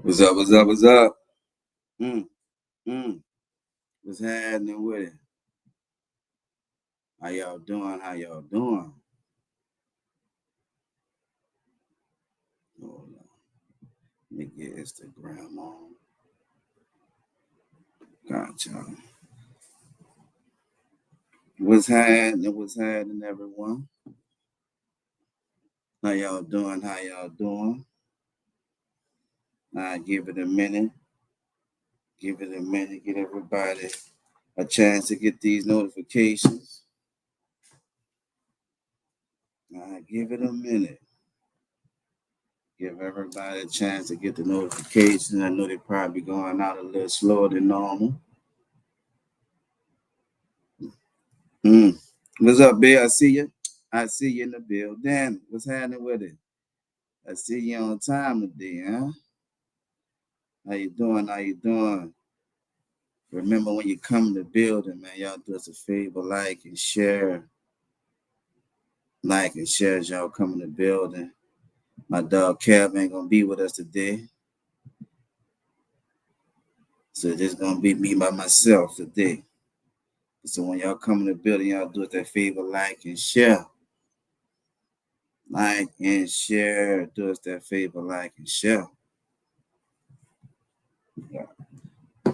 What's up? What's up? What's up? Mm, mm. What's happening with it? How y'all doing? How y'all doing? Hold on. Let me get Instagram on. Gotcha. What's happening? What's happening, everyone? How y'all doing? How y'all doing? Give it a minute. Give it a minute. Get everybody a chance to get these notifications. Give it a minute. Give everybody a chance to get the notifications. I know they're probably going out a little slower than normal. What's up, Bill? I see you. I see you in the bill. Dan, what's happening with it? I see you on time today, huh? How you doing? How you doing? Remember when you come to the building, man, y'all do us a favor, like and share. Like and share as y'all come in the building. My dog Kev ain't gonna be with us today. So this gonna be me by myself today. So when y'all come in the building, y'all do us that favor, like and share. Like and share. Do us that favor, like and share.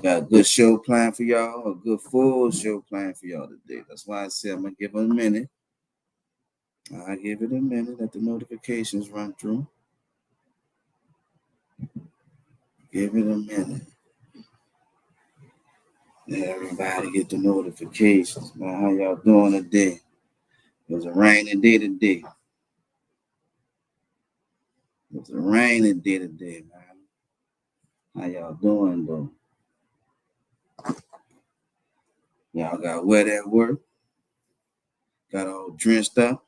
Got a good show planned for y'all, a good full show planned for y'all today. That's why I said I'm gonna give it a minute. I give it a minute, let the notifications run through. Give it a minute. Let everybody get the notifications, man. How y'all doing today? It was a rainy day today. It was a rainy day today, man. How y'all doing though? Y'all got wet at work? Got all drenched up?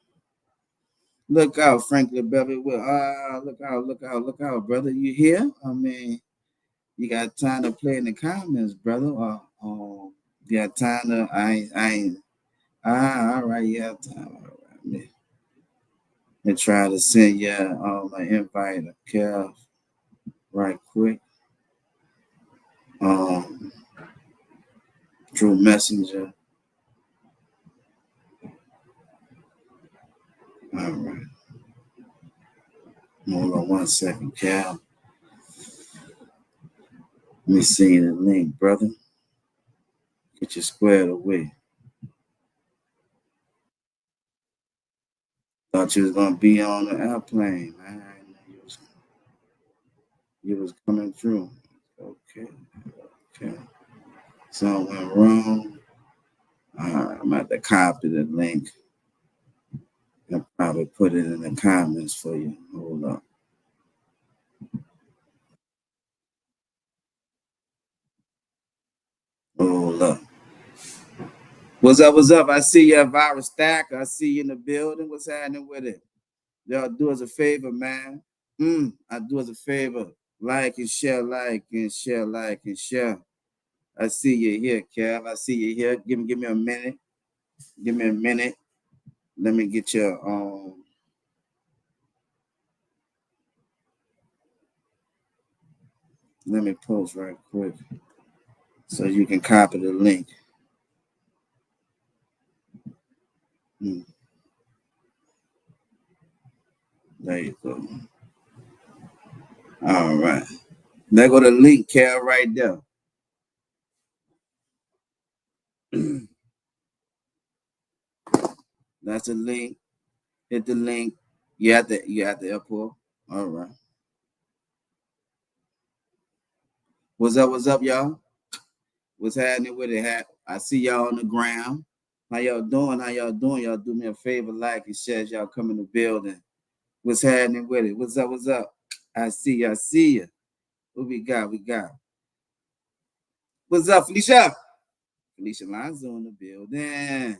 Look out, Franklin Beverly. Look out, brother. You here? I mean, you got time to play in the comments, brother. You got time to I ain't all right, you have time. All right. Me try to send you an invite to Kev right quick. Through Messenger. All right. Hold on 1 second, Kev. Let me send you the link, brother. Get you squared away. Thought you was gonna be on the airplane, man. You was coming through. Okay. Something went wrong. I'm at the copy the link. I'll probably put it in the comments for you. Hold up. Hold up. What's up? What's up? I see you at Virus Stack. I see you in the building. What's happening with it? Y'all do us a favor, man. I do us a favor. Like and share, like and share, like and share. I see you here, Kev. I see you here. Give me a minute. Give me a minute. Let me get your let me post right quick so you can copy the link. There you go. All right. There go the link, Kev, right there. That's the link. Hit the link. You at the airport. All right. What's up, y'all? What's happening with it? I see y'all on the ground. How y'all doing? Y'all do me a favor, like and share as y'all come in the building. What's happening with it? What's up? I see you. What we got? What's up, Felicia? Felicia Lonzo in the building.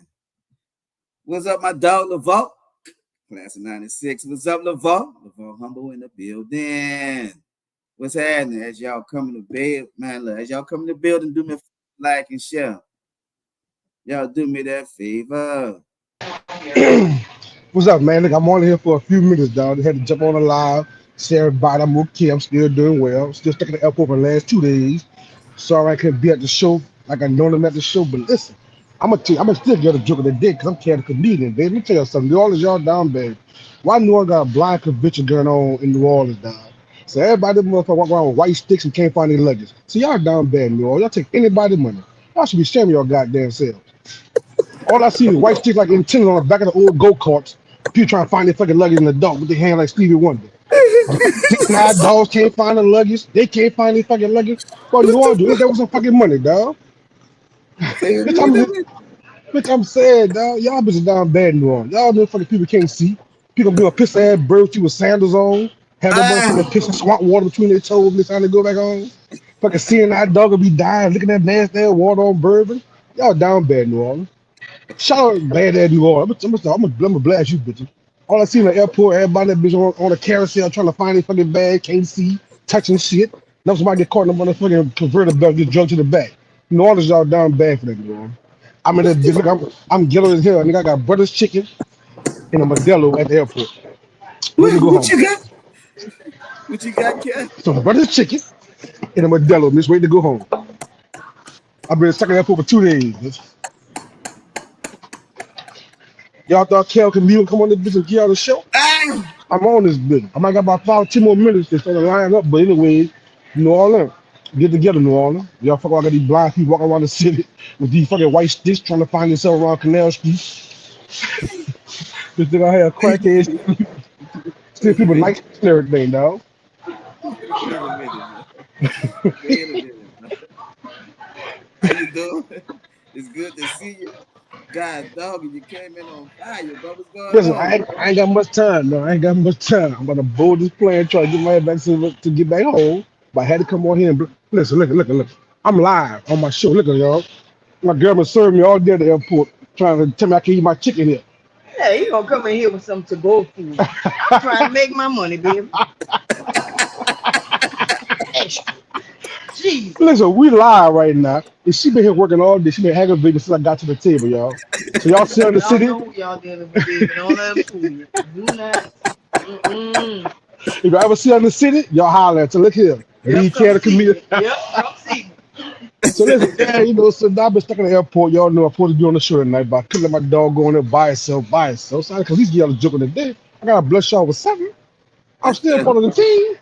What's up, my dog, LaVault? Class of 96. What's up, LaVault? LaVault Humble in the building. What's happening as y'all come in the bed, man? Look, as y'all come in the building, do me a like and share. Y'all do me that favor. What's up, man? Look, I'm only here for a few minutes, dog. I had to jump on the live. Say everybody, I'm okay. I'm still doing well. Still stuck at the airport for the last 2 days. Sorry I couldn't be at the show like I normally am at the show. But listen, I'm gonna still get a joke of the day because I'm carrying a comedian, baby. Let me tell you something. New Orleans, y'all down bad. Why New Orleans got a blind convention going on in New Orleans, dog? So everybody motherfucker walk around with white sticks and can't find their luggage. So y'all down bad, New Orleans. Y'all take anybody's money. Y'all should be shaming your goddamn selves. All I see is white sticks like antennas on the back of the old go-karts. People trying to find their fucking luggage in the dark with their hand like Stevie Wonder. Nah, dogs can't find the luggage. They can't find their fucking luggage. What you want to do? That was some fucking money, dog. Say, Bitch, I'm sad, dog. Y'all bitches down bad in New Orleans. Y'all know fucking people can't see. People be on piss ass birds with sandals on, have that motherfucking piss and swamp water between their toes and they trying to go back home. Fucking seeing that dog will be dying, looking at nasty ass water on bourbon. Y'all down bad in New Orleans. Shout out bad ass New Orleans. I'm gonna blast you, bitches. All I see in the airport, everybody that bitch on the carousel trying to find their fucking bag, can't see, touching shit. Now somebody get caught in the motherfucking converter belt, get drugged to the back. New Orleans, y'all down bad for that, New Orleans. I'm in that bitch. Look, I'm yellow as hell. Nigga, I got Brother's Chicken and a Modelo at the airport. Ready to go what home. you got? What you got, Cat? So Brother's Chicken and a Modelo, bitch, ready to go home. I've been stuck in the airport for 2 days, bitch. Y'all thought Kel can leave and come on this bitch and get out the show? Ah! I'm on this bitch. I might got about 10 more minutes to start to line up, but anyway, New Orleans. Get together, New Orleans. Y'all fuck around got these blind people walking around the city with these fucking white sticks trying to find themselves around Canal Street. Just think I had crackheads, still people Wait, nice and everything, dog. wait a minute, man. Wait a minute, man. How you doing? It's good to see you. God, dog, you came in on fire, bro. What's going Listen, on, bro? I ain't got much time, no. I ain't got much time. I'm gonna board this plane, try to get my ass back to get back home. But I had to come on here and listen, look. I'm live on my show. Look at y'all. My girl been serving me all day at the airport, trying to tell me I can eat my chicken here. Yeah, you gonna come in here with some to-go food. I'm trying to make my money, baby. Extra. Jesus. Listen, we live right now. And she been here working all day. She been aggravated since I got to the table, y'all. So y'all see her in the Y'all city. know who y'all dealing with, baby. Don't let them fool you. Do not. Mm-mm. If you ever see her in the city, y'all holler at her. Look here. Yep, Leave come care to see comedian. me. Yep, come see me. So listen, yeah, so now I've been stuck in the airport. Y'all know I'm supposed to be on the show tonight, but I couldn't let my dog go in there by itself. So I could at least get y'all a joke of the day. I got a blush y'all with something. I'm still part of the team.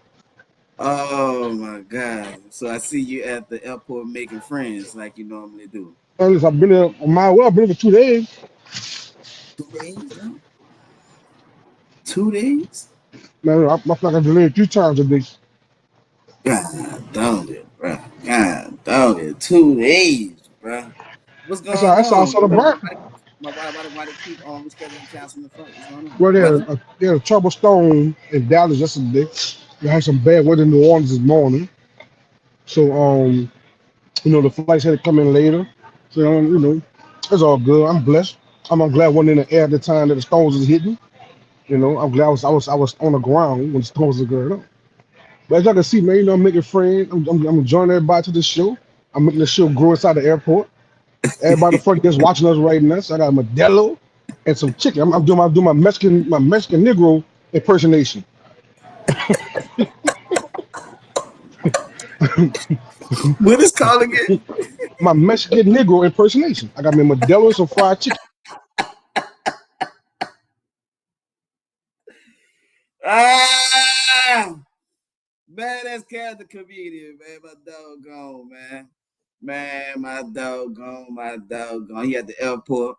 Oh my God. So I see you at the airport making friends like you normally do. And listen, I've been there on my well, I've been here for 2 days. 2 days now? 2 days? Man, my flight got delayed 3 times a day. God dog it, bro. God dog it. 2 days, bro. What's going That's how I on? saw the burn. Why they keep on rescheduling, canceling the flight? What's going on? Well, Weather? they had a trouble storm in Dallas yesterday. They had some bad weather in New Orleans this morning. So, the flights had to come in later. So, it's all good. I'm blessed. I'm glad I wasn't in the air at the time that the storms was hitting. I'm glad I was on the ground when the storms were going on. But as y'all can see, man, I'm making friends. I'm joining everybody to the show. I'm making the show grow inside the airport. Everybody the front desk watching us right now. So I got a Modelo and some chicken. I'm doing my Mexican Negro impersonation. What is called again? My Mexican Negro impersonation. I got me a Modelo and some fried chicken. Ah, man, that's Cat the comedian, man. My dog gone, man. Man, my dog gone. He at the airport.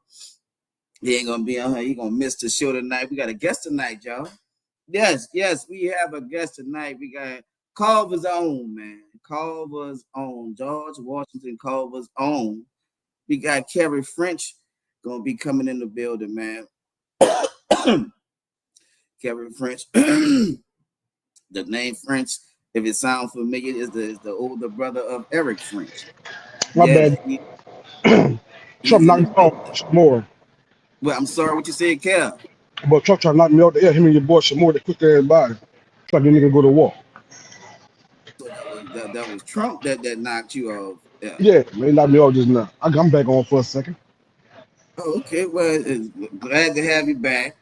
He ain't gonna be on here. He gonna miss the show tonight. We got a guest tonight, y'all. Yes, we have a guest tonight. We got Culver's own, man. Culver's own. George Washington Culver's own. We got Kerry French gonna be coming in the building, man. Kerry French. The name French, if it sounds familiar, is the older brother of Eric French. My Yes, bad. Trump he's in knocked the me off building. more. Well, I'm sorry what you said, Kev. But Trump trying to knock me off the air. Him and your boy Shamor, they quick everybody. Try to get nigga go to war. So that was Trump that knocked you off. Yeah. Yeah, man, he knocked me off just now. I'm back on for a second. Oh, okay. Well, glad to have you back.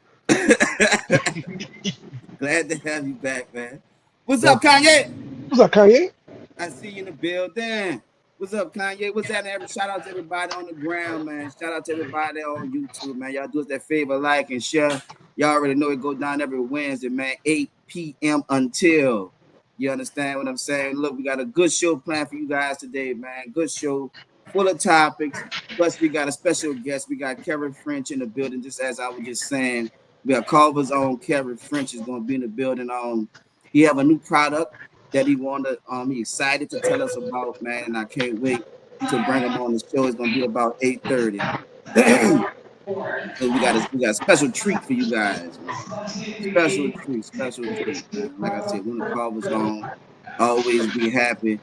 Glad to have you back, man. What's up, Kanye? What's up, Kanye? I see you in the building. What's up, Kanye? What's that? Shout out to everybody on the ground, man. Shout out to everybody on YouTube, man. Y'all do us that favor, like and share. Y'all already know it go down every Wednesday, man, 8 p.m. until. You understand what I'm saying? Look, we got a good show planned for you guys today, man. Good show, full of topics. Plus, we got a special guest. We got Kevin French in the building, just as I was just saying. We got Culver's own Kevin French is going to be in the building. He have a new product that he wanted. He excited to tell us about, man, and I can't wait to bring him on the show. It's gonna be about 8:30. So we got a special treat for you guys, man. Special treat, man. Like I said, when the call was on, always be happy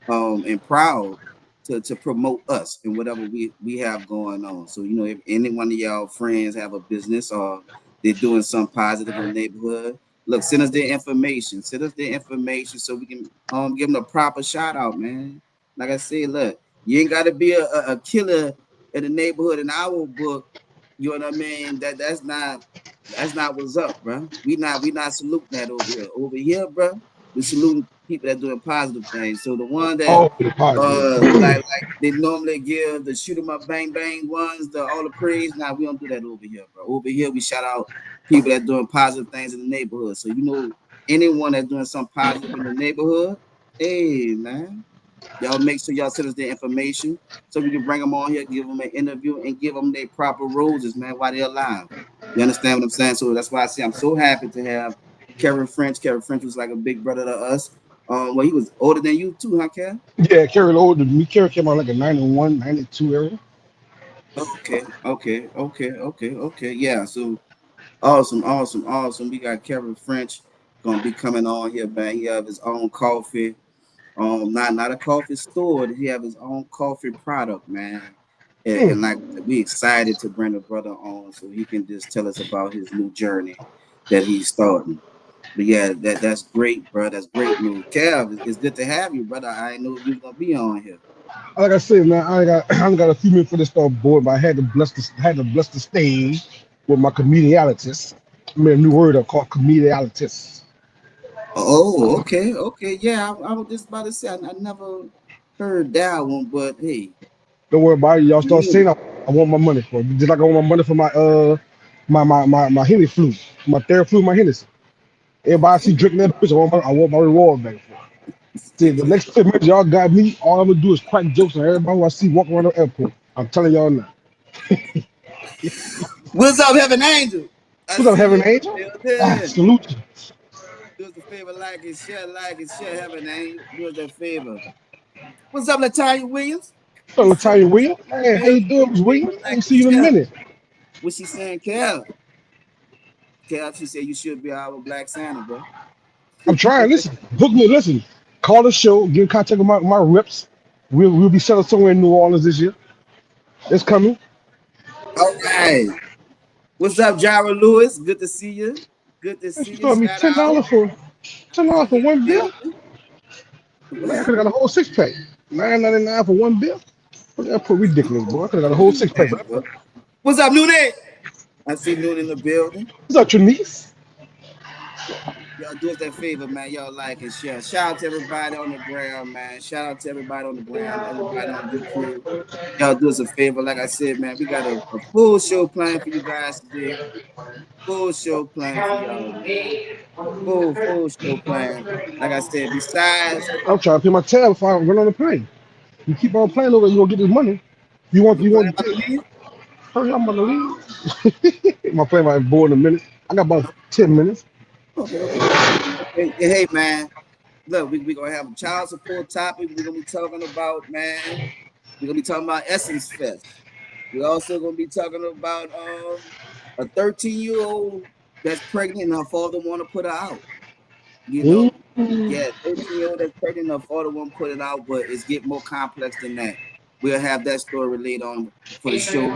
and proud to promote us and whatever we have going on. So, you know, if any one of y'all friends have a business or they're doing something positive in the neighborhood, look, send us their information. Send us their information so we can give them a proper shout out, man. Like I said, look, you ain't got to be a killer in the neighborhood in our book. You know what I mean? That's not what's up, bro. We not saluting that over here. Over here, bro, we saluting people that doing positive things. So the one that Oh, positive. like they normally give the shoot 'em up bang bang ones, the all the praise. Now we don't do that over here, bro. Over here we shout out people that doing positive things in the neighborhood. So you know anyone that's doing something positive in the neighborhood, hey man, y'all make sure y'all send us their information so we can bring them on here, give them an interview, and give them their proper roses, man, while they're alive. You understand what I'm saying? So that's why I say I'm so happy to have Kevin French. Kevin French was like a big brother to us. Well, he was older than you too, huh, Kev? Yeah, Carrie older than me. Carrie came out like a 91, 92 area. Okay. Yeah. So awesome. We got Kevin French gonna be coming on here, man. He have his own coffee. Not a coffee store. He have his own coffee product, man. And Mm. like we excited to bring the brother on so he can just tell us about his new journey that he's starting. But yeah, that's great, bro. That's great news. Kev, it's good to have you, brother. I didn't know you was gonna be on here. Like I said, man, I only got a few minutes for this start board, but I had to bless the stage with my comedialitis. I made a new word up called comedialitis. Oh, okay. Yeah, I was just about to say I never heard that one, but hey, Don't worry about it. Y'all start new. saying I want my money for it. Just like I want my money for my Henny flu, my Theraflu, my Hennessy. Everybody see drinking that bitch, I want my reward back for it. See, the next 10 minutes y'all got me, all I'm gonna do is crack jokes on everybody who I see walking around the airport. I'm telling y'all now. What's up, Heaven Angel? I What's up, see you Heaven in Angel? the Ah, building. salute you. Do us a favor, like and share, Heaven Angel. Do us that favor. What's up, Latonya Williams? So, We see Latonya you Williams, in the man, how you building. Do doing, us Miss a favor, Williams? I like ain't and see you in a share. minute. What she saying, Cal? Cal, she said you should be our Black Santa, bro. I'm trying. Listen, book me. Listen, call the show. Get in contact with my reps. We'll be selling somewhere in New Orleans this year. It's coming. All right. What's up, Jara Lewis? Good to see you. Good to Man, she see you. told me Shout ten out. dollars for one Yeah. bill. What Man, I could happened? have got a whole six pack. $9.99 for one bill. That's pretty ridiculous, boy. I could have got a whole six pack for Man, that bro. price. What's up, Nooney? I see Noon in the building. What's up, your niece? Y'all do us that favor, man. Y'all like and share. Shout out to everybody on the ground, man. Shout out to everybody on the ground, everybody on YouTube. Y'all do us a favor. Like I said, man, we got a full show plan for you guys today. Full show plan for y'all, man. Full show plan. Like I said, besides I'm trying to pay my tab before I run on the plane. You keep on playing over, you gonna get this money. the You plan want about to to leave. hurry up, I'm gonna leave. My plane might be board in a minute. I got about 10 minutes. Okay. Yeah, hey, man. Look, we gonna have a child support topic. We're gonna be talking about, man. We're gonna be talking about Essence Fest. We're also gonna be talking about a 13-year-old that's pregnant and her father want to put her out. You Ooh. know, yeah, 13-year-old that's pregnant and her father won't put it out, but it's getting more complex than that. We'll have that story later on for the show.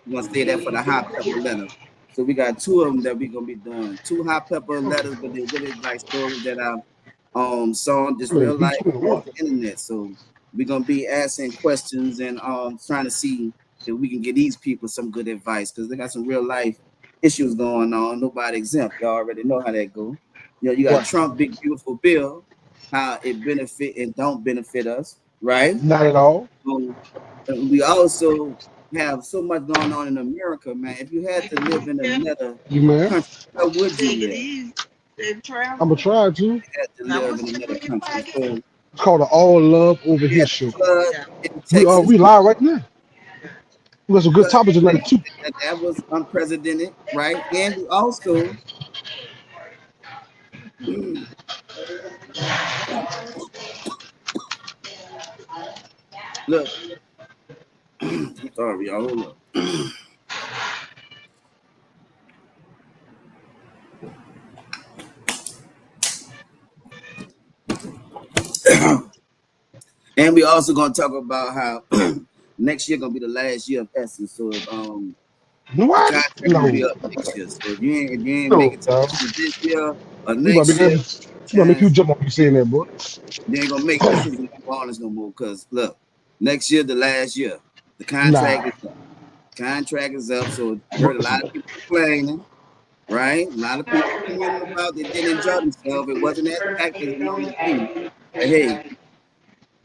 We're gonna stay there for the hot pepper letter. So we got two of them that we're gonna be doing. Two hot pepper letters, but they're really like stories that I've saw just real life off the internet. So we're gonna be asking questions and trying to see if we can get these people some good advice because they got some real life issues going on. Nobody exempt. Y'all already know how that go. You know, you got Right. Trump, big beautiful bill, how it benefit and don't benefit us, right? Not at all. We also have so much going on in America, man. If you had Thank to live in you. another You man. country, where would you Take it live? easy. Safe I'ma travel. try to. Had to Now live what's in that another in your country. pocket? So It's called the All Love Over we Here had show. the flood Yeah. in Texas. We live right now. We got some good Flood topics in tonight too. Texas, that was unprecedented, right? And we also look. I'm sorry, y'all. Hold up. And we also gonna talk about how next year gonna be the last year of Essence. So if the What? contract will be No. up next year. So if you ain't make No, it to dog. Essence this year or You about to next make year, you about to make you chance jump on me saying that, boy. you ain't gonna make Essence in New Orleans no more. Cause look, next year the last year. The contract Nah. is up. Contract is up. So you heard a lot Listen, of people complaining, right? A lot of people complaining about they didn't enjoy themselves. It wasn't as packed as it normally be. But hey,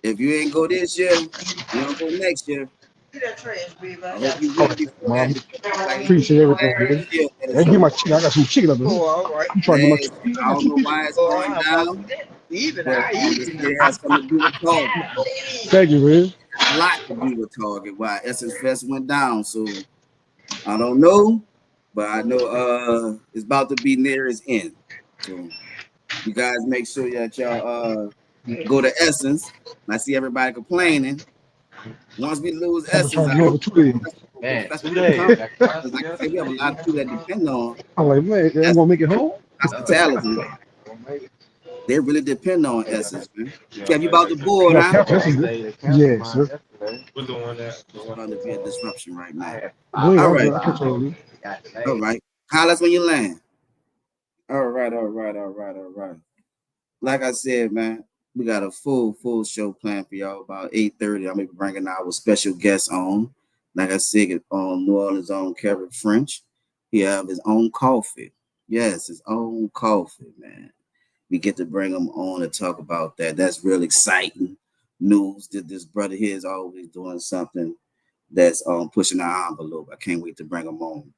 if you ain't go this year, you don't go next year. See that trash, baby. I I hope got you all win right, before that mom. because it's like Appreciate everything, last man. year that I is get my over. chicken. I got some chicken up there. Oh, all right. You trying to get my Last chicken? year, I I got don't two know pieces. why it's Oh, going I'm about down, to get even. but I they even said now. it has something to do with Target. Thank you, man. A lot to do with Target. Why Essence Fest went down. So I don't know, but I know it's about to be near its end. So you guys make sure that y'all go to Essence. I see everybody complaining. Once we lose I've been Essence, trying I to get over hope 2 days. the Man, festival 2 days. come. That class Because like I yesterday. said, we have a lot of people that depend on I'm like, man, they ain't Essence gonna make it home. hospitality. They really depend on Essence, man. Yeah, Kev, you about the board, Yeah, huh? Captain, this is yesterday good. they canceled Yeah, mine sir. yesterday. We're doing that. It's going to be a disruption right I now. had Wait, 5 All I'm right. good. I catch all of you. got All delayed. right. Holla us when you land. All right. All right. All right. All right. Like I said, man, we got a full show planned for y'all about 8:30. I'm gonna be bringing our special guest on. Like I said, on New Orleans' own Kevin French. He have his own coffee. Yes, his own coffee, man. We get to bring him on to talk about that. That's real exciting news that this brother here is always doing something that's pushing our envelope. I can't wait to bring him on.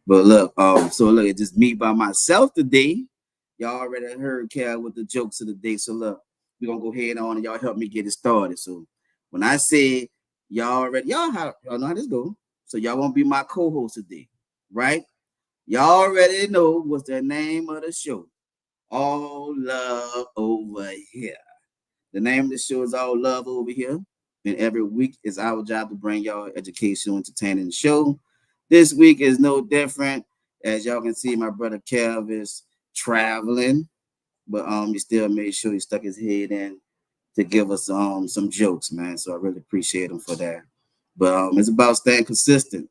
But look, so look, it's just me by myself today. Y'all already heard Cal with the jokes of the day. So look, we're gonna go ahead on and y'all help me get it started. So when I say y'all know how this go. So y'all won't be my co-host today, right? Y'all already know what's the name of the show. All love over here. The name of the show is All Love Over Here. And every week is our job to bring y'all educational, entertaining show. This week is no different. As y'all can see, my brother Kev is traveling, but he still made sure he stuck his head in to give us some jokes, man. So I really appreciate him for that. But it's about staying consistent.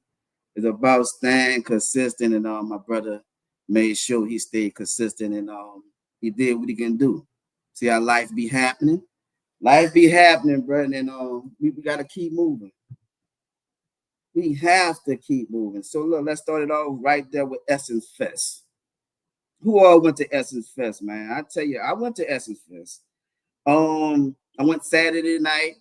It's about staying consistent, and my brother made sure he stayed consistent, and he did what he can do. See how life be happening. Life be happening, brother, and we got to keep moving. We have to keep moving. So look, let's start it off right there with Essence Fest. Who all went to Essence Fest, man? I tell you, I went to Essence Fest. I went Saturday night.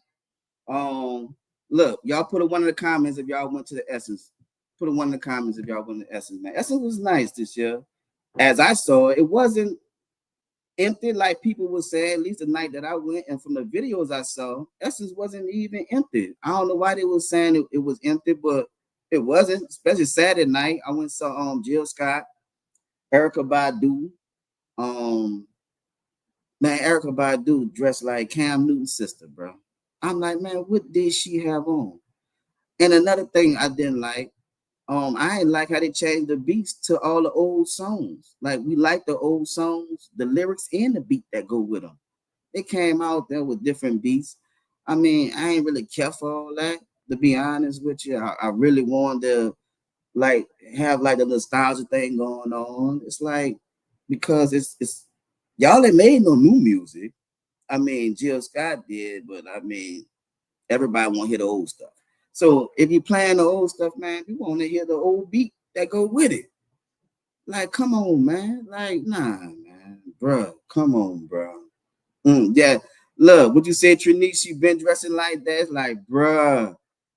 Look, y'all put a one in the comments if y'all went to the Essence. Put a one in the comments if y'all went to Essence, man. Essence was nice this year. As I saw it, it wasn't empty like people were saying, at least the night that I went. And from the videos I saw, Essence wasn't even empty. I don't know why they were saying it was empty, but it wasn't, especially Saturday night. I went and saw Jill Scott, Erica Badu. Um, man, Erica Badu dressed like Cam Newton's sister, bro. I'm like, man, what did she have on? And another thing I didn't like, I didn't like how they changed the beats to all the old songs. Like we like the old songs, the lyrics and the beat that go with them. They came out there with different beats. I mean, I ain't really care for all that, to be honest with you. I really wanted to like have like the nostalgia thing going on. It's like because it's y'all ain't made no new music. I mean, Jill Scott did, but I mean, everybody want to hear the old stuff. So if you playing the old stuff, man, you want to hear the old beat that go with it. Like, come on, man. Like, nah, man. bro, come on, bro. Yeah, look, what you said, Trinice, you been dressing like that. It's like, bruh,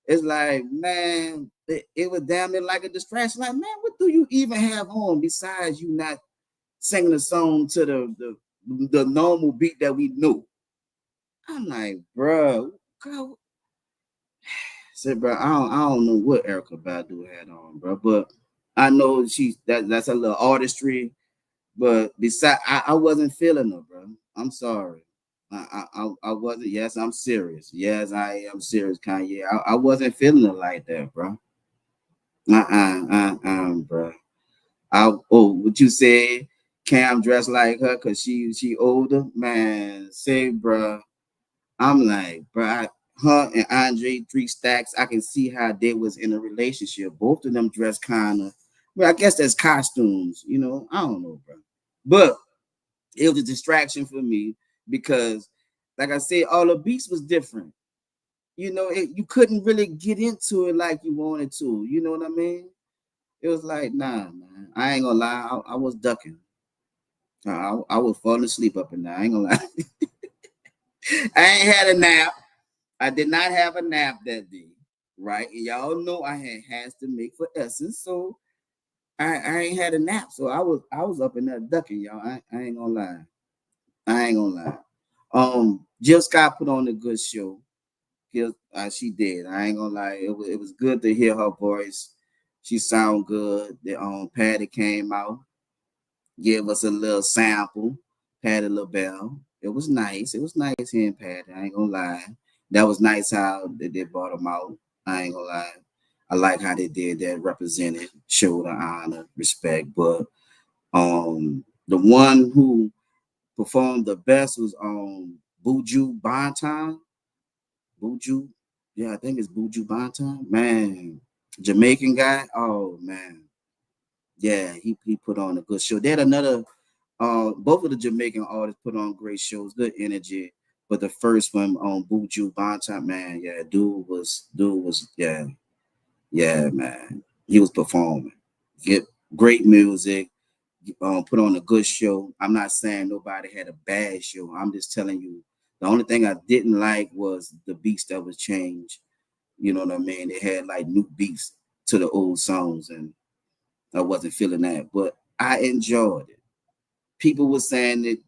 it's like, man, it was damn near like a distraction. Like, man, what do you even have on besides you not singing a song to the normal beat that we knew? I'm like, bruh, girl, said, bro, I don't know what Erica Badu had on, bro, but I know that's a little artistry. But besides, I wasn't feeling her, bro. I'm sorry. I wasn't. Yes, I'm serious. Yes, I am serious, Kanye. I wasn't feeling it like that, bro. Bro. What you said? Cam dressed like her because she older, man. Say, bro. I'm like, bro. Her and Andre 3 Stacks. I can see how they was in a relationship. Both of them dressed kind of. Well, I guess that's costumes. I don't know, bro. But it was a distraction for me because, like I said, all the beats was different. You couldn't really get into it like you wanted to. You know what I mean? It was like, nah, man. I ain't gonna lie. I was ducking. I was falling asleep up in there. I ain't gonna lie. I ain't had a nap. I did not have a nap that day, right? And y'all know I had has to make for Essence, so I ain't had a nap. So I was up in there ducking, y'all. I ain't gonna lie. I ain't gonna lie. Jill Scott put on a good show. She did. I ain't gonna lie. It was good to hear her voice. She sound good. The Patty came out, gave us a little sample. Patty LaBelle. It was nice. It was nice hearing Patty. I ain't gonna lie. That was nice how they brought him out. I ain't gonna lie. I like how they did that. Represented, showed the honor, respect. But the one who performed the best was Buju Banton. Buju, yeah, I think it's Buju Banton. Man, Jamaican guy. Oh man, yeah, he put on a good show. They had another. Both of the Jamaican artists put on great shows, good energy. But the first one on Buju Banton, man, yeah, dude was yeah, man, he was performing. Get great music. Put on a good show. I'm not saying nobody had a bad show. I'm just telling you the only thing I didn't like was the beats that was changed. You know what I mean? They had like new beats to the old songs, and I wasn't feeling that. But I enjoyed it. People were saying that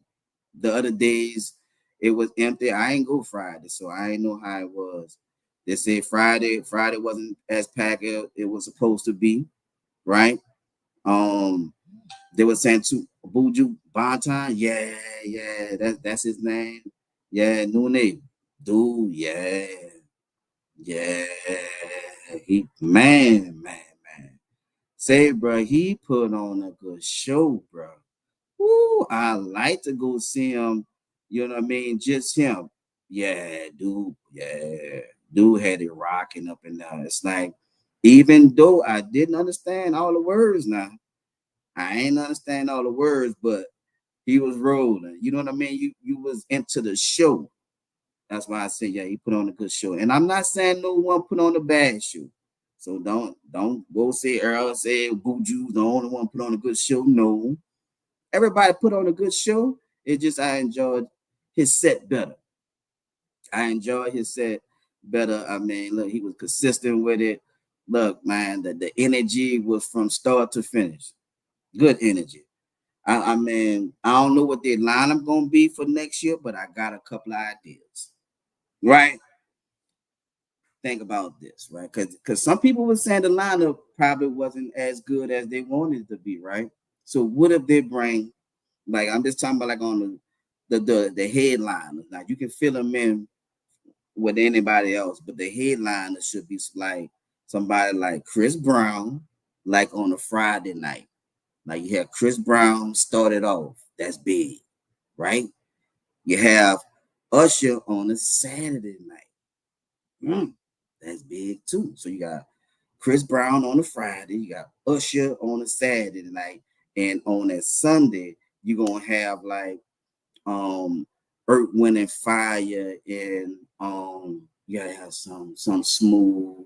the other days it was empty. I ain't go Friday, so I ain't know how it was. They said Friday wasn't as packed as it was supposed to be, right? Um, they were saying to Buju Banton, yeah, that's his name. Yeah, new name. Dude, yeah. Man. Say, bro, he put on a good show, bro. Woo, I like to go see him. You know what I mean? Just him. Yeah, dude. Yeah. Dude had it rocking up and down. It's like, even though I didn't understand all the words now, I ain't understand all the words, but he was rolling. You know what I mean? You was into the show. That's why I say, yeah, he put on a good show. And I'm not saying no one put on a bad show. So don't go say Earl say Buju's the only one put on a good show. No. Everybody put on a good show. It just I enjoyed his set better. I enjoyed his set better. I mean, look, he was consistent with it. Look, man, the energy was from start to finish. Good energy. I mean, I don't know what their lineup gonna be for next year, but I got a couple of ideas. Right? Think about this, right? Because some people were saying the lineup probably wasn't as good as they wanted it to be, right? So what if they bring, like, I'm just talking about like on the headliners. Now you can fill them in with anybody else, but the headliner should be like somebody like Chris Brown, like on a Friday night. Like you have Chris Brown started off. That's big, right? You have Usher on a Saturday night. That's big too. So you got Chris Brown on a Friday, you got Usher on a Saturday night, and on a Sunday, you're gonna have like Earth, Wind and Fire, and you gotta have some smooth,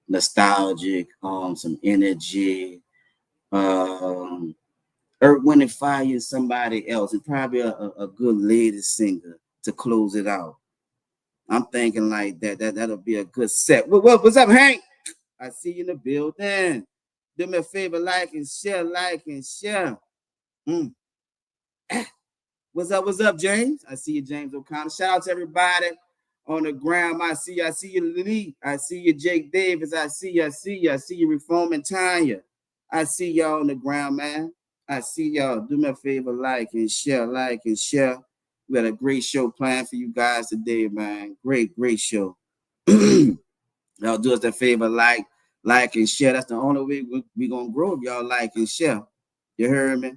nostalgic, some energy. Um, Earth, Wind, and Fire and somebody else, and probably a good lady singer to close it out. I'm thinking like that'll be a good set. What's up, Hank? I see you in the building. Do me a favor, like and share, like and share. Mm. What's up, James? I see you, James O'Connor. Shout out to everybody on the ground. I see you, Lee. I see you, Jake Davis. I see you, Reforming Tanya. I see y'all on the ground, man. I see y'all. Do me a favor, like and share, like and share. We got a great show planned for you guys today, man. Great show. Y'all do us a favor, like and share. That's the only way we gonna grow if y'all like and share. You heard me?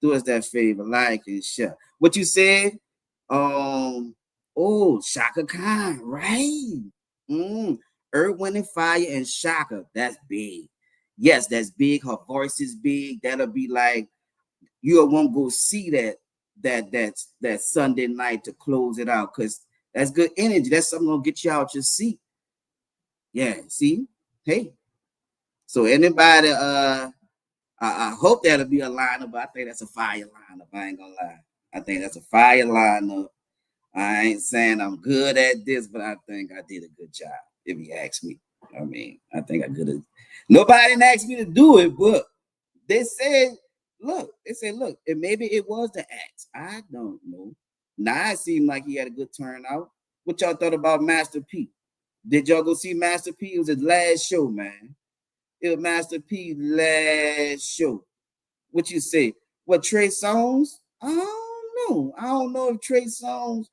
Do us that favor, like and share. What you said? Shaka Khan, right? Earth, Wind, and Fire and Shaka. That's big. Yes, that's big. Her voice is big. That'll be like you won't go see that Sunday night to close it out because that's good energy. That's something gonna get you out your seat. Yeah, see? Hey. So anybody I hope that'll be a lineup, but I think that's a fire lineup. I ain't gonna lie. I think that's a fire lineup. I ain't saying I'm good at this, but I think I did a good job. If you ask me, I mean, I think I could have. Nobody asked me to do it, but they said, look, and maybe it was the axe. I don't know. Now it seemed like he had a good turnout. What y'all thought about Master P? Did y'all go see Master P? It was his last show, man. It was Master P's last show. What you say? What, Trey Songz? I don't know. I don't know if Trey Songz.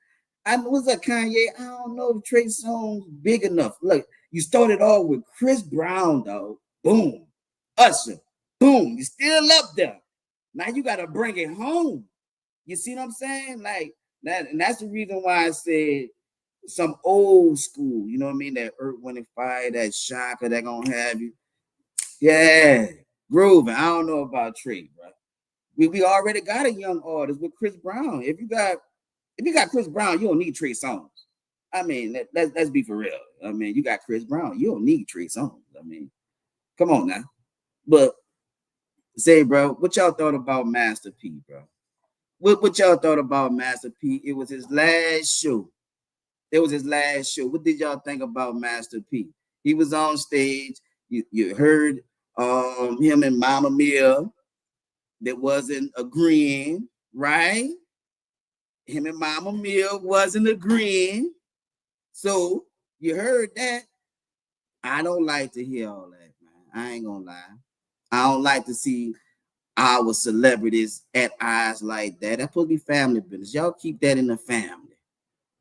I was that Kanye. I don't know if Trey Songz big enough. Look, you started off with Chris Brown, though. Boom. Usher. Boom. You're still up there. Now you gotta bring it home. You see what I'm saying? Like that, and that's the reason why I said some old school. You know what I mean? That Earth, Wind, and Fire, that Shaka, that gonna have you. Yeah, grooving. I don't know about Trey, bro. We already got a young artist with Chris Brown. If you got Chris Brown, you don't need Trey Songz. I mean, let's be for real. I mean, you got Chris Brown, you don't need Trey Songz. I mean, come on now. But say, bro, what y'all thought about Master P, bro? What y'all thought about Master P? It was his last show. It was his last show. What did y'all think about Master P? He was on stage. You heard him and Mama Mia that wasn't agreeing, right? Him and Mama Mia wasn't agreeing. So you heard that. I don't like to hear all that, man. I ain't gonna lie. I don't like to see our celebrities at eyes like that. That's supposed to be family business. Y'all keep that in the family.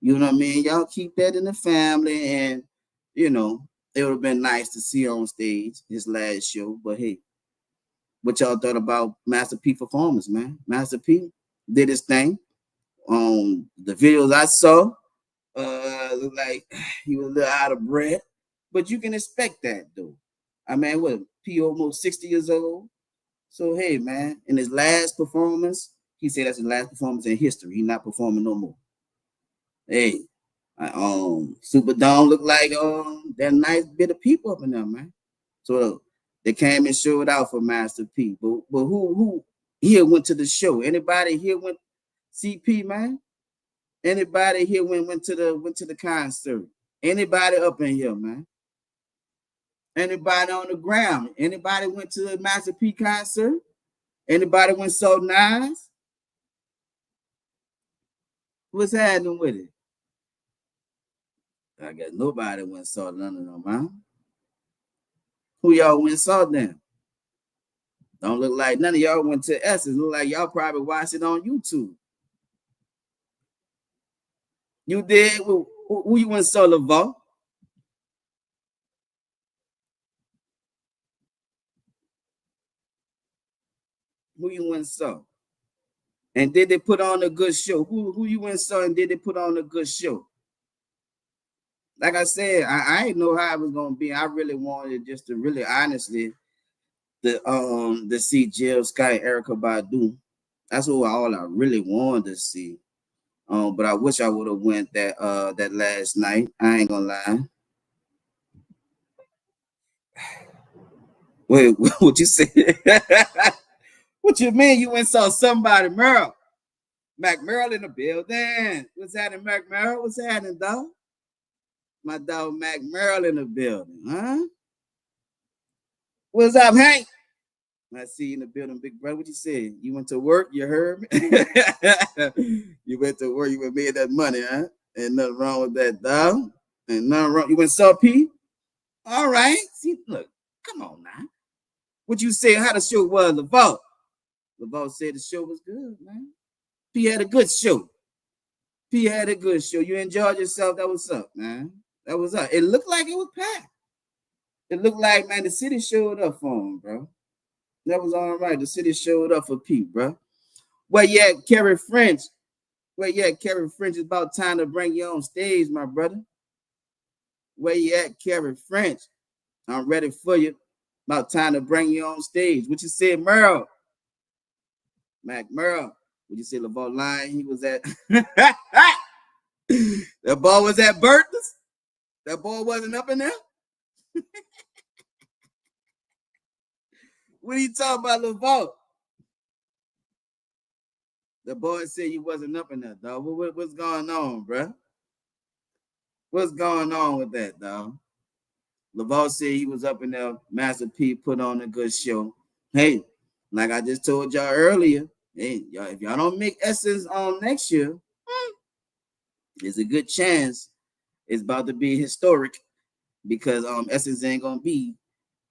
You know what I mean? Y'all keep that in the family, and you know, it would have been nice to see on stage his last show. But hey, what y'all thought about Master P performance, man? Master P did his thing. The videos I saw, looked like he was a little out of breath, but you can expect that though. I mean, what, P almost 60 years old? So hey, man, in his last performance, he said that's his last performance in history. He's not performing no more. Hey, Superdome looked like that nice bit of people up in there, man. So they came and showed out for Master P. But who here went to the show? Anybody here went CP, man? Anybody here went to the concert? Anybody up in here, man? Anybody on the ground? Anybody went to the Master P concert? Anybody went so nice? What's happening with it? I guess nobody went saw none of them, man. Who y'all went saw them? Don't look like none of y'all went to Essence. Look like y'all probably watched it on YouTube. You did? Who you went saw, LeVar? Who you went saw? And did they put on a good show? Who you went saw and did they put on a good show? Like I said, I didn't know how it was gonna be. I really wanted just to really honestly to see Jill Scott, Erica Badu. That's all I really wanted to see. But I wish I would have went that last night. I ain't gonna lie. Wait, what you say? What you mean you went and saw somebody, Merle? Mac Merle in the building. What's happening, Mac Merle? What's happening, dog? My dog Mac Merle in the building, huh? What's up, Hank? I see you in the building, big brother. What you said? You went to work? You heard me? You went to work. You made that money, huh? Ain't nothing wrong with that, dog. Ain't nothing wrong. You went saw P? All right. See, look, come on now. What you say? How the show was, LeVault? LeVault said the show was good, man. P had a good show. P had a good show. You enjoyed yourself. That was up, man. That was up. It looked like it was packed. It looked like, man, the city showed up for him, bro. That was all right. The city showed up for Pete, bro. Well, yeah, Kerry French. Well, yeah, Kerry French. It's about time to bring you on stage, my brother. Where you at, Kerry French? I'm ready for you. About time to bring you on stage. What you say, Merle? Mac Merle. What you say, LeVault line? He was at that ball was at Burton's. That ball wasn't up in there. What are you talking about, LeVault? The boy said you wasn't up in there, dog. What's going on, bro? What's going on with that, dog? LeVault said he was up in there. Master P put on a good show. Hey, like I just told y'all earlier, hey, y'all, if y'all don't make Essence on next year, there's a good chance it's about to be historic because Essence ain't gonna be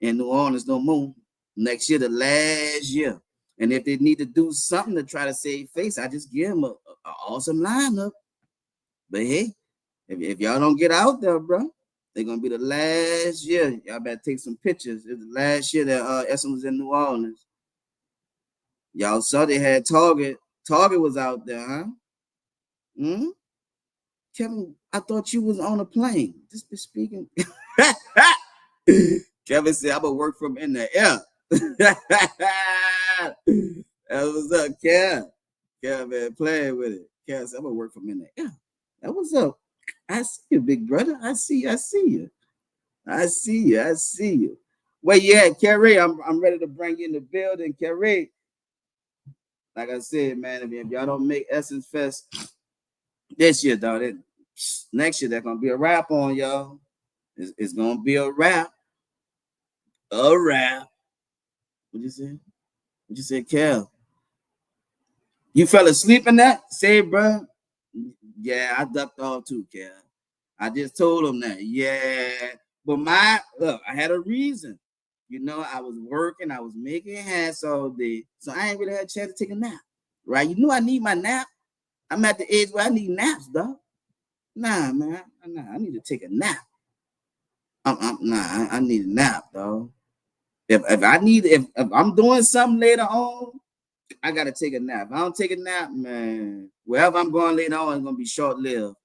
in New Orleans no more next year, the last year. And if they need to do something to try to save face, I just give them a awesome lineup. But hey, if y'all don't get out there, bro, they're gonna be the last year. Y'all better take some pictures. It's the last year that Essence was in New Orleans. Y'all saw they had Target. Target was out there, huh? Hmm? Kevin, I thought you was on a plane. Just be speaking. Kevin said, I'm gonna work from in the air. That was up, Kev. Kevin playing with it. Kev said, I'm gonna work from in the air. That was up. I see you, big brother. I see you. I see you. I see you. I see you. Where you at, Kerry? I'm ready to bring you in the building, Kerry. Like I said, man, if y'all don't make Essence Fest this year, dog, next year there's gonna be a wrap on y'all. It's gonna be a wrap. A wrap. What you say? What you say, Kel? You fell asleep in that? Say, bro. Yeah, I ducked off too, Kel. I just told him that. Yeah. But look, I had a reason. You know, I was working, I was making hats all day. So I ain't really had a chance to take a nap. Right? You know I need my nap. I'm at the age where I need naps, dog. Nah, man. Nah, I need to take a nap. I need a nap, dog. If I'm doing something later on, I gotta take a nap. If I don't take a nap, man, wherever I'm going later on, it's gonna be short-lived.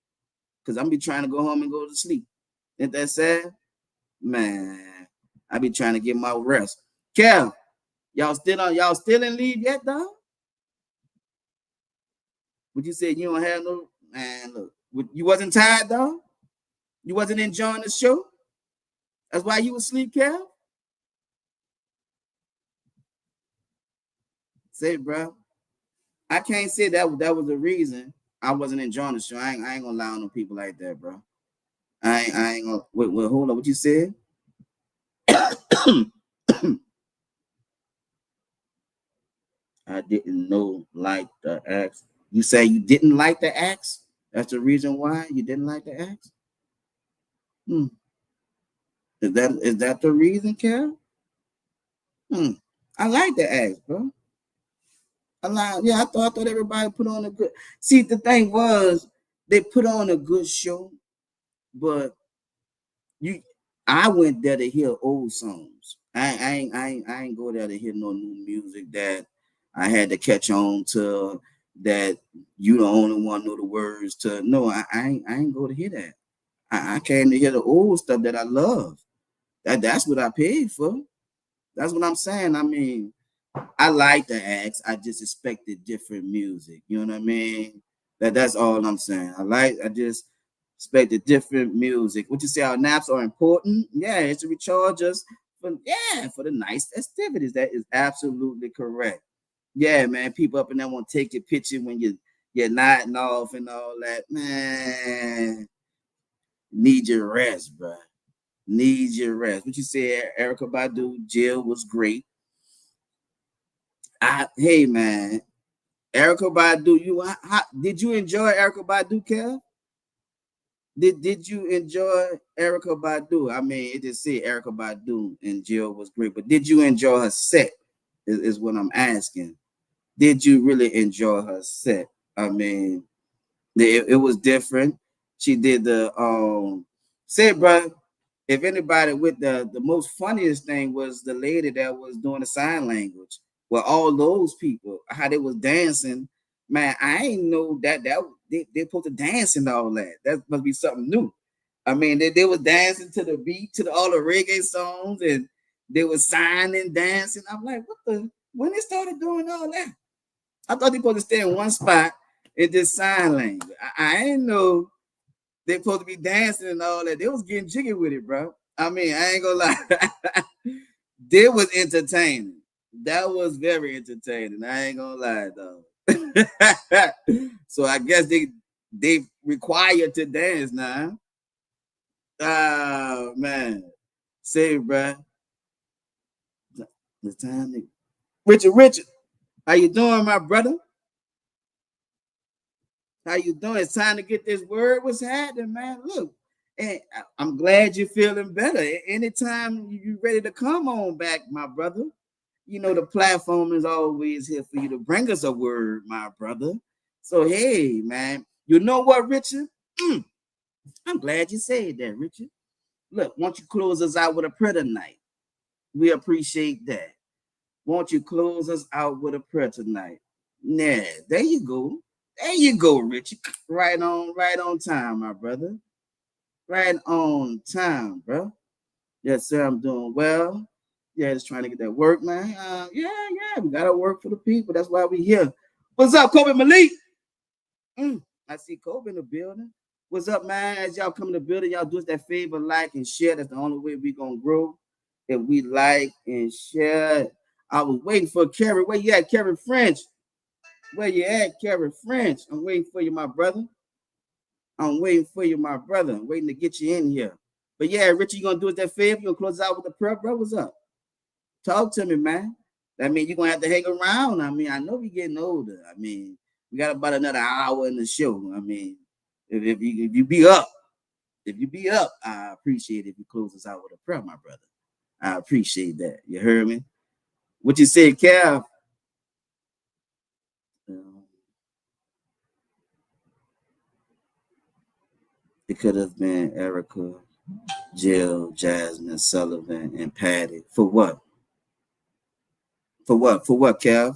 Cause I'm be trying to go home and go to sleep. Ain't that sad? Man, I be trying to get my rest. Kev, y'all still in leave yet, dog? Would you say you don't have no man? Look, you wasn't tired, dog? You wasn't enjoying the show? That's why you was asleep, Kev? Say, bro. I can't say that was the reason I wasn't enjoying the show. I ain't gonna lie on no people like that, bro. I ain't gonna wait, hold on. What you said? I didn't know like the axe. You say you didn't like the axe? That's the reason why you didn't like the axe? Hmm. Is that the reason, Carol? Hmm. I like the axe, bro. Yeah, I thought everybody put on a good. See, the thing was they put on a good show, but you, I went there to hear old songs. I ain't go there to hear no new music that I had to catch on to. That you the only one know the words to. No, I ain't go to hear that. I came to hear the old stuff that I love. That's what I paid for. That's what I'm saying. I mean, I like the acts. I just expected different music. You know what I mean? That's all I'm saying. I just expected different music. Would you say our naps are important? Yeah, it's to recharge us for the nice festivities. That is absolutely correct. Yeah, man. People up in there want to take your picture when you're nodding off and all that. Man, need your rest, bro. Need your rest. What you said, Erica Badu, Jill was great. Hey man, Erica Badu, did you enjoy Erica Badu, Kev? Did you enjoy Erica Badu? I mean, it just said Erica Badu and Jill was great, but did you enjoy her set? Is what I'm asking. Did you really enjoy her set? I mean, it was different. She did the said, bro. If anybody with the most funniest thing was the lady that was doing the sign language. Well, all those people, how they was dancing, man, I ain't know that they supposed to dance and all that. That must be something new. I mean, they was dancing to the beat, to all the reggae songs, and they was signing, dancing. I'm like, what the? When they started doing all that, I thought they supposed to stay in one spot and just sign language. I ain't know they supposed to be dancing and all that. They was getting jiggy with it, bro. I mean, I ain't gonna lie. They was entertaining. That was very entertaining. I ain't gonna lie, though. So I guess they required to dance now. Oh man. Say, bro. The time to... Richard, how you doing, my brother? How you doing? It's time to get this word. What's happening, man? Look, and I'm glad you're feeling better. Anytime you're ready to come on back, my brother, you know the platform is always here for you to bring us a word, my brother. So hey, man, you know what, Richard? I'm glad you said that, Richard. Look, won't you close us out with a prayer tonight? We appreciate that. Won't you close us out with a prayer tonight? Yeah, there you go. There you go, Richard. Right on time, my brother. Right on time, bro. Yes, sir. I'm doing well. Yeah, just trying to get that work, man. Yeah. We gotta work for the people. That's why we here. What's up, Kobe Malik? I see Kobe in the building. What's up, man? As y'all come in the building, y'all do us that favor, like and share. That's the only way we gonna grow. If we like and share. I was waiting for Kerry. Where you at, Kerry French? Where you at, Kerry French? I'm waiting for you, my brother. I'm waiting for you, my brother. I'm waiting to get you in here. But yeah, Richie, you gonna do us that favor? You gonna close out with the prayer, bro? What's up? Talk to me, man. That means you're gonna have to hang around. I mean, I know we're getting older. I mean, we got about another hour in the show. I mean, if you be up, I appreciate it if you close us out with a prayer, my brother. I appreciate that. You heard me? What you said, Cal? It could have been Erica, Jill, Jasmine, Sullivan, and Patty. For what? For what? For what, Kev?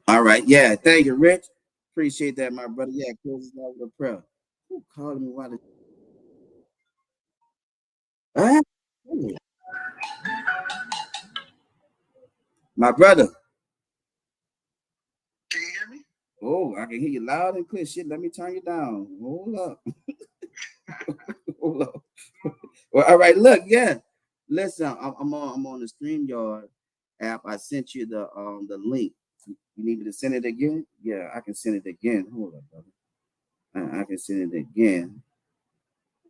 All right. Yeah. Thank you, Rich. Appreciate that, my brother. Yeah. Close us out with a prayer. Who called me while ah, my brother. Can you hear me? Oh, I can hear you loud and clear. Shit, let me turn you down. Hold up. Hold up. Well, all right. Look, yeah. Listen, I'm on the StreamYard app. I sent you the link. You need me to send it again? Yeah, I can send it again. Hold up, brother. I can send it again.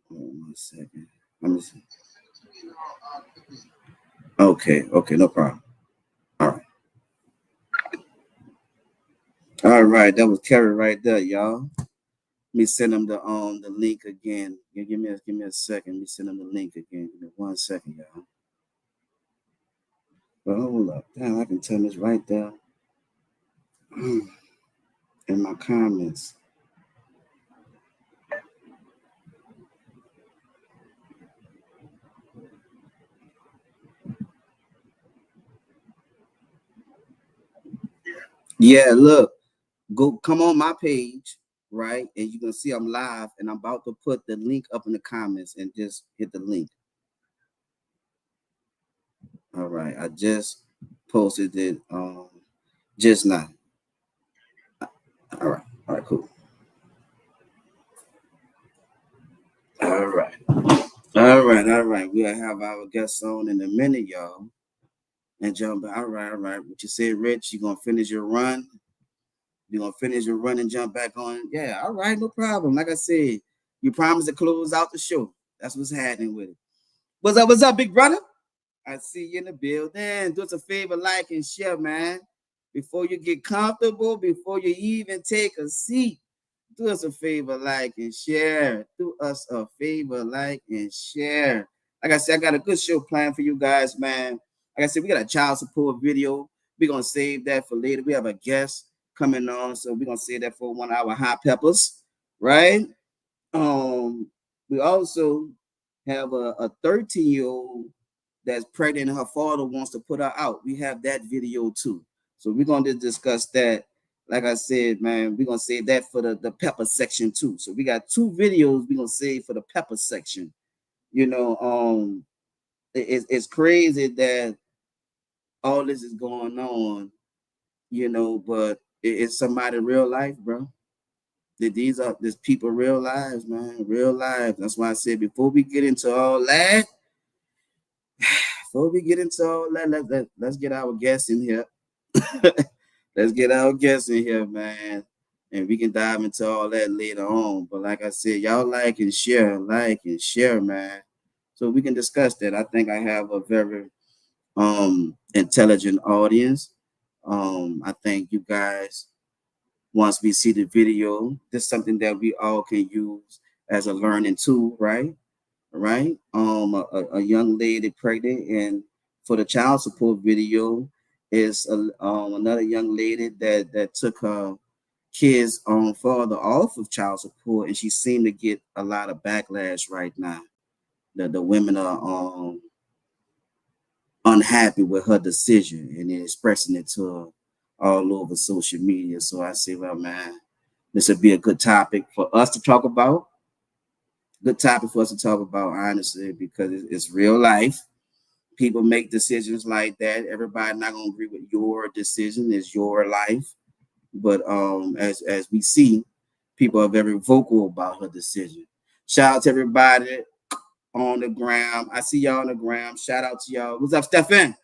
Hold on 1 second. Let me see. Okay, no problem. All right. All right, that was Kerry right there, y'all. Let me send him the link again. Give me a second. Let me send him the link again. Give me 1 second, y'all. Well, hold up. Damn, I can tell this right there. In my comments. Yeah, look, come on my page, right? And you can see I'm live and I'm about to put the link up in the comments and just hit the link. All right, I just posted it just now. All right, cool. All right. All right, all right. We'll have our guests on in a minute, y'all. And jump. All right, all right. What you said, Rich? You gonna finish your run? You gonna finish your run and jump back on? Yeah, all right, no problem. Like I said, you promised to close out the show. That's what's happening with it. What's up? What's up, big brother? I see you in the building. Do us a favor, like and share, man. Before you get comfortable, before you even take a seat, do us a favor, like and share. Do us a favor, like and share. Like I said, I got a good show planned for you guys, man. Like I said, we got a child support video. We're gonna save that for later. We have a guest coming on, so we're gonna save that for 1 hour hot peppers, right? Um, we also have a 13-year-old that's pregnant and her father wants to put her out. We have that video too. So we're gonna discuss that. Like I said, man, we're gonna save that for the pepper section too. So we got two videos we're gonna save for the pepper section. You know, it's crazy that all this is going on, you know, but it's somebody real life, bro. These are this people real lives, man, real lives. That's why I said before we get into all that, let's get our guests in here. Let's get our guests in here, man. And we can dive into all that later on. But like I said, y'all like and share, man. So we can discuss that. I think I have a very intelligent audience. I think you guys, once we see the video, this is something that we all can use as a learning tool, right? Right? A young lady pregnant, and for the child support video is another young lady that took her kids father off of child support, and she seemed to get a lot of backlash right now. The women are unhappy with her decision and then expressing it to her all over social media. So I say, well, man, this would be a good topic for us to talk about. Good topic for us to talk about, honestly, because it's real life. People make decisions like that. Everybody not gonna agree with your decision. It's your life. But as we see, people are very vocal about her decision. Shout out to everybody on the ground. I see y'all on the ground. Shout out to y'all. What's up, Stefan?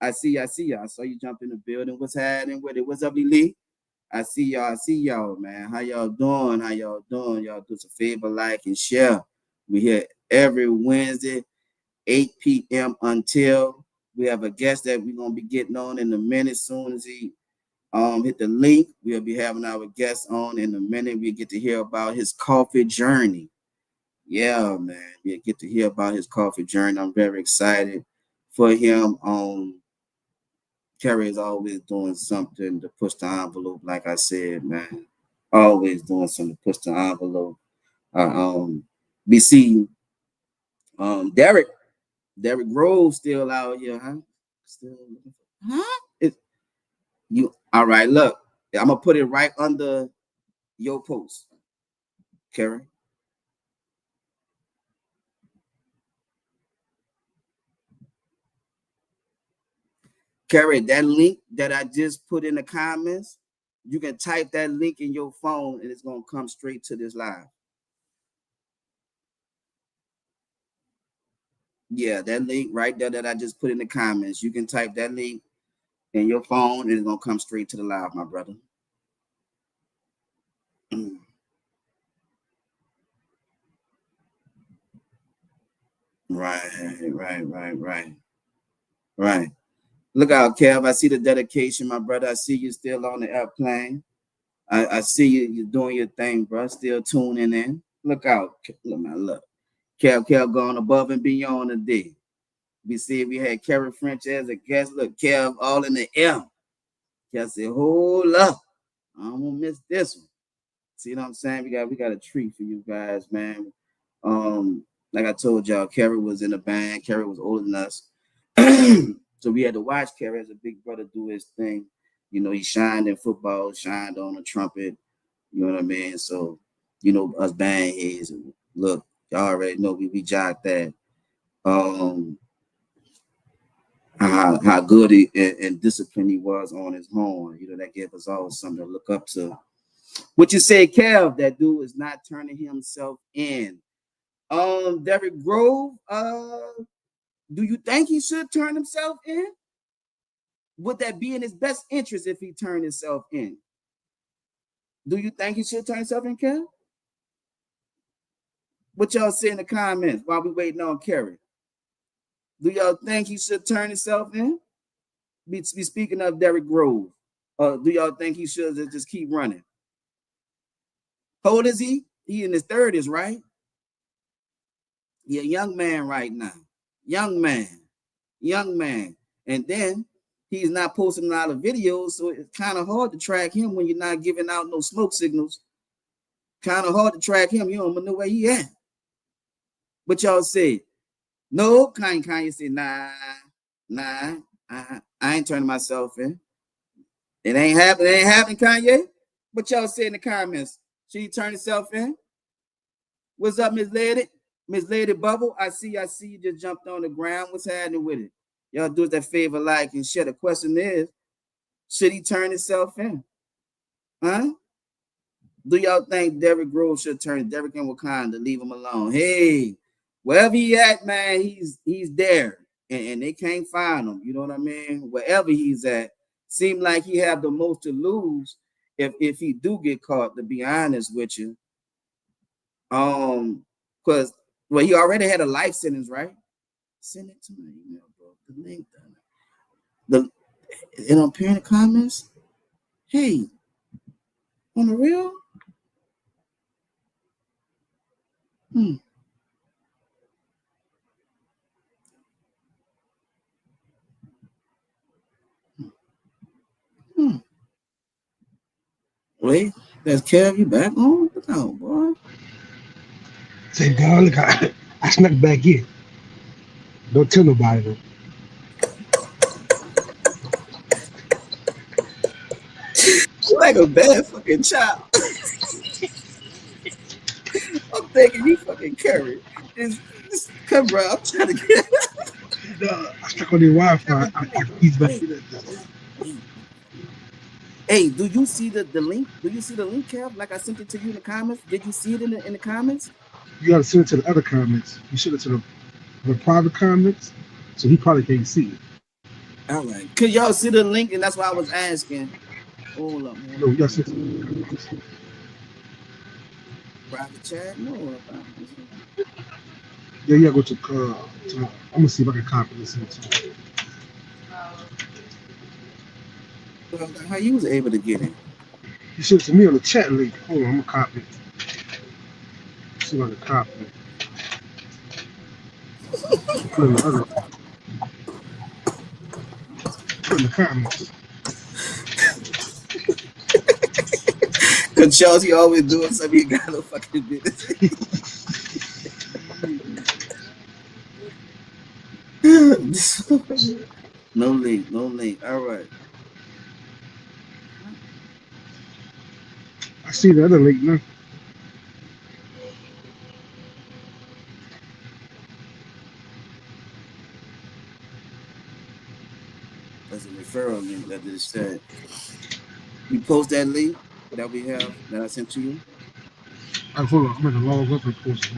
I see y'all. I saw you jump in the building. What's happening with it? What's up, Lee? I see y'all, man. How y'all doing? How y'all doing? Y'all do us a favor, like and share. We here every Wednesday, 8 p.m. until we have a guest that we're gonna be getting on in a minute. Soon as he hit the link, we'll be having our guest on in a minute. We get to hear about his coffee journey. Yeah, man. We get to hear about his coffee journey. I'm very excited for him. Kerry is always doing something to push the envelope, like I said, man. Always doing something to push the envelope. We see Derek Rose still out here, huh? Still looking for, huh? You all right? Look, I'm gonna put it right under your post, Kerry. Kerry, that link that I just put in the comments, you can type that link in your phone and it's gonna come straight to this live. Yeah, that link right there that I just put in the comments. You can type that link in your phone and it's gonna come straight to the live, my brother. Right. Look out, Kev. I see the dedication, my brother. I see you still on the airplane. I see you doing your thing, bro. Still tuning in. Look out. Look, man, look. Kev going above and beyond today. We see we had Kerry French as a guest. Look, Kev all in the air. Kev said, hold up. I don't want to miss this one. See what I'm saying? We got a treat for you guys, man. Like I told y'all, Kerry was in a band. Kerry was older than us. So we had to watch Kerry as a big brother do his thing. You know, he shined in football, shined on the trumpet. You know what I mean? So, you know, us band heads, look, y'all already know we jocked that. How good and disciplined he was on his horn. You know, that gave us all something to look up to. What you say, Kev? That dude is not turning himself in. Derek Grove, do you think he should turn himself in? Would that be in his best interest if he turned himself in? Do you think he should turn himself in, Kev? What y'all say in the comments while we waiting on Kerry? Do y'all think he should turn himself in? Be speaking of Derek Grove. Do y'all think he should just keep running? How old is he? He in his 30s, right? He a young man right now. Young man. And then he's not posting a lot of videos, so it's kind of hard to track him when you're not giving out no smoke signals. Kind of hard to track him. You don't know where he at. But y'all say, no, Kanye say, nah, I ain't turning myself in. It ain't happening, Kanye. But y'all say in the comments, should he turn himself in? What's up, Miss Lady? Miss Lady Bubble, I see you just jumped on the ground. What's happening with it? Y'all do us that favor, like and share. The question is, should he turn himself in? Huh? Do y'all think Derek Grove should turn Derek in Wakanda? Leave him alone. Hey, wherever he at, man, he's there. And they can't find him. You know what I mean? Wherever he's at, seem like he have the most to lose if he do get caught, to be honest with you. Because he already had a life sentence, right? Send it to my email, bro. The link done. It don't appear in the comments. Hey, on the real? Wait, that's Kev, you back on? Look out, boy. Say, God, look, I snuck back in. Don't tell nobody though. You like a bad fucking child. I'm thinking you fucking carry. Just come, bro. I'm trying to get. I stuck on the Wi-Fi. Kevin, I can ease back wait, in. wait. Hey, do you see the link? Do you see the link, Kev? Like I sent it to you in the comments. Did you see it in the comments? You gotta send it to the other comments. You send it to the private comments, so he probably can't see it. All right. Could y'all see the link? And that's why I was asking. Hold up. No, you gotta send it to the comments. Private chat? No. Yeah, you gotta go to I'm gonna see if I can copy this into. How you was able to get in? You sent it to me on the chat link. Hold on, I'm gonna copy it. See if I can copy it. Put in the other. Put in the comments. Cause Chelsea always doing something you got no fucking business. No link. All right. I see the other link now. That's a referral link that just said. You post that link that we have that I sent to you. Hold on, I'm gonna log up and post it.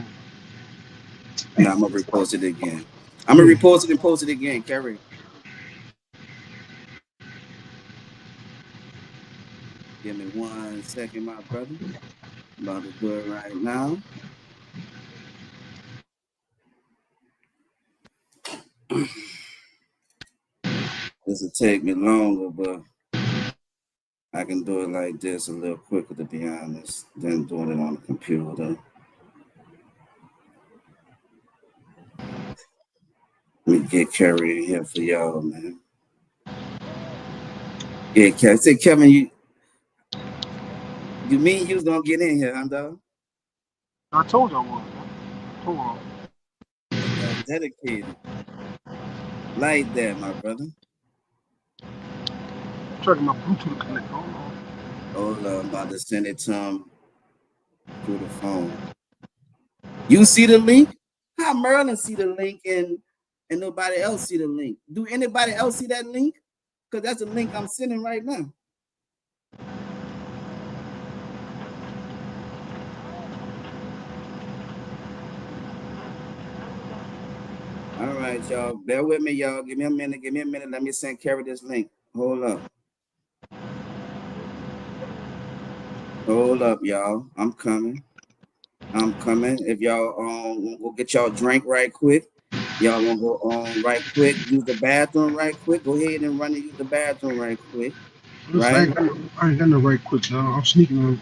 And I'm gonna repost it again. I'm gonna Yeah, repost it and post it again, Kerry. Give me 1 second, my brother. I'm about to do it right now. This will take me longer, but I can do it like this a little quicker, to be honest, than doing it on the computer. Let me get Kerry in here for y'all, man. Yeah, Kevin. Say, Kevin, you mean you was gonna get in here, huh, dog? I told you I was. Hold on. That guy dedicated. Like that, my brother. I'm trying to get my Bluetooth connected. Hold on. Hold up, I'm about to send it to him through the phone. You see the link? How Merlin see the link and nobody else see the link? Do anybody else see that link? Because that's the link I'm sending right now. right, y'all. Bear with me, y'all. Give me a minute. Let me send Carrie this link. Hold up, y'all. I'm coming. If y'all go get y'all drink right quick. Y'all want to go right quick, use the bathroom right quick. Go ahead and run and use the bathroom right quick. Listen, Right? I ain't got no right quick, y'all. I'm sneaking on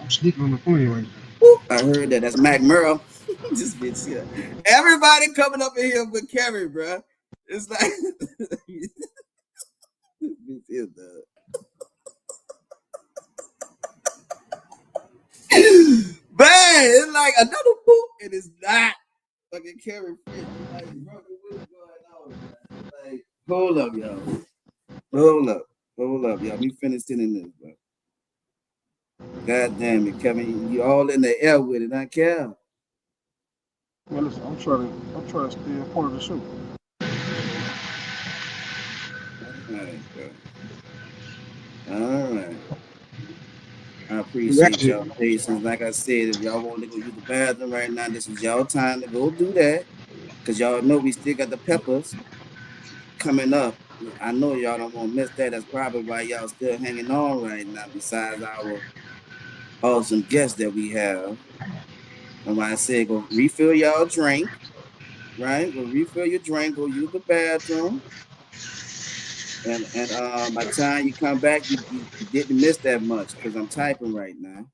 the plane right now. Woo, I heard that. That's Mac Merrill. This bitch here. Everybody coming up in here with Carrie, bro. It's like this bitch here, dog. Man, it's like another poop, and it's not fucking Carrie Fish. I'm like, bro, what is going on, man? Like, hold up, y'all. Hold up, y'all. Me finish sending this, bro. God damn it, Kevin. You all in the air with it, I care. Man, listen, I'm trying to stay a part of the show. All right, bro. All right. I You appreciate actually, y'all patience. Like I said, if y'all want to go use the bathroom right now, this is y'all time to go do that. Cause y'all know we still got the peppers coming up. I know y'all don't want to miss that. That's probably why y'all still hanging on right now, besides our awesome guests that we have. And why I said go refill y'all drink, right? Go refill your drink, go use the bathroom. And by the time you come back, you didn't miss that much because I'm typing right now.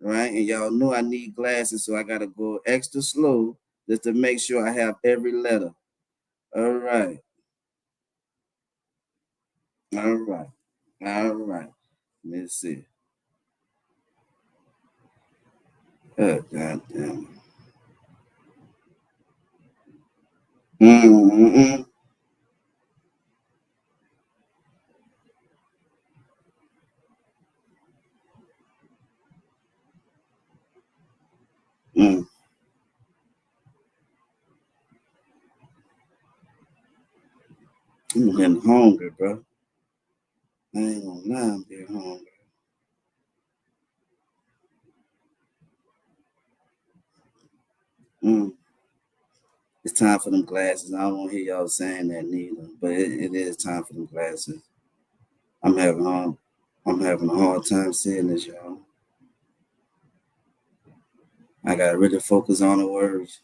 Right? And y'all know I need glasses, so I gotta go extra slow just to make sure I have every letter. All right. All right. All right. Let's see. Oh, God damn. Mm-mm. Mm. I'm getting hungry, bro. I ain't gonna lie, I'm getting hungry. Mm. It's time for them glasses. I don't want to hear y'all saying that neither, but it is time for them glasses. I'm having hard, I'm having a hard time seeing this, y'all. I gotta really focus on the words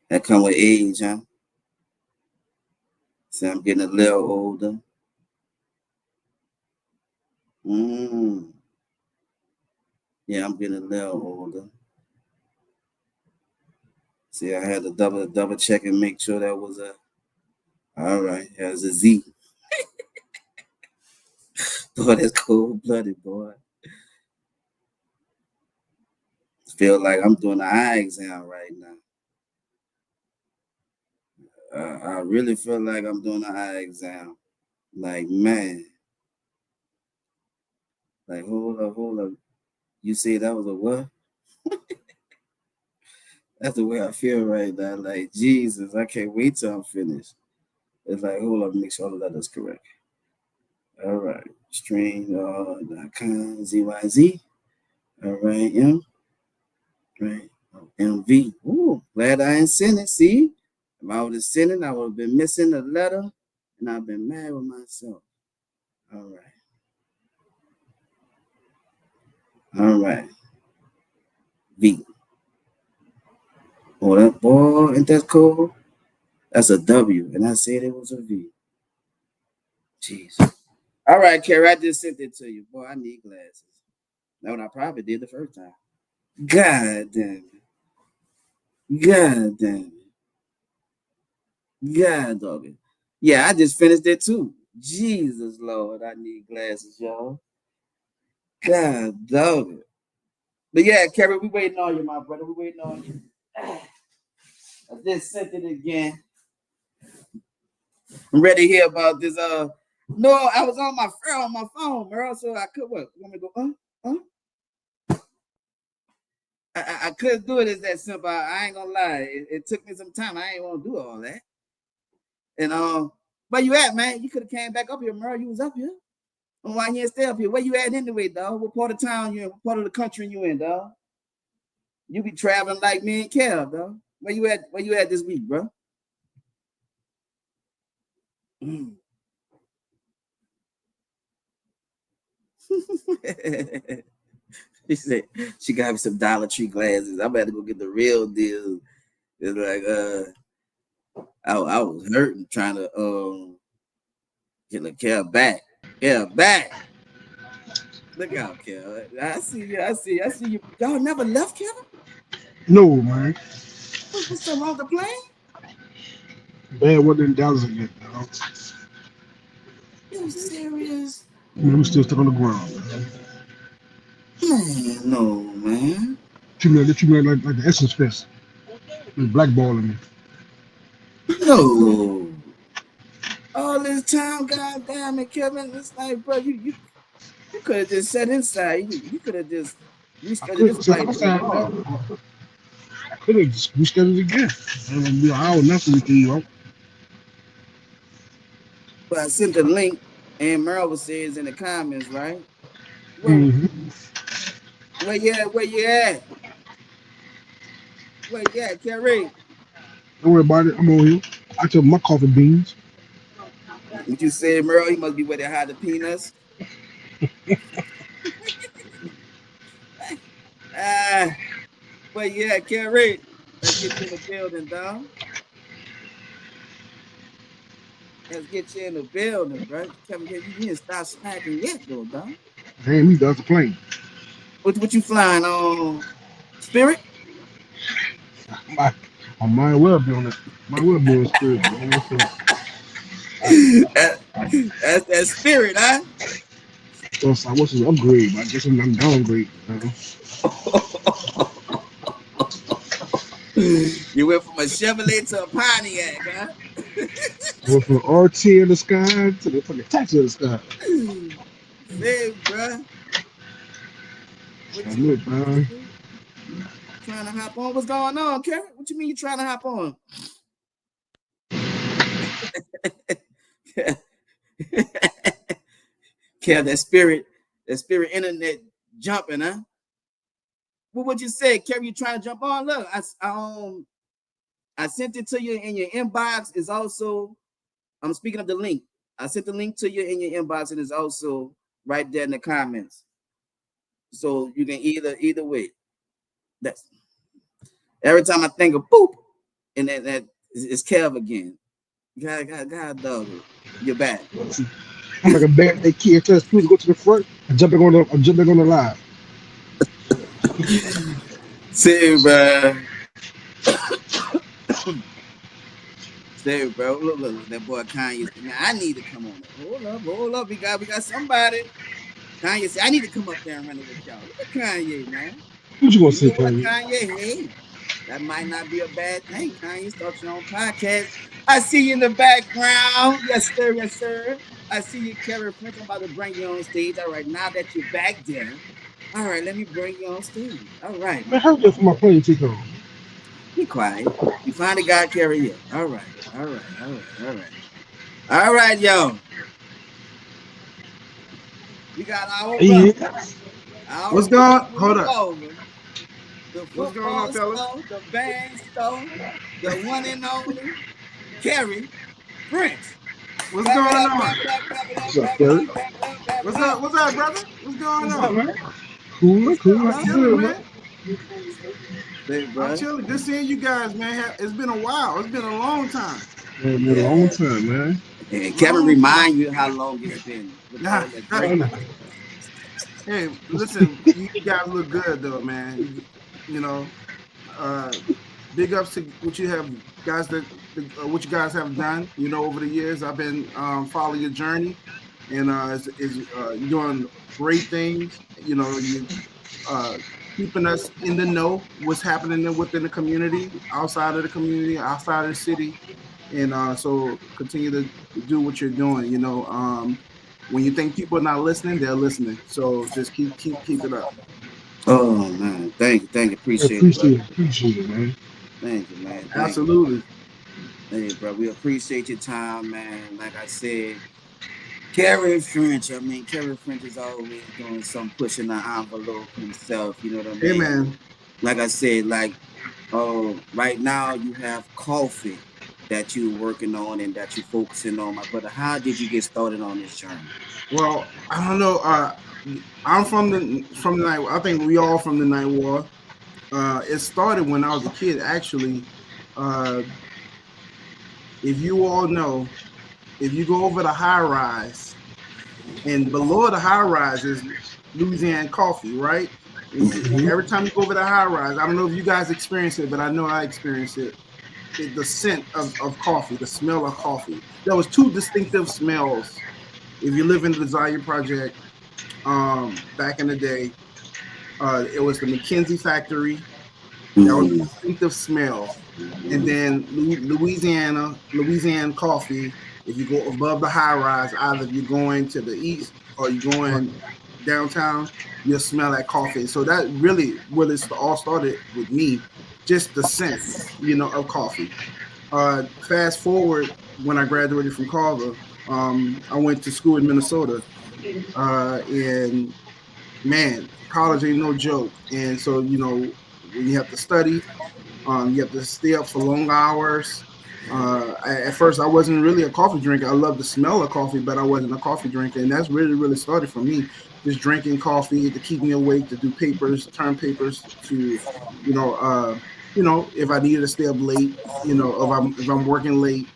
that come with age, huh? See, I'm getting a little older. Mm. Yeah, I'm getting a little older. See, I had to double check and make sure that was a all right. That was a Z. Boy, that's cold blooded, boy. Feel like I'm doing an eye exam right now. I really feel like I'm doing an eye exam. Like, man, like hold up. You say that was a what? That's the way I feel right now. Like, Jesus, I can't wait till I'm finished. It's like, hold up, make sure all of that is correct. All right. Stream.com ZYZ. All right, M. Right. MV. Ooh, glad I ain't sent it. See? If I would have sent it, I would have been missing a letter and I've been mad with myself. All right. All right. V. Oh, that boy, ain't that cool? That's a W. And I said it was a V. Jeez. All right, Carrie, I just sent it to you. Boy, I need glasses. That's what I probably did the first time. God damn it. God damn it. God dog it. Yeah, I just finished it too. Jesus Lord, I need glasses, y'all. God dog it. But yeah, Carrie, we waiting on you, my brother. We waiting on you. I just sent it again. I'm ready to hear about this. No, I was on my phone, bro. So I could what? You want me to go? I couldn't do it as that simple. I ain't gonna lie. It took me some time. I ain't want to do all that. And where you at, man? You could have came back up here, Merle. You was up here. Why you ain't stay up here? Where you at anyway, dog? What part of town you in? What part of the country you in, dog? You be traveling like me and Kev, though. Where you at? Where you at this week, bro? She said she got me some Dollar Tree glasses. I'm about to go get the real deal. It's like I was hurting trying to get the Kev back. Kev back. Look out, Kev. I see you. I see you. Y'all never left, Kevin? No, man. What's something wrong with the plane? Bad weather in Dallas again, dog. You serious? Man, we still stuck on the ground, man. Man, no, man. Treat me like the Essence Fest. They blackballing me. No. All this time, goddamn it, Kevin. It's like, bro, you could have just sat inside. You could have just I rescheduled this could sit flight to outside, tomorrow. man. I could have just rescheduled it again. And it'd be an hour nothing with you, But I sent the link, and Merle says in the comments, right? Well, Mm-hmm. where you at? Where you at? Where you at, Kerry? Don't worry about it. I'm on here. I took my coffee beans. What you said, Merle? He must be where they hide the peanuts. Ah, where you at, Kerry? Let's get you in the building, dog. Let's get you in the building, bro. Kevin, you didn't stop smacking yet, though, dog. Damn, he does the plane. What you flying on? Spirit? I, I might well be on it. Might well be on spirit, man. That's that spirit, huh? So what's his upgrade? I guess I'm downgrade. You went from a Chevrolet to a Pontiac, huh? I went from the RT in the sky to the fucking taxi in the sky. Say, bruh, what And you look, man. trying to hop on? What's going on, Karen? What you mean you trying to hop on? Kev, that spirit internet jumping, huh? Well, what you say, Kerry? You trying to jump on? Look, I sent it to you in your inbox. Is also, I'm speaking of the link. I sent the link to you in your inbox, and it's also right there in the comments. So you can either way. That's every time I think of boop, and that it's Kev again. God, dog, you're back. I'm like a bad that kid tells people to go to the front. I'm jumping on the line. See, bro. See, bro. Look, that boy Kanye said, man, I need to come on it. Hold up. We got somebody. Kanye said, I need to come up there and run it with y'all. Look at Kanye, man. What you gonna You say, know what, Kanye? Kanye? Hey, that might not be a bad thing. Kanye, start your own podcast. I see you in the background. Yes, sir. Yes, sir. I see you, Kerry French. I'm about to bring you on stage. All right, now that you're back there. All right, let me bring you on stage. All right. Man, hurry up for my plane ticket on. Be quiet. You finally got Kerry up. All right. All right, yo. We got our brother, Yeah. our What's going? brother from Hold up. Clover, the What's going on, football fellas? star, the band star, the one and only Kerry French. What's Clap it going up, on? clap it up, What's up, clap it Kerry? up, clap it up, clap it What's up. up? What's up, brother? What's going What's up, on? man? Cool, What's cool. up, I'm What's dog? chilling, good, man? man. Hey, I'm bro. chilling. Good seeing you guys, man. It's been a while. It's been a long time. Man, been a long Yeah. time, man. And Kevin Long time. remind you how long it's been with Nah, all that I drinking. know. hey, listen, you guys look good though, man. You know, uh, big ups to what you have, guys. What you guys have done. You know, over the years, I've been following your journey, and you're doing great things. You know, you uh, keeping us in the know what's happening within the community, outside of the community, outside of the city, and so continue to do what you're doing. You know, when you think people are not listening, they're listening. So just keep it up. Oh man, thank you, I appreciate it, bro. appreciate it, man. Thank you, man. Thank you. Absolutely. Hey, bro, we appreciate your time, man. Like I said, Kerry French. I mean, Kerry French is always doing some pushing the envelope himself. You know what I Hey mean? man. like I said, like right now you have coffee that you're working on and that you're focusing on, my brother. How did you get started on this journey? Well, I don't know. I'm from the night. I think we all from the night war. It started when I was a kid. Actually, uh, if you all know, if you go over the high rise, and below the high rise is Louisiana coffee, right? Hmm. Every time you go over the high rise, I don't know if you guys experience it, but I know I experienced it. The scent of coffee, the smell of coffee. There was two distinctive smells. If you live in the Desire Project, back in the day, it was the McKinsey factory. That was a Mm-hmm. distinctive smell. And then Louisiana coffee. If you go above the high rise, either if you're going to the east or you're going downtown, you'll smell that coffee. So that really, well, it's all started with me, just the scent, of coffee. Fast forward when I graduated from Carver, I went to school in Minnesota, and man, college ain't no joke. And so, when you have to study, you have to stay up for long hours. At first, I wasn't really a coffee drinker. I loved the smell of coffee, but I wasn't a coffee drinker, and that's really, really started for me. Just drinking coffee to keep me awake, to do papers, term papers, to, you know, uh, if I needed to stay up late, if I'm working late,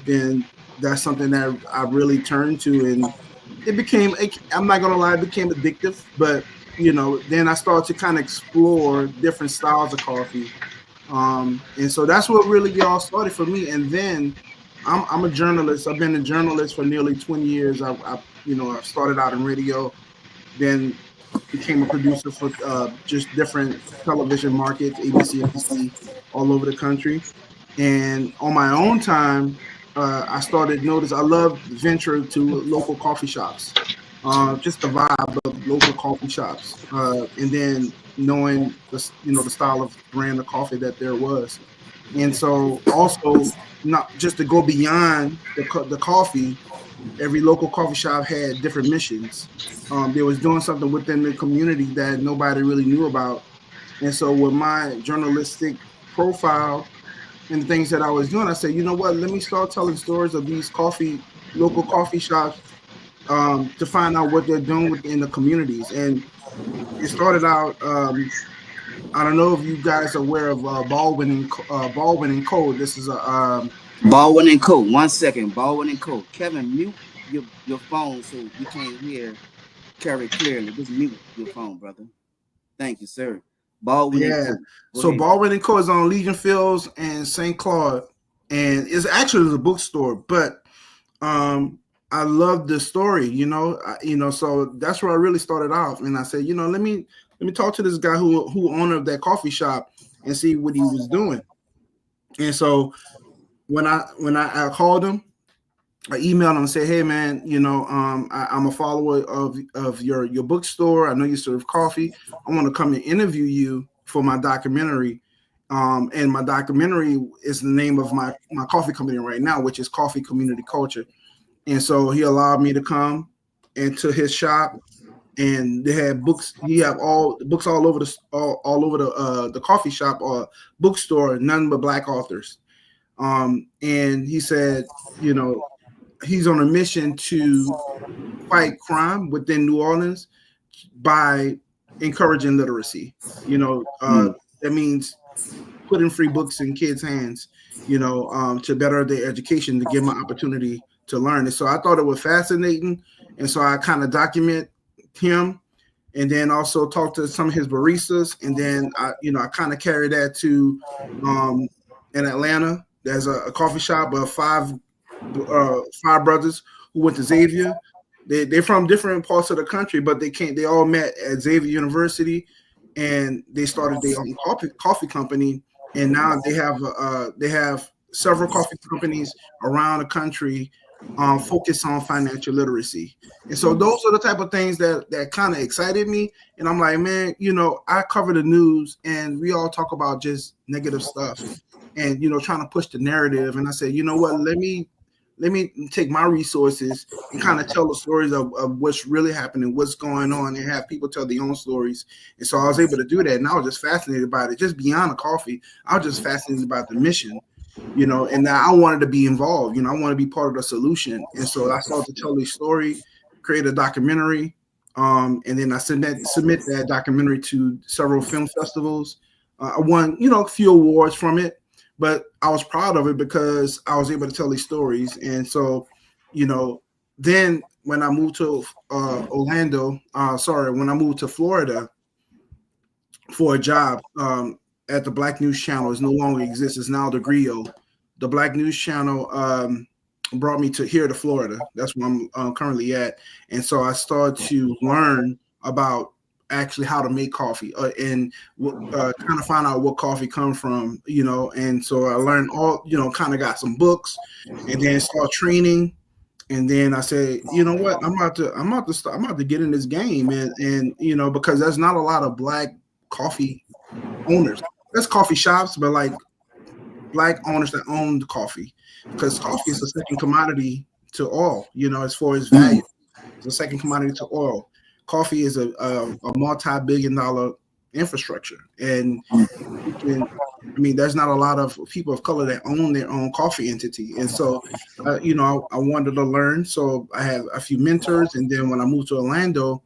then that's something that I really turned to, and it became. I'm not gonna lie, it became addictive, but then I started to kind of explore different styles of coffee, and so that's what really all started for me. And then I'm a journalist. I've been a journalist for nearly 20 years. I started out in radio, then became a producer for just different television markets, ABC, NBC, all over the country. And on my own time, I started notice I love venture to local coffee shops, just the vibe of local coffee shops, and then knowing the style of brand of coffee that there was. And so also, not just to go beyond the coffee, every local coffee shop had different missions. They was doing something within the community that nobody really knew about. And so with my journalistic profile and the things that I was doing, I said, you know what, let me start telling stories of these local coffee shops, to find out what they're doing within the communities. And it started out. I don't know if you guys are aware of Baldwin and Code. This is a Baldwin and Co. 1 second, Baldwin and Co. Kevin, mute your phone so we can't hear Carrie clearly. Just mute your phone, brother. Thank you, sir. Baldwin and yeah. Co. Go So ahead. Baldwin and Co is on Legion Fields and St. Claude, and it's actually a bookstore, but um I love the story, so that's where I really started off. And I said, let me talk to this guy who owner of that coffee shop and see what he was doing. And so when I called him, I emailed him and said, hey man, I'm a follower of your bookstore. I know you serve coffee. I want to come and interview you for my documentary. And my documentary is the name of my coffee company right now, which is Coffee Community Culture. And so he allowed me to come into his shop, and they had books. He have all the books all over all over the coffee shop or bookstore, none but black authors. And he said, you know, he's on a mission to fight crime within New Orleans by encouraging literacy. Mm. That means putting free books in kids' hands, to better their education, to give them an opportunity to learn. And so I thought it was fascinating. And so I kind of document him, and then also talk to some of his baristas. And then I kind of carry that to um, in Atlanta. There's a coffee shop of five brothers who went to Xavier. They're from different parts of the country, but they all met at Xavier University, and they started their own coffee company. And now they have several coffee companies around the country, focus on financial literacy. And so those are the type of things that kind of excited me. And I'm like, man, I cover the news and we all talk about just negative stuff and trying to push the narrative. And I said, you know what, let me take my resources and kind of tell the stories of what's really happening, what's going on, and have people tell their own stories. And so I was able to do that, and I was just fascinated by it. Just beyond the coffee, I was just fascinated about the mission, and now I wanted to be involved. I want to be part of the solution. And so I started to tell the story, create a documentary, and then I submit that documentary to several film festivals. I won, a few awards from it, but I was proud of it because I was able to tell these stories. And so, then when I moved to when I moved to Florida for a job at the Black News Channel, it no longer exists. It's now the Griot. The Black News Channel brought me to Florida. That's where I'm currently at. And so I started to learn about actually how to make coffee and kind of find out what coffee comes from, and so I learned all, kind of got some books and then start training. And then I said, you know what, I'm about to get in this game, and because there's not a lot of Black coffee owners. There's coffee shops, but like Black owners that own the coffee, because coffee is the second commodity to oil, as far as value. It's the second commodity to oil. Coffee is a multi-billion-dollar infrastructure, and there's not a lot of people of color that own their own coffee entity. And so, I wanted to learn. So I had a few mentors, and then when I moved to Orlando,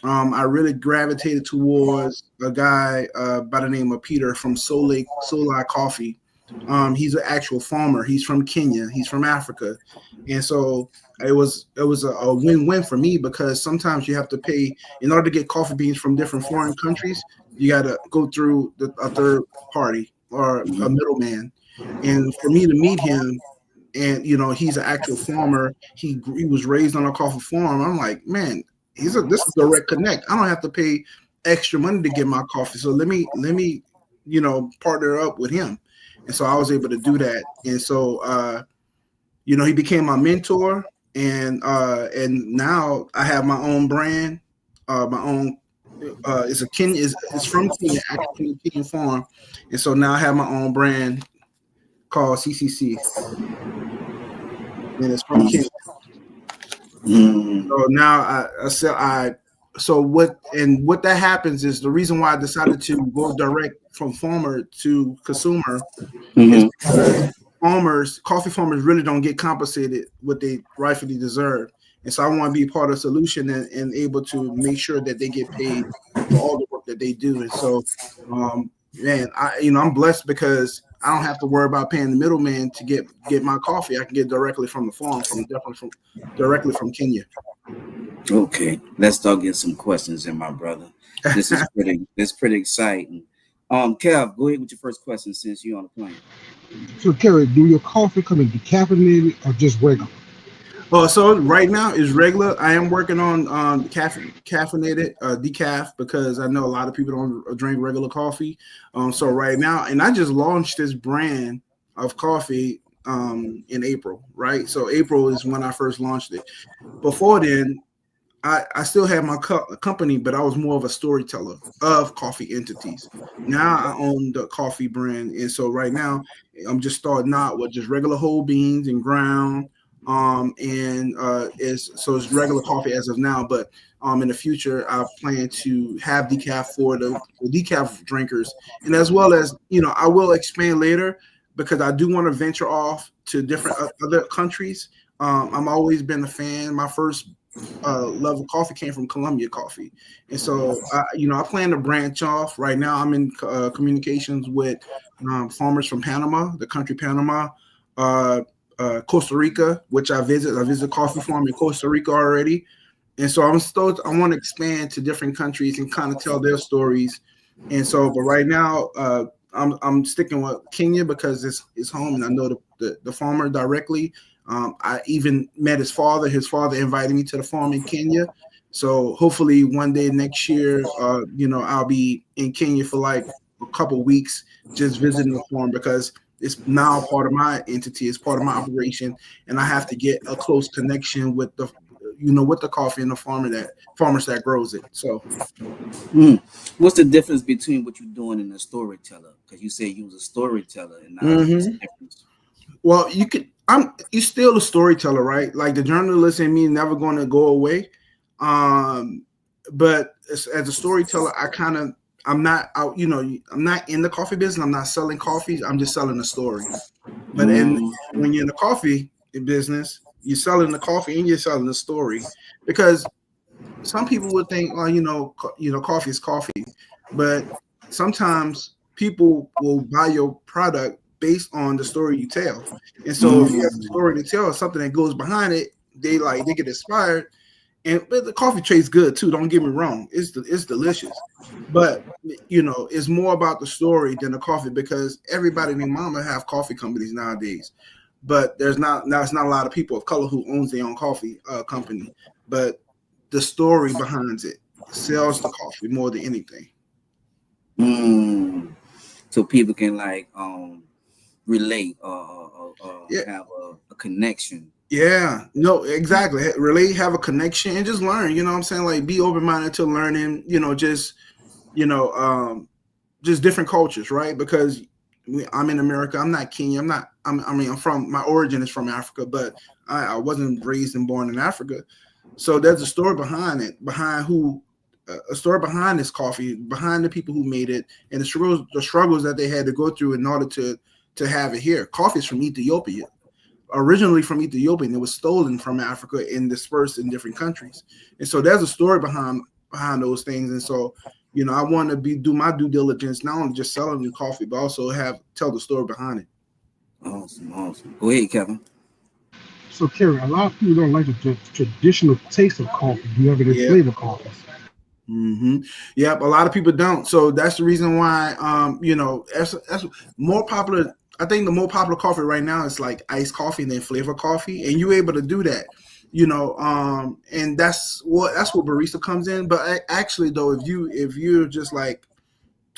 I really gravitated towards a guy by the name of Peter from Solai Coffee. He's an actual farmer. He's from Kenya. He's from Africa, and so it was a win-win for me, because sometimes you have to pay in order to get coffee beans from different foreign countries. You got to go through a third party or a middleman, and for me to meet him, and he's an actual farmer. He was raised on a coffee farm. I'm like, man, this is a direct connect. I don't have to pay extra money to get my coffee. So let me partner up with him. And so I was able to do that. And so he became my mentor, and now I have my own brand, my own. It's from Kenya, actually Kenyan farm, and so now I have my own brand called CCC, and it's from Kenya. So now what that happens is the reason why I decided to go direct from farmer to consumer is because coffee farmers really don't get compensated what they rightfully deserve. And so I want to be part of the solution and able to make sure that they get paid for all the work that they do. And so, I'm blessed because I don't have to worry about paying the middleman to get my coffee. I can get directly from the farm, directly from Kenya. Okay, let's start getting some questions in, my brother. This is pretty exciting. Kev, go ahead with your first question since you're on the plane. So, Kerry, do your coffee come in decaffeinated or just regular? So right now is regular. I am working on caffeinated decaf, because I know a lot of people don't drink regular coffee. So right now, and I just launched this brand of coffee in April, right? So April is when I first launched it. Before then, I still had my company, but I was more of a storyteller of coffee entities. Now I own the coffee brand, and so right now I'm just starting out with just regular whole beans and ground. It's regular coffee as of now, but in the future I plan to have decaf for the decaf drinkers, and as well as I will expand later, because I do want to venture off to different other countries. I'm always been a fan. My first love of coffee came from Colombia coffee, and so I plan to branch off. Right now I'm in communications with farmers from Panama, the country Panama, Costa Rica, which I visit. I visit coffee farm in Costa Rica already, and so I want to expand to different countries and kind of tell their stories. And so, but right now, I'm sticking with Kenya because it's home, and I know the farmer directly. I even met his father. His father invited me to the farm in Kenya. So hopefully one day next year, I'll be in Kenya for like a couple weeks, just visiting the farm, because it's now part of my entity. It's part of my operation, and I have to get a close connection with the coffee and the farmers that grows it. So, what's the difference between what you're doing and a storyteller? Because you say you was a storyteller, and now what's the difference? Well, you're still a storyteller, right? Like the journalist in me never going to go away. Um, but as a storyteller, I'm not out, I'm not in the coffee business. I'm not selling coffees. I'm just selling a story. But Mm. when you're in the coffee business, you're selling the coffee and you're selling the story, because some people would think, well, coffee is coffee, but sometimes people will buy your product based on the story you tell. And so if you have a Mm. story to tell, something that goes behind it, they get inspired. But the coffee tastes good too. Don't get me wrong; it's delicious, but it's more about the story than the coffee, because everybody and their mama have coffee companies nowadays. But there's not a lot of people of color who owns their own coffee company. But the story behind it sells the coffee more than anything. Mm. So people can like relate or Yeah, have a connection. yeah, no, exactly. Really have a connection and just learn. You know what I'm saying? Like be open minded to learning. You know, um, just different cultures, right? Because I'm in America. I'm not Kenya. I'm not. I mean, I'm from. My origin is from Africa, but I wasn't raised and born in Africa. So there's a story behind it, behind who, a story behind this coffee, behind the people who made it, and the struggles that they had to go through in order to have it here. Coffee is from Ethiopia, originally from Ethiopia, and it was stolen from Africa and dispersed in different countries. And so there's a story behind those things. And so, I want to do my due diligence, not only just selling the coffee, but also tell the story behind it. Awesome, awesome. Go ahead, Kevin. So, Kerry, a lot of people don't like the traditional taste of coffee. Do you have any Yeah. flavor coffees? Mm-hmm. Yep. A lot of people don't. So that's the reason why, that's more popular. I think the more popular coffee right now is like iced coffee and then flavor coffee, and you're able to do that. And that's what barista comes in. But actually, though, if you're just like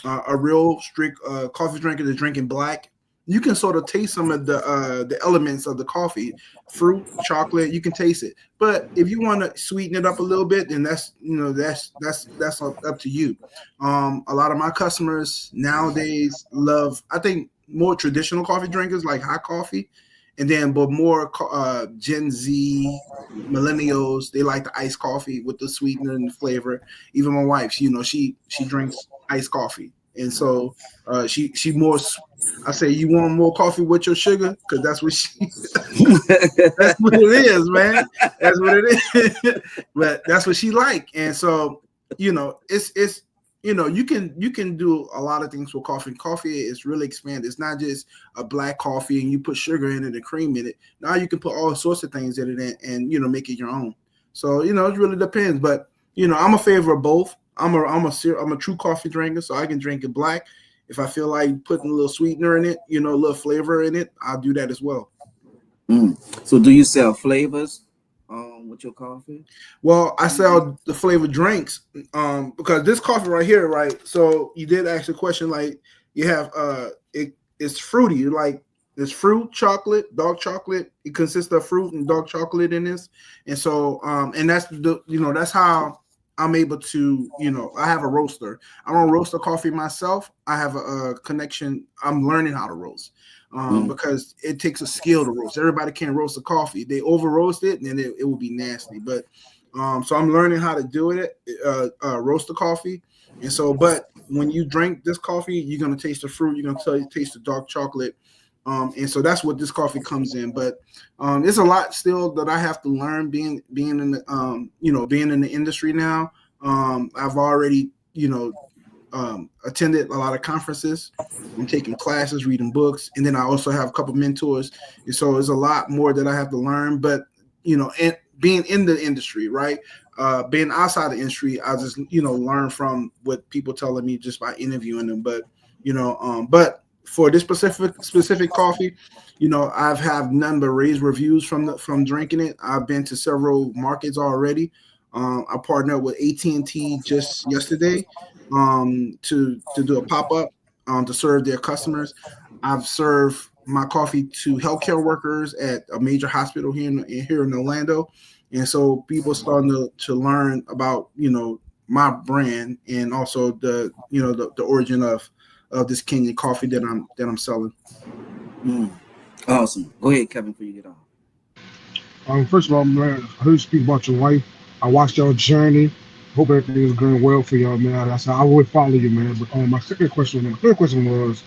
a real strict coffee drinker that's drinking black, you can sort of taste some of the elements of the coffee, fruit, chocolate. You can taste it. But if you want to sweeten it up a little bit, then that's up to you. A lot of my customers nowadays love, I think, more traditional coffee drinkers like hot coffee, and then but more Gen Z millennials, they like the iced coffee with the sweetener and the flavor. Even my wife, she drinks iced coffee, and so she more. I say, you want more coffee with your sugar, because that's what she. That's what it is, man. That's what it is. But that's what she like, and so it's you can do a lot of things with coffee. Coffee is really expanded. It's not just a black coffee and you put sugar in it and cream in it. Now you can put all sorts of things in it and make it your own. So it really depends. But I'm a favor of both. I'm a true coffee drinker, so I can drink it black. If I feel like putting a little sweetener in it, a little flavor in it, I'll do that as well. Mm. So do you sell flavors with your coffee? Well, I sell the flavored drinks, because this coffee right here, right? So you did ask a question, like you have it's fruity, like it's fruit, chocolate, dark chocolate. It consists of fruit and dark chocolate in this, and so and that's how I'm able to, I have a roaster. I don't roast the coffee myself. I have a connection. I'm learning how to roast. Mm. Because it takes a skill to roast. Everybody can't roast a coffee. They over roast it, and then it will be nasty. But so I'm learning how to do it, roast the coffee. And so, but when you drink this coffee, you're gonna taste the fruit. You're gonna taste the dark chocolate. And so that's what this coffee comes in. But there's a lot still that I have to learn being in the being in the industry now. I've already attended a lot of conferences. I'm taking classes, reading books, and then I also have a couple mentors. And so there's a lot more that I have to learn. But and being in the industry, right? Being outside the industry, I just learn from what people telling me just by interviewing them. But for this specific coffee, I've had none but raised reviews from drinking it. I've been to several markets already. I partnered with AT&T just yesterday to do a pop up to serve their customers. I've served my coffee to healthcare workers at a major hospital here in Orlando, and so people starting to learn about my brand and also the origin of this Kenyan coffee that I'm selling. Mm. Awesome. Go ahead, Kevin, before you get on. First of all, man, I heard you speak about your wife. I watched your journey. Hope everything is going well for y'all, man. I said I will follow you, man. But my third question was,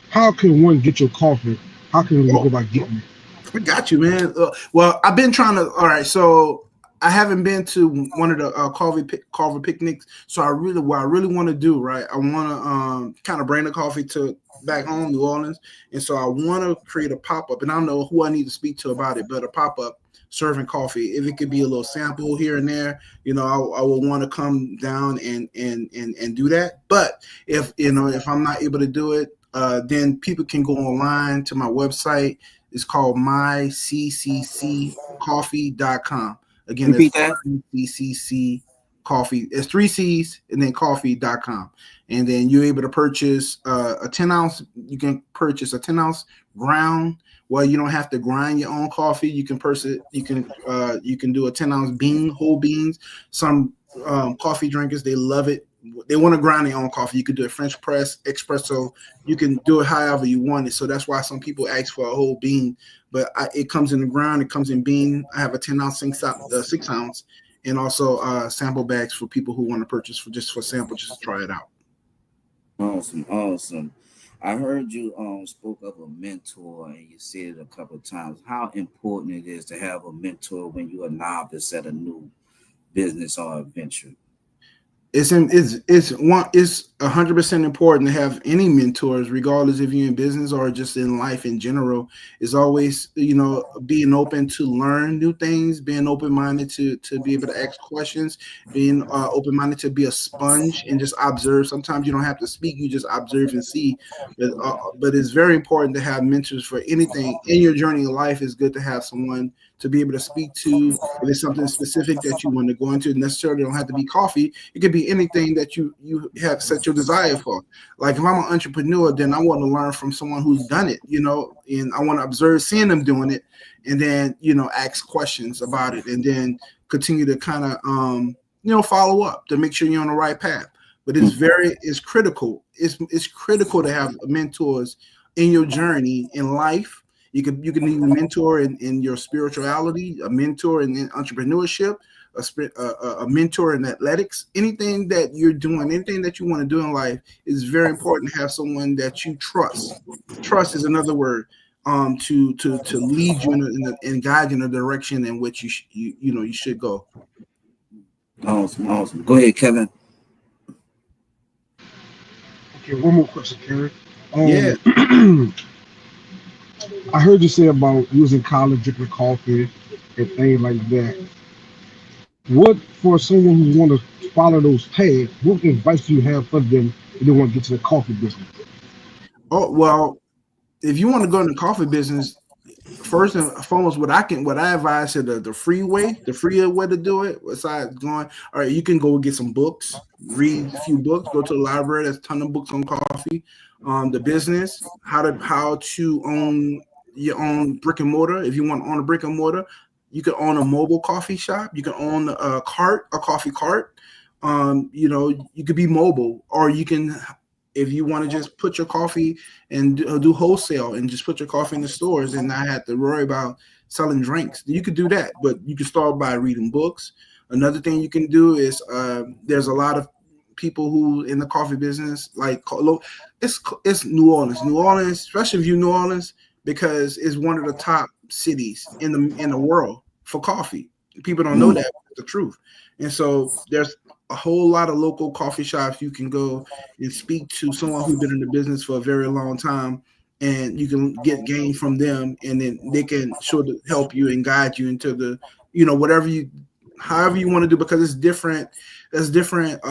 how can one get your coffee? How can we go Oh, about getting it? I got you, man. Well, I've been trying to. All right, so I haven't been to one of the coffee picnics. So what I really want to do, right? I want to kind of bring the coffee to back home, New Orleans, and so I want to create a pop up. And I don't know who I need to speak to about it, but a pop up serving coffee. If it could be a little sample here and there, I will want to come down and do that. But if I'm not able to do it, then people can go online to my website. It's called mycccoffee.com. Again, it's Repeat that. myccc coffee. It's three C's and then coffee.com. And then you're able to purchase a 10 ounce. You can purchase a 10-ounce ground. Well, you don't have to grind your own coffee. You can purchase it. You can do a 10-ounce whole beans. Some coffee drinkers, they love it. They want to grind their own coffee. You could do a French press, espresso. You can do it however you want it. So that's why some people ask for a whole bean. But it comes in the ground. It comes in bean. I have a 10-ounce, 6-ounce, and also sample bags for people who want to purchase for sample, just to try it out. Awesome, awesome. I heard you spoke of a mentor, and you said it a couple of times. How important it is to have a mentor when you are novice at a new business or adventure. It's 100% important to have any mentors, regardless if you're in business or just in life in general. Is always being open to learn new things, being open minded to be able to ask questions, being open minded to be a sponge and just observe. Sometimes you don't have to speak; you just observe and see. But it's very important to have mentors for anything in your journey in life. It's good to have someone to be able to speak to. If it's something specific that you want to go into, necessarily don't have to be coffee. It could be anything that you have set your desire for. Like if I'm an entrepreneur, then I want to learn from someone who's done it, and I want to observe seeing them doing it, and then ask questions about it, and then continue to kind of follow up to make sure you're on the right path. But it's critical. It's critical to have mentors in your journey in life. You can need a mentor in your spirituality, a mentor in entrepreneurship, a mentor in athletics. Anything that you're doing, anything that you want to do in life, is very important to have someone that you trust. Trust is another word, to lead you and guide you in the direction in which you should go. Awesome, awesome. Go ahead, Kevin. Okay, one more question, Karen. Yeah. I heard you say about using college drinking coffee and things like that. What for someone who want to follow those paths? What advice do you have for them if they want to get to the coffee business? Oh well, if you want to go in the coffee business, first and foremost, what I advise is the free way to do it. Besides going, all right, you can go get some books, read a few books, go to the library. There's a ton of books on coffee, the business, how to own your own brick and mortar. If you want to own a brick and mortar, you can own a mobile coffee shop. You can own a coffee cart. You could be mobile, or you can, if you want to just put your coffee and do wholesale and just put your coffee in the stores and not have to worry about selling drinks. You could do that, but you can start by reading books. Another thing you can do is there's a lot of people who in the coffee business, like it's New Orleans, especially if you New Orleans, because it's one of the top cities in the world for coffee. People don't know Mm, that, but it's the truth. And so there's a whole lot of local coffee shops you can go and speak to someone who's been in the business for a very long time, and you can get gain from them, and then they can sort of help you and guide you into the whatever however you want to do, because it's different. There's different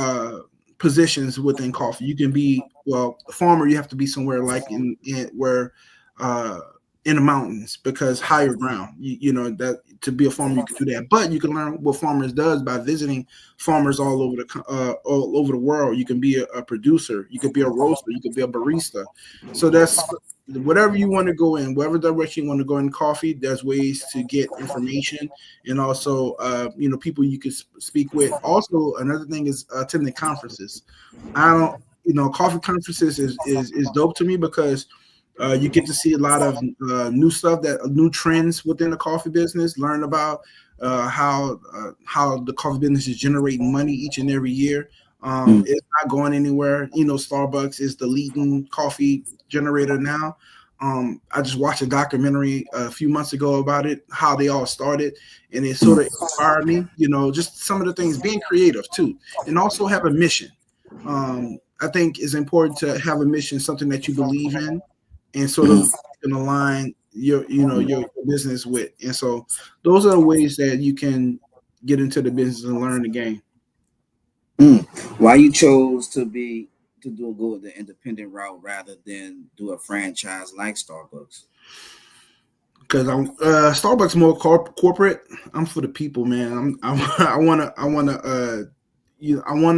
positions within coffee. You can be, well, a farmer, you have to be somewhere like in where uh in the mountains, because higher ground, that to be a farmer you can do that, but you can learn what farmers does by visiting farmers all over the world. You can be a producer, you could be a roaster, you could be a barista. So that's whatever you want to go in, whatever direction you want to go in coffee. There's ways to get information, and also people you can speak with. Also, another thing is attending conferences. I don't, coffee conferences is dope to me, because You get to see a lot of new stuff, that new trends within the coffee business. Learn about how the coffee business is generating money each and every year. Mm, It's not going anywhere. Starbucks is the leading coffee generator now. I just watched a documentary a few months ago about it, how they all started, and it sort of mm, inspired me. Just some of the things, being creative too, and also have a mission. I think it's important to have a mission, something that you believe in, and sort of mm, can align your business with. And so those are the ways that you can get into the business and learn the game. mm. Why you chose to go the independent route rather than do a franchise like Starbucks? Because I'm Starbucks more corporate. I'm for the people, man. I want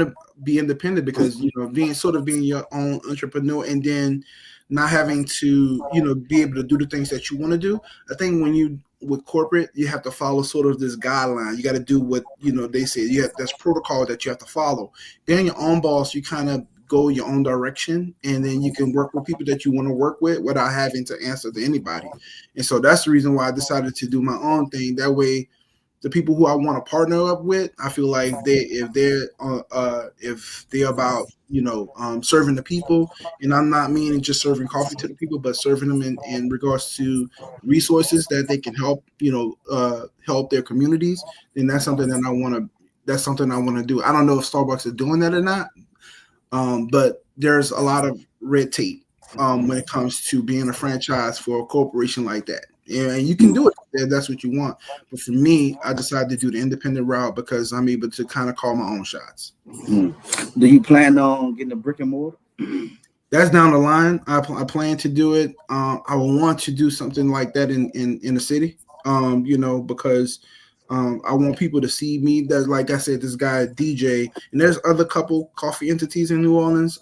to be independent, because being your own entrepreneur, and then not having to be able to do the things that you want to do. I think when you with corporate, you have to follow sort of this guideline. You got to do what they say. There's protocol that you have to follow. Being your own boss, you kind of go your own direction, and then you can work with people that you want to work with without having to answer to anybody. And so that's the reason why I decided to do my own thing. That way, the people who I want to partner up with, I feel like if they're about serving the people, and I'm not meaning just serving coffee to the people, but serving them in regards to resources that they can help help their communities, then that's something I want to do. I don't know if Starbucks is doing that or not, but there's a lot of red tape when it comes to being a franchise for a corporation like that. And you can do it if that's what you want. But for me, I decided to do the independent route because I'm able to kind of call my own shots. Mm. Do you plan on getting a brick and mortar? That's down the line. I plan to do it. I will want to do something like that in the city. Because I want people to see me. That, like I said, this guy DJ, and there's other couple coffee entities in New Orleans.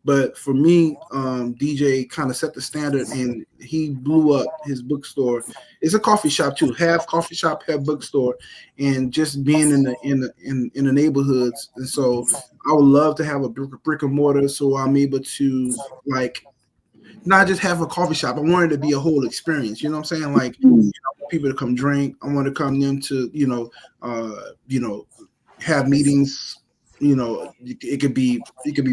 But for me, DJ kind of set the standard, and he blew up his bookstore. It's a coffee shop too, half coffee shop, half bookstore, and just being in the neighborhoods. And so I would love to have a brick and mortar, so I'm able to like not just have a coffee shop. I want it to be a whole experience. You know what I'm saying? Like, Mm, people to come drink. I want to come them to uh, you know, have meetings. It could be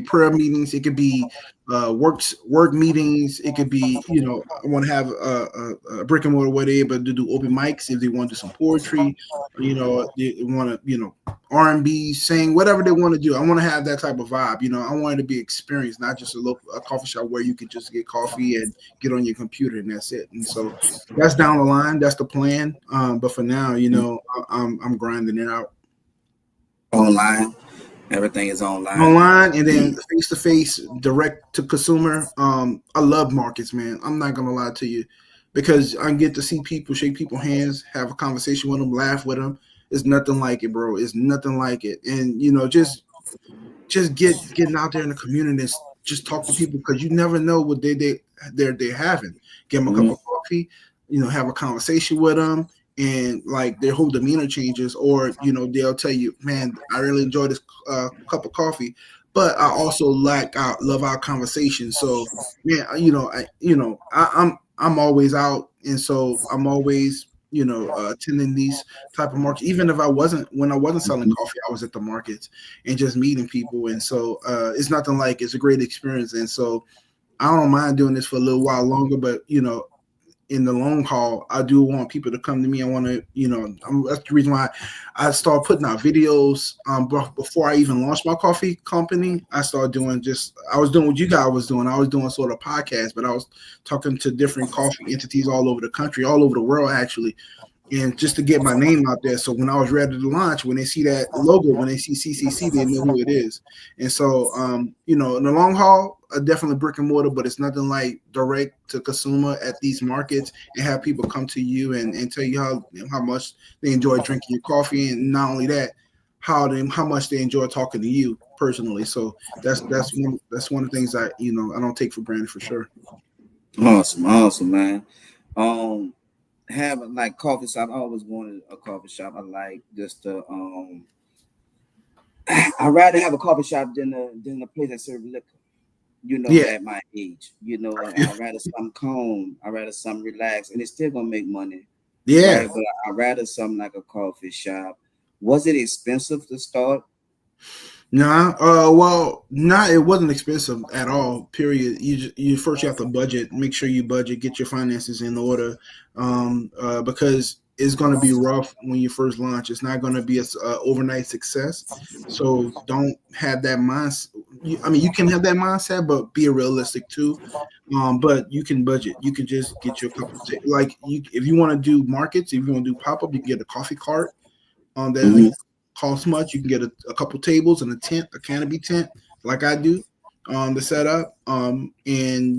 prayer meetings. It could be work meetings. It could be I want to have a brick and mortar where they're able to do open mics if they want to do some poetry. They want to R&B, sing, whatever they want to do. I want to have that type of vibe. I want it to be experienced, not just a coffee shop where you could just get coffee and get on your computer and that's it. And so that's down the line. That's the plan. But for now, I'm grinding it out online. Everything is online. online, and then face to face, direct to consumer. I love markets, man. I'm not gonna lie to you, because I get to see people, shake people's hands, have a conversation with them, laugh with them. It's nothing like it, bro. It's nothing like it. And just getting out there in the community and just talk to people, because you never know what they're having. Give them a cup Mhm. of coffee, have a conversation with them, and like their whole demeanor changes, or they'll tell you, man, I really enjoy this cup of coffee, but I also love our conversation. So man, I'm always out, and so I'm always attending these type of markets. Even if when I wasn't selling coffee, I was at the markets and just meeting people. And so it's nothing like it's a great experience. And so I don't mind doing this for a little while longer, but in the long haul, I do want people to come to me. I want to, that's the reason why I started putting out videos. Before I even launched my coffee company, I was doing what you guys was doing. I was doing sort of podcast, but I was talking to different coffee entities all over the country, all over the world, actually, and just to get my name out there. So when I was ready to launch, when they see that logo, when they see CCC, they know who it is. And so, in the long haul, definitely brick and mortar, but it's nothing like direct to consumer at these markets, and have people come to you and tell you how much they enjoy drinking your coffee, and not only that, how much they enjoy talking to you personally. So that's one of the things I don't take for granted, for sure. Awesome, awesome, man. Um, having like coffee shop. I always wanted a coffee shop. I like just the I'd rather have a coffee shop than a place that serve liquor. Yeah, at my age. I'd rather some calm, I'd rather some relaxed, and it's still gonna make money, yeah. right? But I'd rather something like a coffee shop. Was it expensive to start? Nah, well, it wasn't expensive at all. Period. You first you have to budget. Make sure you budget. Get your finances in order, because it's going to be rough when you first launch. It's not going to be a overnight success. So don't have that mindset. I mean, you can have that mindset, but be realistic too. But you can budget. You can just get your couple. Like you, if you want to do markets, if you want to do pop up, you can get a coffee cart that doesn't Mm-hmm. cost much. You can get a couple tables and a tent, a canopy tent, like I do, to set up. And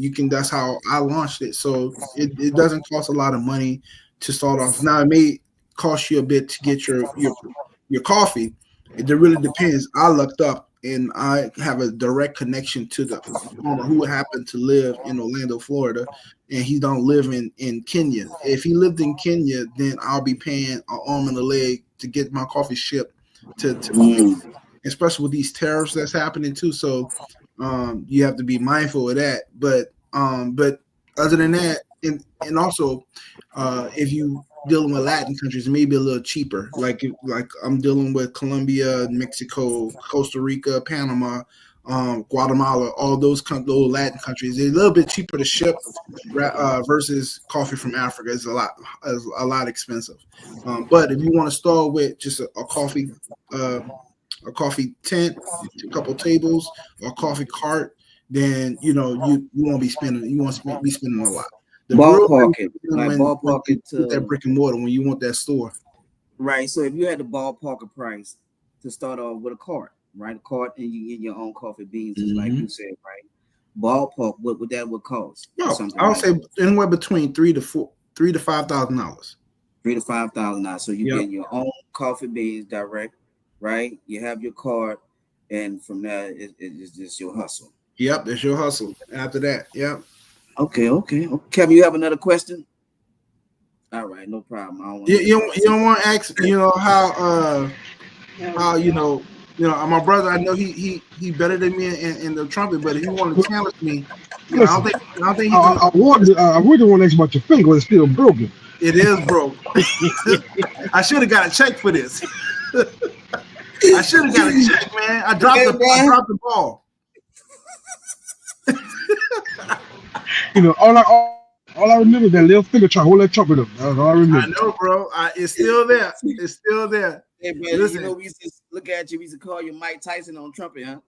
you can. That's how I launched it. So it doesn't cost a lot of money to start off. Now it may cost you a bit to get your coffee. It really depends. I looked up and I have a direct connection to the farmer who happened to live in Orlando, Florida, and he don't live in Kenya. If he lived in Kenya, then I'll be paying an arm and a leg to get my coffee shipped to my Mm. family, especially with these tariffs that's happening too. So you have to be mindful of that. But other than that, and also if you dealing with Latin countries, it may be a little cheaper. Like I'm dealing with Colombia, Mexico, Costa Rica, Panama, Guatemala, all those Latin countries. They're a little bit cheaper to ship versus coffee from Africa is a lot expensive. But if you want to start with just uh, a coffee tent, a couple tables, or a coffee cart, then you won't be spending be spending a lot. The real Ballpark money it, is like when ballpark you it get that to brick and mortar, when you want that store. right. So if you had the ballpark a price to start off with a cart, right? A cart, and you get your own coffee beans, just like Mm-hmm. you said, right? Ballpark, what would that would cost for No, something I'll like say anywhere between three to $5,000. $3,000 to $5,000? So you Yep, get your own coffee beans direct, right? You have your cart, and from there it's just your hustle. yep, that's your hustle. After that, yep. Okay. Kevin, you have another question? All right, no problem. I don't want You, to you, interrupt don't- you you. don't want to ask, how my brother. I know he better than me in the trumpet, but if he want to challenge me, Listen, I don't think I, he can. I, I wanted, I really want to ask about your finger, but it's still broken. It is broke. I should have got a check for this. I should have got a check, man. Hey, I Brian. dropped the ball. All I remember is that little finger trying to hold that chocolate up. That's all I I remember. know, bro. It's still there. It's still there. Hey, brother, Listen, we used to look at you. We used to call you Mike Tyson on trumpet, huh?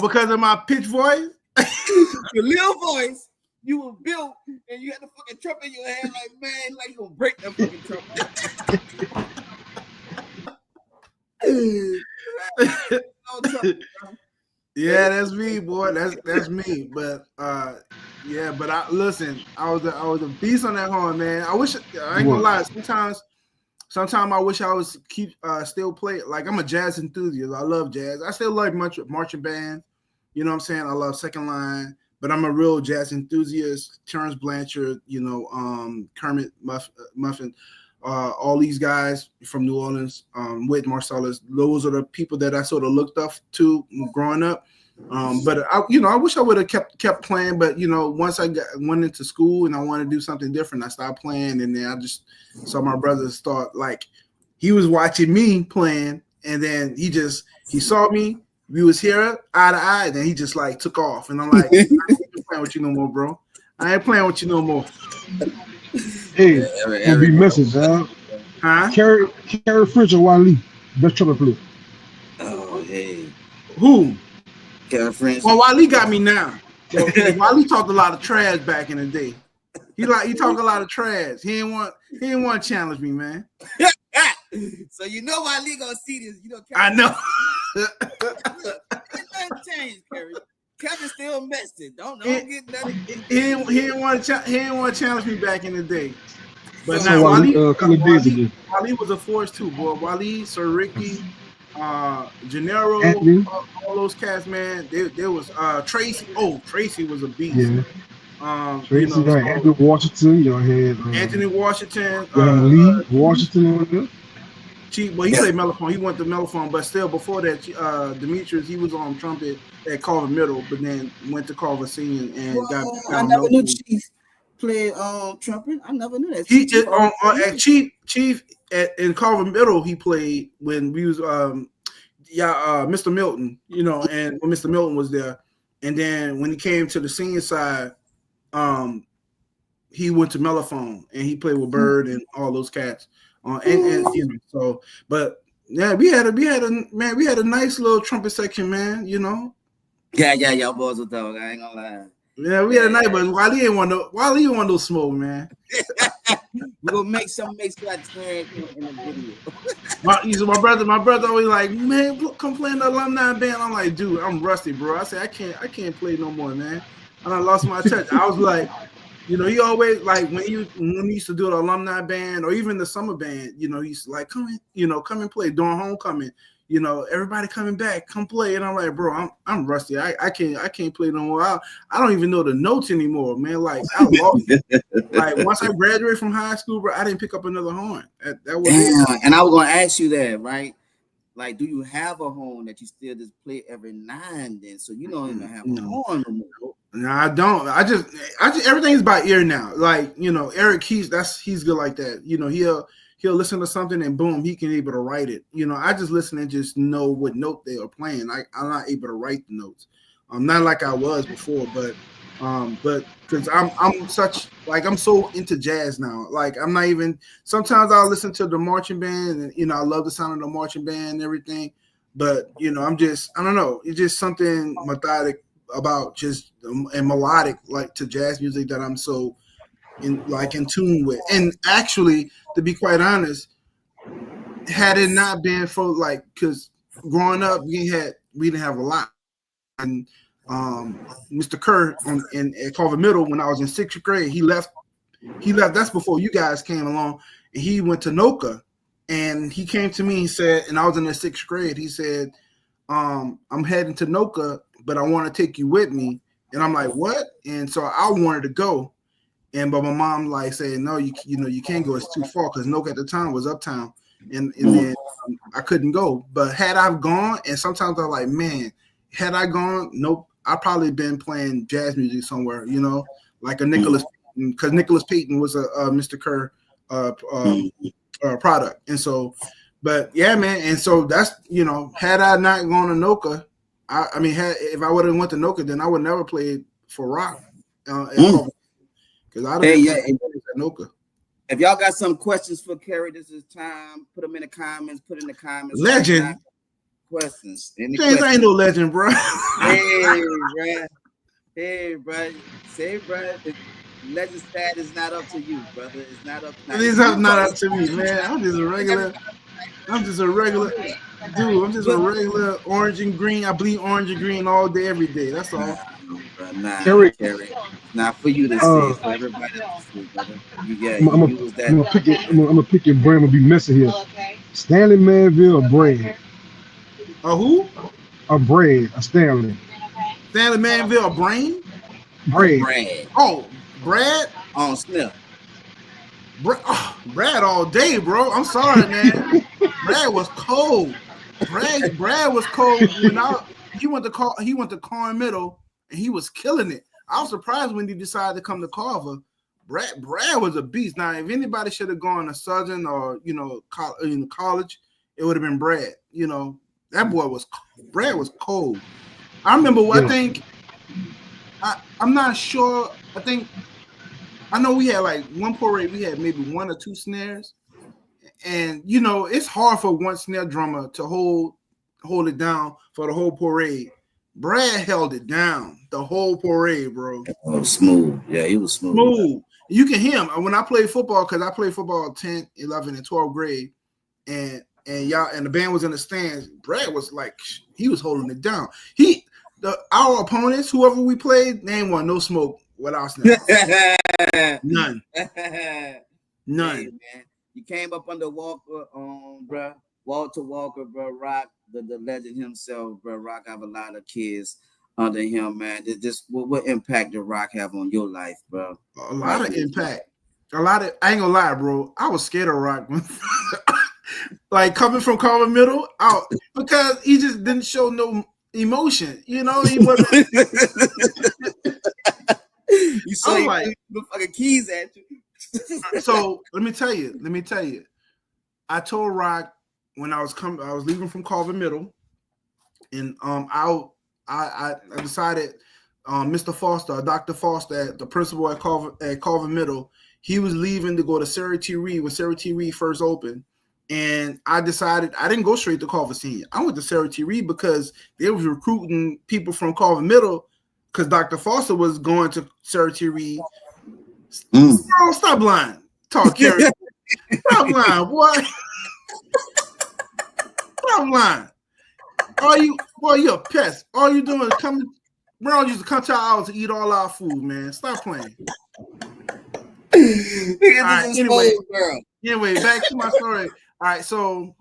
because of my pitch voice. Your little voice, you were built, and you had the fucking trumpet in your hand, like man, like you gonna break that fucking trumpet. No trumpet, bro. Yeah, that's me, boy. That's me. But yeah. But I listen. I was a beast on that horn, man. I wish I ain't gonna What? lie. Sometimes I wish I was still play. Like I'm a jazz enthusiast. I love jazz. I still like marching bands. You know what I'm saying? I love second line, but I'm a real jazz enthusiast. Terrence Blanchard, Kermit Muffin, all these guys from New Orleans, with Marcellus. Those are the people that I sort of looked up to growing up. But I wish I would have kept playing. But once I went into school and I wanted to do something different, I stopped playing, and then I just saw my brother start he was watching me playing, and then he saw me. We was here eye to eye, then he just took off, and I'm like, I ain't playing with you no more, bro. I ain't playing with you no more, Hey, gonna be Eric, message, huh? huh? Carry French or Wally, best trumpet player. oh hey, Who? Kevin French. Well, Wally got me now. But Wally talked a lot of trash back in the day. He talked a lot of trash. He didn't want to challenge me, man. So why Lee gonna see this? I know. Nothing changed, Kerry. Kevin still messed it. Don't get nothing. He didn't want to challenge me back in the day. But So now Wally, a couple of days ago. Wally was a force too, boy. Wally, Sir Ricky, Gennaro, Anthony. all those cats, man. There was Tracy. Oh, Tracy was a beast. Yeah. Tracy, you had Anthony Washington, you had Anthony Washington, Lee Washington on there. Chief, well, he played mellophone. He went to mellophone, but still before that, Demetrius, he was on trumpet at Carver Middle, but then went to Carver Senior and got I on never knew mellophone. Chief played trumpet. I never knew that. He Chief at Chief in Carver Middle. He played when we was Mr. Milton, and when Mr. Milton was there, and then when he came to the senior side, he went to mellophone and he played with Bird and all those cats. So, but yeah, we had a nice little trumpet section, man. Yeah, y'all boys was dog. I ain't gonna lie. Yeah, we had a night, but Wiley didn't want no smoke, man. We're gonna make sure I tag him in the video. My brother always like, man, come play in the alumni band. I'm like, dude, I'm rusty, bro. I said, I can't play no more, man. And I lost my touch. I was like, he always like when he used to do the alumni band or even the summer band, he used to like come and play during homecoming. Everybody coming back, come play. And I'm like, bro, I'm rusty. I can't play no more. I don't even know the notes anymore, man. Like I lost it. Like once I graduated from high school, bro, I didn't pick up another horn. That was it. And I was gonna ask you that, right? Like, do you have a horn that you still just play every now and then? So you don't even have a horn no more. No, I don't. I just everything's by ear now. Like, Eric Keys, he's good like that. He'll listen to something and boom, he can able to write it. I just listen and just know what note they are playing. I'm not able to write the notes. Not like I was before, but because I'm so into jazz now. Like I'm not even. Sometimes I'll listen to the marching band, and I love the sound of the marching band and everything. But I don't know. It's just something methodic about just and melodic like to jazz music that I'm so in tune with. And actually, to be quite honest, had it not been for because growing up we didn't have a lot. And Mr. Kerr at Carver Middle when I was in 6th grade, he left. That's before you guys came along, and he went to Noka, and he came to me. He said, and I was in the 6th grade. He said, "I'm heading to Noka, but I want to take you with me." And I'm like, "What?" And so I wanted to go, but my mom said, "No, you can't go. It's too far," because Noka at the time was uptown, and then I couldn't go. But had I gone, and sometimes I'm like, man. Had I gone, nope, I'd probably been playing jazz music somewhere, like a Nicholas Payton, because Nicholas Payton was a Mr. Kerr product. And so, but yeah, man. And so that's, had I not gone to Noka, if I would have went to Noka, then I would never play for rock. Because I'd have been at Noka. If y'all got some questions for Kerry, this is time. Put them in the comments. Legend. Right, questions. I ain't no legend, bro. Hey, bro. Say, bro, the legend stat is not up to you, brother. It's not up. It's not up to me, man. I'm just a regular dude. I'm just a regular orange and green. I bleed orange and green all day, every day. That's all. Nah, Kerry. Not for you to say, for everybody to say, brother. I'm gonna pick your brain. I'm gonna be messing here. Stanley Manville or Brad? Who? A Brad, a Stanley. Stanley Manville, Brain? Brad. Oh, Brad? On Smith. Brad all day, bro. I'm sorry, man. Brad was cold. Brad was cold when he went to Carver Middle and he was killing it. I was surprised when he decided to come to Carver. Brad was a beast. Now, if anybody should have gone to Southern or college, it would have been Brad. That boy Brad was cold. I remember I think I'm not sure. I know we had one parade, we had maybe 1 or 2 snares. And it's hard for one snare drummer to hold it down for the whole parade. Brad held it down the whole parade, bro. Oh, smooth. Yeah, he was smooth. You can hear him. When I played football, because I played football 10, 11, and 12th grade, and the band was in the stands, Brad was he was holding it down. Our opponents, whoever we played, they ain't want no smoke without snare. None. Hey, man. You came up under Walker, bro. Walter Walker, bro. Rock, the legend himself, bro. Rock have a lot of kids under him, man. What impact did Rock have on your life, bro? A lot of impact. I ain't gonna lie, bro. I was scared of Rock. like coming from Carver Middle out because he just didn't show no emotion. You know, he wasn't. You saw I'm you like, the fucking keys at you. so let me tell you. I told Rock when I was leaving from Carver Middle, and I decided Mr. Foster, Dr. Foster, the principal at Carver Middle, he was leaving to go to Sarah T. Reed when Sarah T. Reed first opened. And I decided I didn't go straight to Carver Senior. I went to Sarah T. Reed because they was recruiting people from Carver Middle because Dr. Foster was going to Sarah T. Reed. Bro, stop lying. Talk Carrie. Stop lying, boy. Stop lying. You're a pest. All you doing is come. Brown used to come to our house to eat all our food, man. Stop playing. All right, anyway, back to my story. All right, so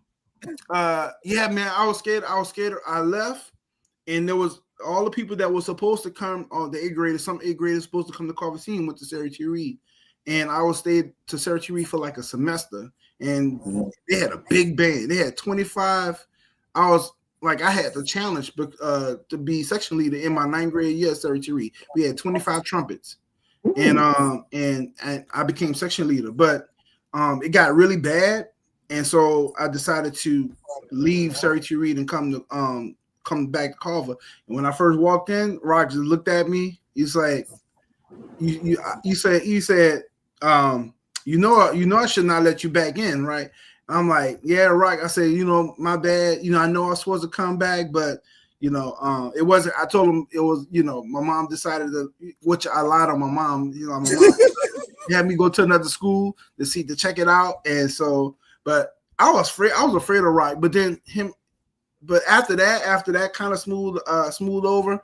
yeah, man, I was scared. I left, and there was all the people that were supposed to come on the 8th graders. Some 8th graders supposed to come to Carver Senior went to Sarah T. Reed, and I was stayed to Sarah T. Reed for like a semester, and they had a big band. They had 25. I had the challenge to be section leader in my 9th grade year at Sarah T. Reed. We had 25 trumpets. And I became section leader, but it got really bad, and so I decided to leave Sarah T. Reed and come back to Carver. And when I first walked in, Roger looked at me. He's like, "You said I should not let you back in, right?" I'm like, "Yeah, right." I said, "My bad. I know I was supposed to come back, but." It wasn't. I told him it was. My mom decided which I lied on my mom. My mom had me go to another school to check it out, and so. But I was afraid. I was afraid of Rock. But then But after that kind of smooth over.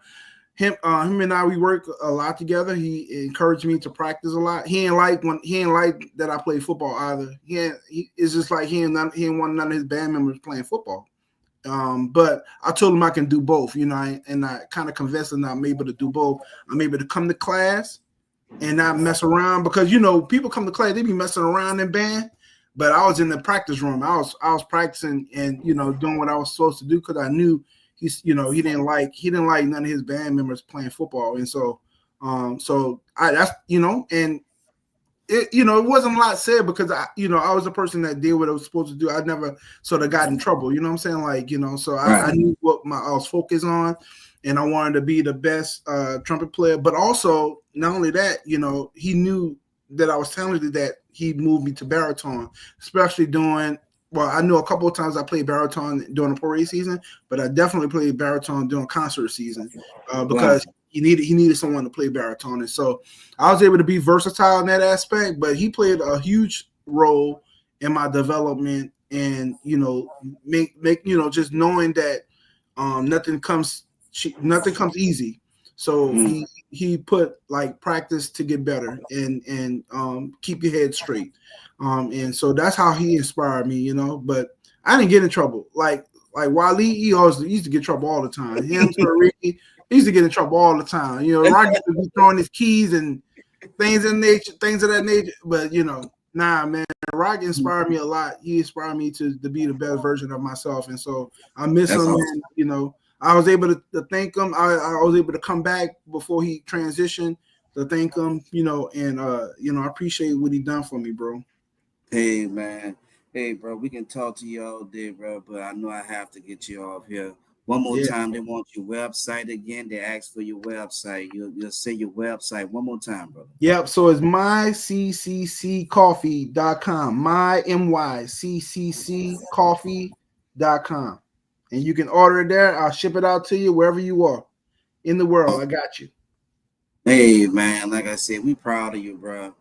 Him and I, we work a lot together. He encouraged me to practice a lot. He ain't like that I play football either. It's just like he ain't want none of his band members playing football. But I told him I can do both, and I kind of convinced him that I'm able to do both. I'm able to come to class and not mess around because people come to class, they be messing around in band. But I was in the practice room. I was practicing and doing what I was supposed to do because I knew he didn't like none of his band members playing football, and so and. It wasn't a lot said because I was the person that did what I was supposed to do. I never sort of got in trouble. You know what I'm saying? So I knew what I was focused on, and I wanted to be the best trumpet player. But also, not only that, he knew that I was talented. That he moved me to baritone, especially doing. Well, I know a couple of times I played baritone during the parade season, but I definitely played baritone during concert season because. Wow. He needed someone to play baritone, and so I was able to be versatile in that aspect. But he played a huge role in my development, and make just knowing that nothing comes easy. So he put like practice to get better and keep your head straight, and so that's how he inspired me. But I didn't get in trouble like Wally. He used to get in trouble all the time. Him, Ricky. He used to get in trouble all the time. Rocky used to be throwing his keys and things of that nature. But nah, man, Rocky inspired me a lot. He inspired me to be the best version of myself, and so I miss him. Awesome. And, I was able to thank him. I was able to come back before he transitioned to thank him. And I appreciate what he done for me, bro. Hey, man. Hey, bro, we can talk to you all day, bro, but I know I have to get you off here. One more time, they want your website again. They ask for your website. You'll say your website one more time, brother. Yep. So it's mycccoffee.com. mycccoffee.com. And you can order it there. I'll ship it out to you wherever you are in the world. I got you. Hey, man. Like I said, we proud of you, bro.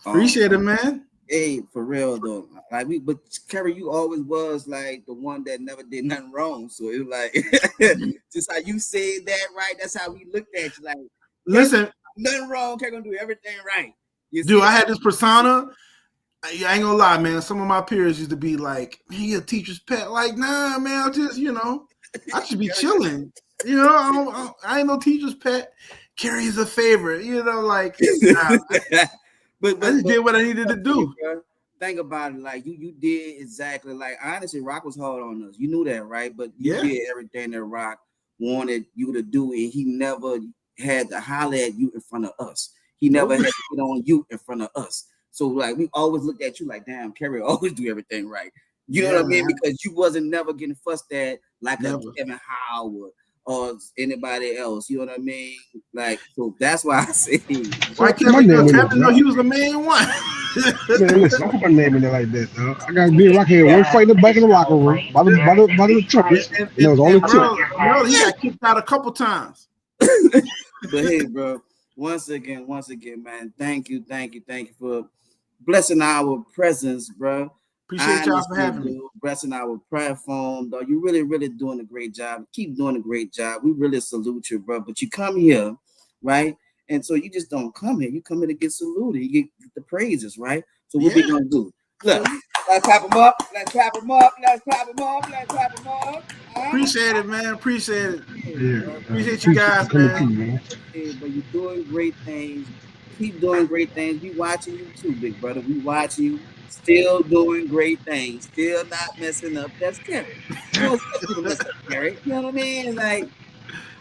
Appreciate it, man. Hey, for real though. But Kerry, you always was like the one that never did nothing wrong. So it was like just how you said that, right? That's how we looked at you. Like, listen, nothing wrong. Kerry gonna do everything right. Dude, I had this persona. I ain't gonna lie, man. Some of my peers used to be like, "Man, you a teacher's pet." Like, nah, man. I just, I should be chilling. I ain't no teacher's pet. Kerry's a favorite. Like, nah. But I just did what I needed to do. think about it, like you did exactly like honestly, Rock was hard on us. You knew that, right? But you Yeah. did everything that Rock wanted you to do, and he never had to holler at you in front of us. He never Nope. had to get on you in front of us. So like we always looked at you like, damn, Kerry always do everything right. You know Yeah, what I mean? man. Because you wasn't never getting fussed at like a Never. Kevin Howard or anybody else. You know what I mean? Like, so that's why I say, Why So put my Kevin? name in there, Kevin know dog. he was the main one. Man, listen, don't put my name in there like that, dog. I got me and Rocky had one fight in the back of the locker room by the trumpets, and that was only and two. bro, he got kicked out a couple times. but hey, bro, once again, man, thank you for blessing our presence, bro. Appreciate y'all for Honestly, having me. bro, blessing our platform, though. You really doing a great job. Keep doing a great job. We really salute you, bro. But you come here, right? And so you just don't come here. You come here to get saluted. You get the praises, right? So what we Yeah. gonna do? Look, let's clap them up. Let's clap them up. Let's clap them up. Let's clap them up. Appreciate it, man. Appreciate it. Yeah, Appreciate you appreciate you guys, coming man. through, man. Hey, but you're doing great things. Keep doing great things. We watching you too, big brother. We watching you. Still doing great things. Still not messing up. That's Kerry. We don't expect you to mess up, Kerry. You know what I mean? Like,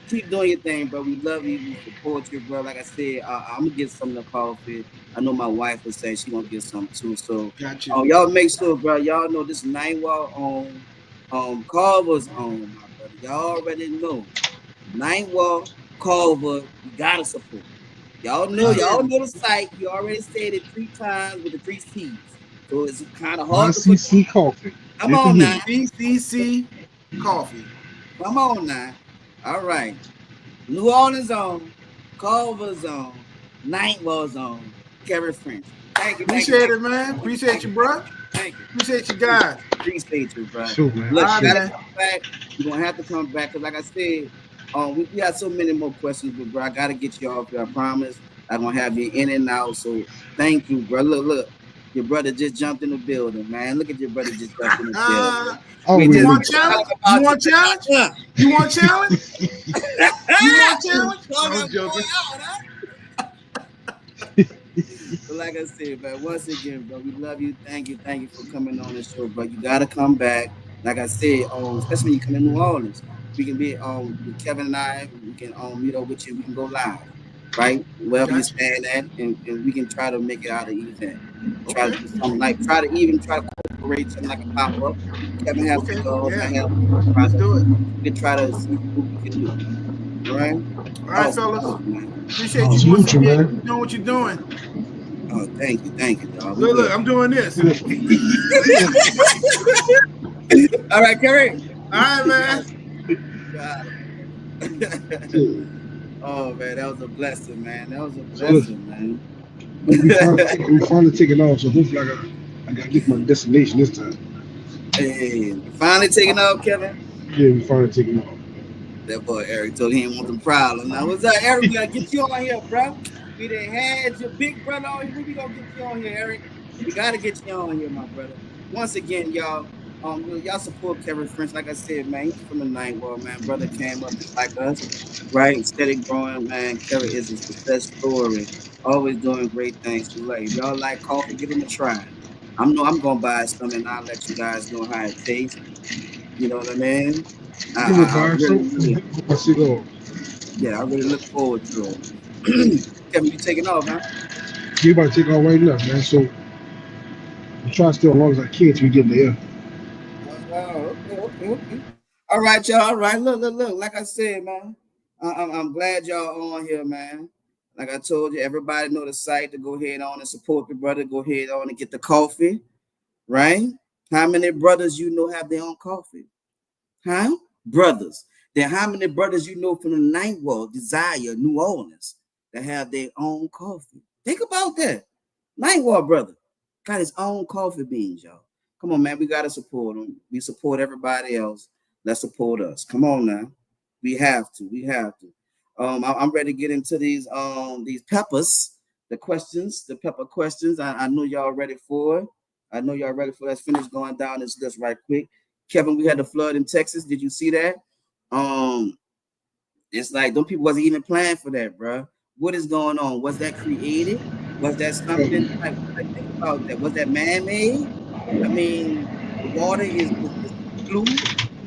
keep doing your thing, bro. We love you. We support you, bro. Like I said, I'm gonna get some of the coffee. I know my wife was saying she gonna get some too. So, Got you. y'all make sure, bro. Y'all know this 9 wall on, Carver's on, my brother. Y'all already know. 9 wall, Carver. You gotta support. Appreciate Y'all it. know the site. He already said it 3 times with the 3 C's. So it's kind of hard to forget. YCC Coffee. Come Just on again. now. CCC Coffee. Come on now. All right. New Orleans on, Culver zone, Nightwall zone, Kerry French. Thank you, Appreciate it, man. Appreciate you, bro. thank you. Appreciate you guys. Appreciate you, bro. Sure, man. Look, All you right, gotta man. come back. You're gonna have to come back because, like I said, we got so many more questions, but bro, I gotta get you off here. I promise. I'm gonna have you in and out. So thank you, bro. Look, your brother just jumped in the building, man. Look at your brother just jumped in the building. Oh, We we You just look. want talk challenge? You about you. want challenge? You want challenge? You want challenge? I was joking. But like I said, man, once again, bro, we love you. Thank you for coming on the show, bro. You gotta come back. Like I said, especially when you come to New Orleans, we can be with Kevin and I. We can meet up with you. We can go live, right? Wherever you Got you. stand at, and we can try to make it out of the event. Try to Okay. do something like try to incorporate something like a pop up. Kevin has Okay. cigars. I Yeah. have Let's do it. products. We can try to see what we can do. All right. All right, Awesome, fellas. man. Appreciate you Awesome. once Salute you, again. man. Keep doing what you're doing. Oh, thank you, dog. We Look, will. I'm doing this. All right, Kerry. All right, man. Got it. So, Oh man, that was a blessing, man. That was a so listen, blessing, man. we finally taking off. So hopefully I got to get my destination this time. Hey, you finally taking off, Kevin. Yeah, we finally taking off. That boy Eric told he didn't want them problems. Now what's up, Eric? We gotta get you on here, bro. We done had your big brother on here. When we gonna get you on here, Eric? We gotta get you on here, my brother. Once again, y'all, y'all support Kevin French. Like I said, man, he's from the night world, man. Brother came up just like us, right? Steady growing, man. Kevin is a success story. Always doing great things. So, like, if y'all like coffee, give him a try. I'm gonna buy some and I'll let you guys know how it tastes. You know what I mean? Give me a I bar, so really, my cigar. yeah, I really look forward to it. Kevin, you taking off, huh? We about to take off right now, man. So I'm trying to stay as long as I can till we get there. Oh, okay. All right, y'all. All right, look. Like I said, man, I'm glad y'all on here, man. Like I told you, everybody know the site to go ahead on and support the brother. Go ahead on and get the coffee, right? How many brothers you know have their own coffee? Huh? Brothers. Then how many brothers you know from the Ninth Ward, Desire, New Orleans, that have their own coffee? Think about that. Ninth Ward brother got his own coffee beans, y'all. Come on, man. We gotta support him. We support everybody else. Let's support us. Come on now. We have to. We have to. I'm ready to get into these peppers, the questions, the pepper questions. I know y'all ready for it. I know y'all ready for it. Let's finish going down this list right quick. Kevin, we had the flood in Texas. Did you see that? Um, it's like those people wasn't even planning for that, bro. What is going on? Was that created? Was that something like think about that? Was that man-made? I mean, the water is blue.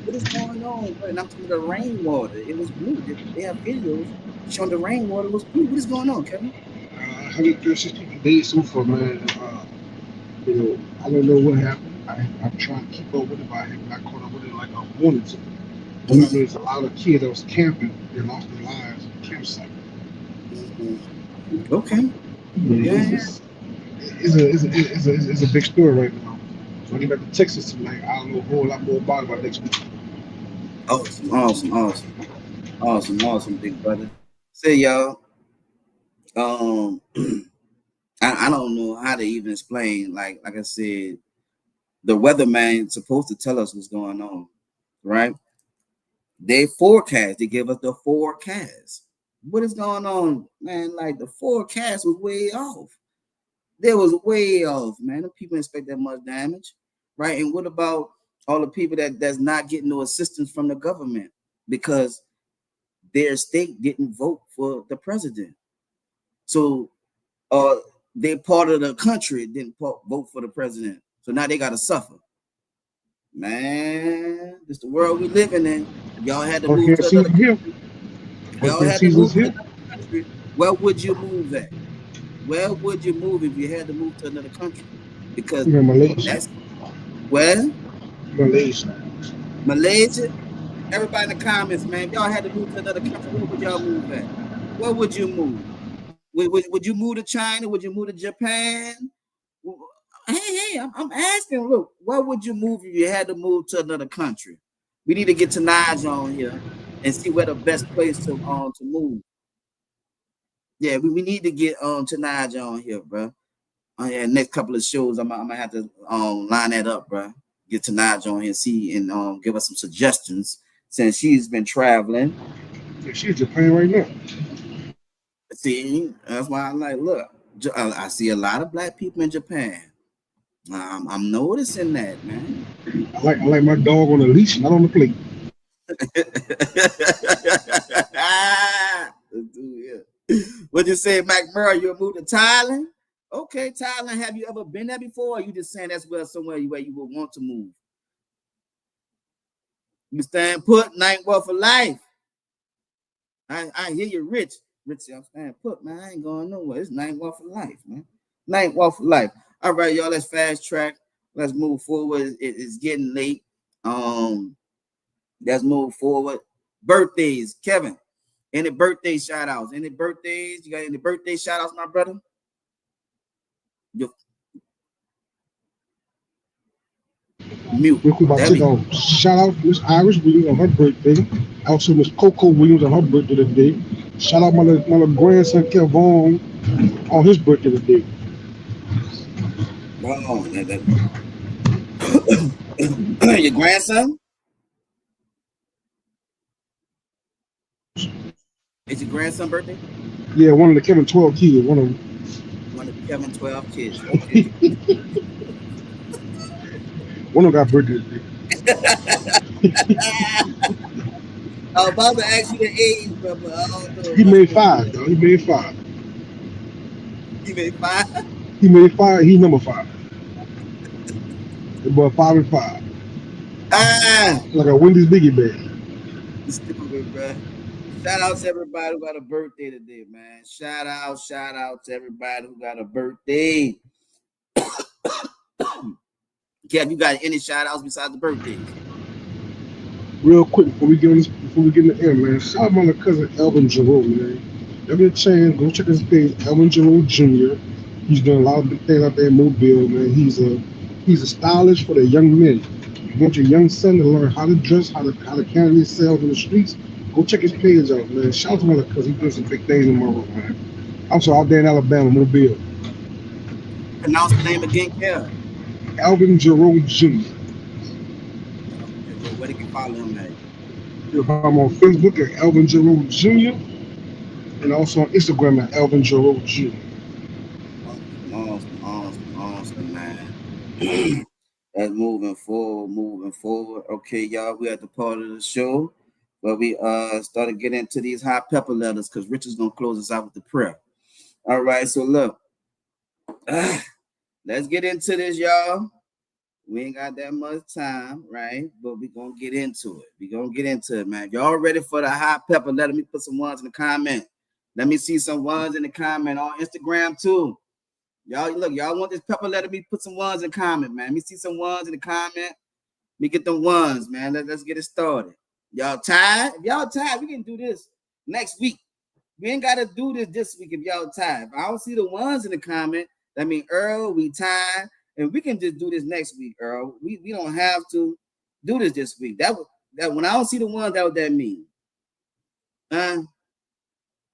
What is going on? And I'm talking about the rainwater. It was blue. They have videos showing the rainwater was blue. What is going on, Kevin? 136 people dead so far, man. I don't know what happened. I'm trying to keep up with it, but I have not caught up with it like I wanted to. But I mean, there's a lot of kids that was camping. They lost their lives at the campsite. Mhm. Okay. Yeah, Yeah. it's a big story right now. So I get back to Texas tonight. I'll know a whole lot more about it by next week. Awesome. Awesome. Awesome. Awesome. Awesome, big brother. Say y'all. Um, I don't know how to even explain. Like I said, the weatherman supposed to tell us what's going on, right? They forecast. They give us the forecast. What is going on, man? Like the forecast was way off. They was way off, man. The people expect that much damage, right? And what about all the people that's not getting no assistance from the government because their state didn't vote for the president? So, uh, they part of the country didn't vote for the president. So now they got to suffer, man. This the world we living in. If y'all had to move Hurricane to another season here. country, if y'all Hurricane had to season's move to here. another country, where would you move at? Where would you move if you had to move to another country? Because We're in Malaysia. that's where Malaysia. Malaysia. Everybody in the comments, man. If y'all had to move to another country, where would y'all move at? Where would you move? Would you move to China? Would you move to Japan? Hey, I'm asking. Look, where would you move if you had to move to another country? We need to get to Nige on here and see where the best place to move. Yeah, we need to get to Nige on here, bro. Yeah, next couple of shows, I'm gonna have to line that up, bro. Get to Nige on here, see and give us some suggestions since she's been traveling. Yeah, she's in Japan right now. See, that's why I like look. I see a lot of black people in Japan. I'm noticing that, man. I like my dog on a leash, not on the plate. What you say, McMurray? You moved to Thailand? Okay, Thailand. Have you ever been there before? Or you just saying that's somewhere where you would want to move? You stand put, night walk for life. I hear you, Rich. Rich, I'm staying put, man. I ain't going nowhere. It's night walk for life, man. Night walk for life. All right, y'all. Let's fast track. Let's move forward. It's getting late. Let's move forward. Birthdays, Kevin. Any birthday shout outs? Any birthdays? You got any birthday shout outs, my brother? Your mute. Real quick about There take we go. off. Shout out to Miss Iris Williams on her birthday. Also Miss Coco Williams on her birthday today. Shout out my little grandson Kevon on his birthday today. Oh, your grandson? It's your grandson birthday? Yeah, one of the Kevin 12 kids. One of them. One of Kevin 12 kids. Okay. One of them got birthday today. I was about to ask you the age, but I don't know He if I made should. five, though. He made five. You made five? He made five. He number five. The boy 5 and 5. Ah, Like a Wendy's biggie bag. stupid, bro. Shout out to everybody who got a birthday today, man. Shout out to everybody who got a birthday. Kev, you got any shout outs besides the birthdays? Real quick before we get in the air, man. Shout out my cousin Elvin Jerome, man. Give me a chance, go check his page, Elvin Jerome Jr. He's doing a lot of big things out there in Mobile, man. He's a stylist for the young men. If you want your young son to learn how to dress, how to carry themselves in the streets, go check his page out, man. Shout out to my cousin, he's doing some big things in Monroe, man. Also out there in Alabama, Mobile. Pronounce the name again, Kev. Alvin Jerome Jr. Where they can follow him at? I'm on Facebook at Alvin Jerome Jr. and also on Instagram at Alvin Jerome Jr. Awesome, man. That's moving forward. Okay, y'all, we at the part of the show where we started getting into these hot pepper letters because Richard's gonna close us out with the prayer. All right, so look, Let's get into this, y'all. We ain't got that much time, right? But we gonna get into it. We gonna get into it, man. If y'all ready for the hot pepper, let me put some ones in the comment. Let me see some ones in the comment on Instagram too. Y'all look, y'all want this pepper? Let me put some ones in the comment, man. Let me see some ones in the comment. Let me get the ones, man. Let's get it started. Y'all tired? If y'all tired, we can do this next week. We ain't gotta do this week if y'all tired. If I don't see the ones in the comment, that mean Earl, we tired. And we can just do this next week, Earl. We don't have to do this week. That when I don't see the ones, that what that mean. Yeah,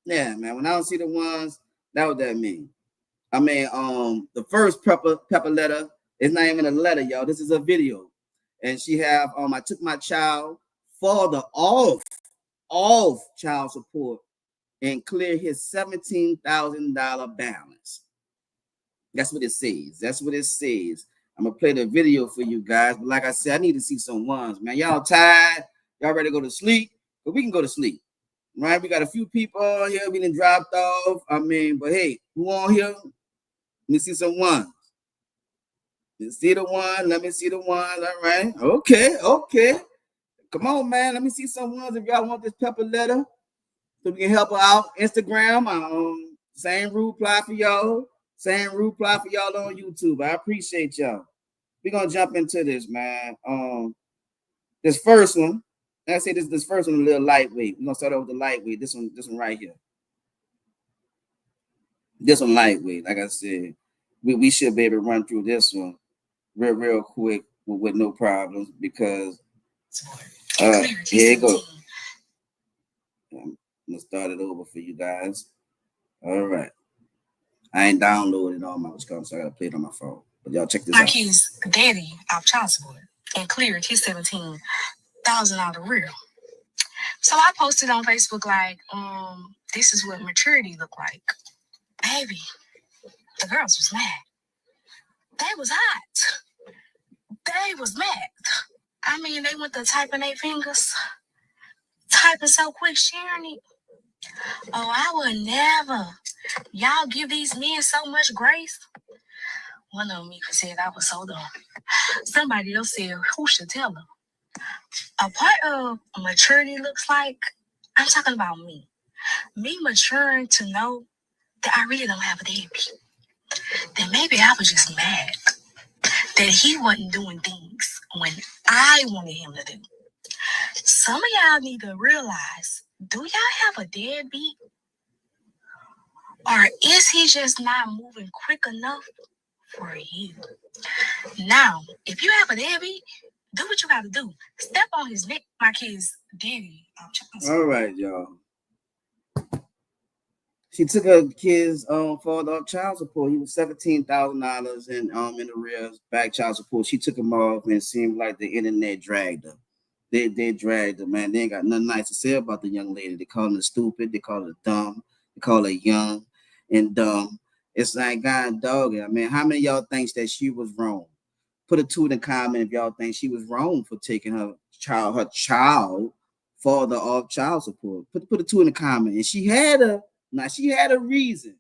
man. When I don't see the ones, that what that mean. I mean, the first pepper letter is not even a letter, y'all. This is a video. And she have I took my child father off child support and clear his $17,000 balance. That's what it says. That's what it says. I'm gonna play the video for you guys. But like I said, I need to see some ones, man. Y'all tired? Y'all ready to go to sleep? But we can go to sleep, right? We got a few people on here. We done dropped off. I mean, but hey, who on here? Let me see some ones. Let me see the one. Let me see the ones. All right. Okay. Come on, man. Let me see some ones if y'all want this pepper letter, so we can help her out. Instagram, same rule apply for y'all. Same rule apply for y'all on YouTube. I appreciate y'all. We're gonna jump into this, man. This first one, I say this first one a little lightweight. We're gonna start off with the lightweight. This one right here. This one lightweight. Like I said, we should be able to run through this one real quick with no problems, because here it goes. I'm gonna start it over for you guys. All right. I ain't downloaded all my Wisconsin, so I gotta play it on my phone. But y'all check this out. My kid's daddy off child support and cleared his $17,000 out of real. So I posted on Facebook like, this is what maturity look like. Baby, the girls was mad. They was hot. They was mad. I mean, they went to typing their fingers, typing so quick, sharing it. Oh, I would never. Y'all give these men so much grace. One of them even said I was so dumb. Somebody else said, who should tell them? A part of maturity looks like, I'm talking about me. Me maturing to know that I really don't have a deadbeat. That maybe I was just mad that he wasn't doing things when I wanted him to do. Some of y'all need to realize, do y'all have a deadbeat? Or is he just not moving quick enough for you? Now, if you have a deadbeat, do what you gotta do. Step on his neck, my kid's daddy. All right, y'all. She took her kid's father off child support. He was $17,000 in arrears, back child support. She took him off, and it seemed like the internet dragged her. They dragged her, man. They ain't got nothing nice to say about the young lady. They call her stupid. They call her dumb. They call her young and dumb. It's like, God dog it. I mean, how many of y'all thinks that she was wrong? Put a 2 in the comment if y'all think she was wrong for taking her child father off child support. Put a 2 in the comment. And she had a reason.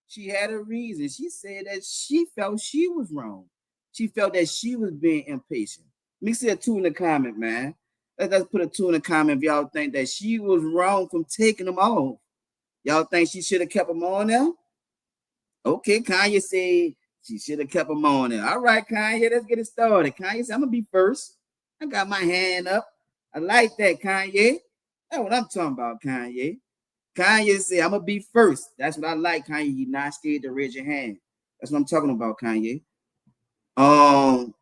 She had a reason. She said that she felt she was wrong. She felt that she was being impatient. Let me see a 2 in the comment, man. Let's put a 2 in the comment if y'all think that she was wrong from taking them off. Y'all think she should have kept them on there? Okay, Kanye said she should have kept them on there. All right, Kanye, let's get it started. Kanye said, I'm going to be first. I got my hand up. I like that, Kanye. That's what I'm talking about, Kanye. Kanye said, I'm going to be first. That's what I like, Kanye. You're not scared to raise your hand. That's what I'm talking about, Kanye.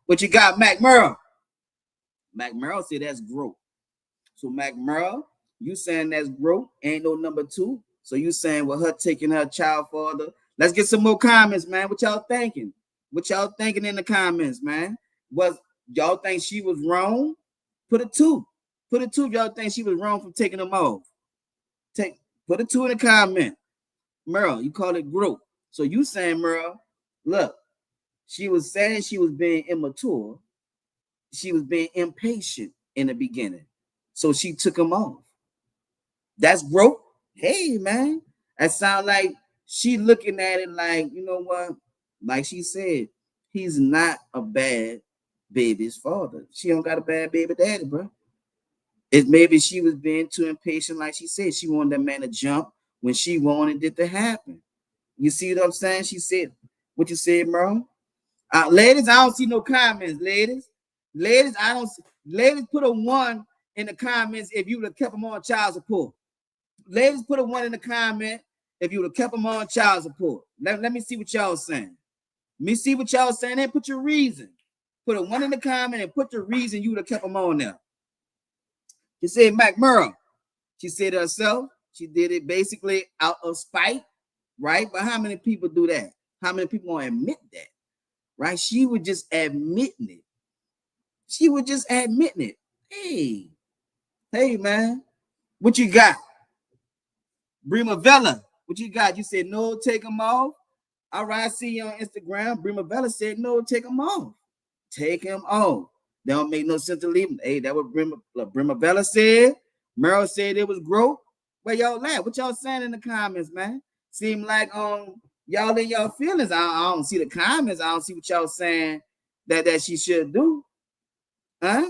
What you got, Mac Merle? Mac Merle said that's growth. So Mac Merle, you saying that's growth, ain't no number 2. So you saying with her taking her child father. Let's get some more comments, man. What y'all thinking? What y'all thinking in the comments, man? Was y'all think she was wrong? Put a 2. Put a 2 if y'all think she was wrong for taking them off. Put a 2 in the comment. Merle, you call it growth. So you saying, Merle, look, she was saying she was being immature. She was being impatient in the beginning. So she took him off. That's growth. Hey, man. That sounds like she looking at it like, you know what? Like she said, he's not a bad baby's father. She don't got a bad baby daddy, bro. It maybe she was being too impatient, like she said. She wanted that man to jump when she wanted it to happen. You see what I'm saying? She said what you said, Merle. Ladies, I don't see no comments. Ladies, I don't see. Ladies, put a 1 in the comments if you would have kept them on child support. Ladies, put a 1 in the comment if you would have kept them on child support. Let me see what y'all saying. Let me see what y'all saying. Then put your reason. Put a 1 in the comment and put the reason you would have kept them on there. She said, Mac Merle. She said herself. She did it basically out of spite, right? But how many people do that? How many people won't admit that? Right? She was just admitting it. She was just admitting it. Hey, man, what you got? Brimavella, what you got? You said no, take them off. All right, I see you on Instagram. Brimavella said no, take them off. Take him off. That don't make no sense to leave him. Hey, that what Brimavella said. Merle said it was broke. Where y'all at? What y'all saying in the comments, man? Seem like y'all in y'all feelings. I don't see the comments. I don't see what y'all saying that she should do. Huh?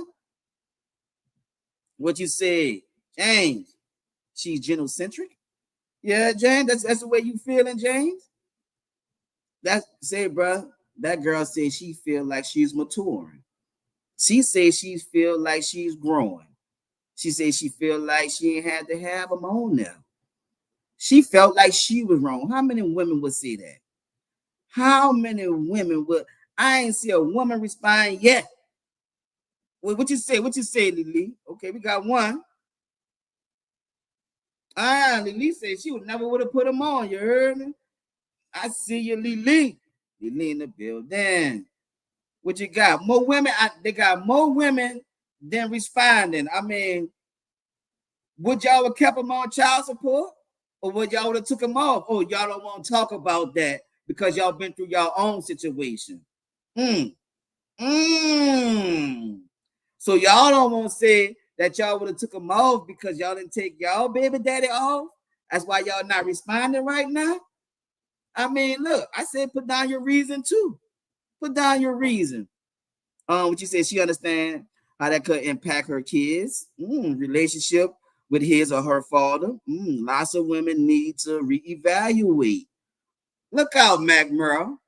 What you said, James? She's genocentric. Yeah, James. That's the way you feeling, James. That's say, bro. That girl said she feel like she's maturing. She says she feel like she's growing. She said she feel like she ain't had to have them on there. She felt like she was wrong. How many women would say that? How many women would? I ain't see a woman respond yet. What you say? What you say, Lily? Okay, we got one. Lily said she would never would have put them on. You heard me? I see you, Lily. Lily in the building. What you got? More women. They got more women than responding. I mean, would y'all have kept them on child support? Or would y'all would have took them off? Oh, y'all don't want to talk about that because y'all been through your own situation. So y'all don't want to say that y'all would have took them off because y'all didn't take y'all baby daddy off. That's why y'all not responding right now. I mean, look, I said put down your reason too. Put down your reason. What you said, she understand how that could impact her kids, relationship with his or her father. Lots of women need to reevaluate. Look out, Mac Merle.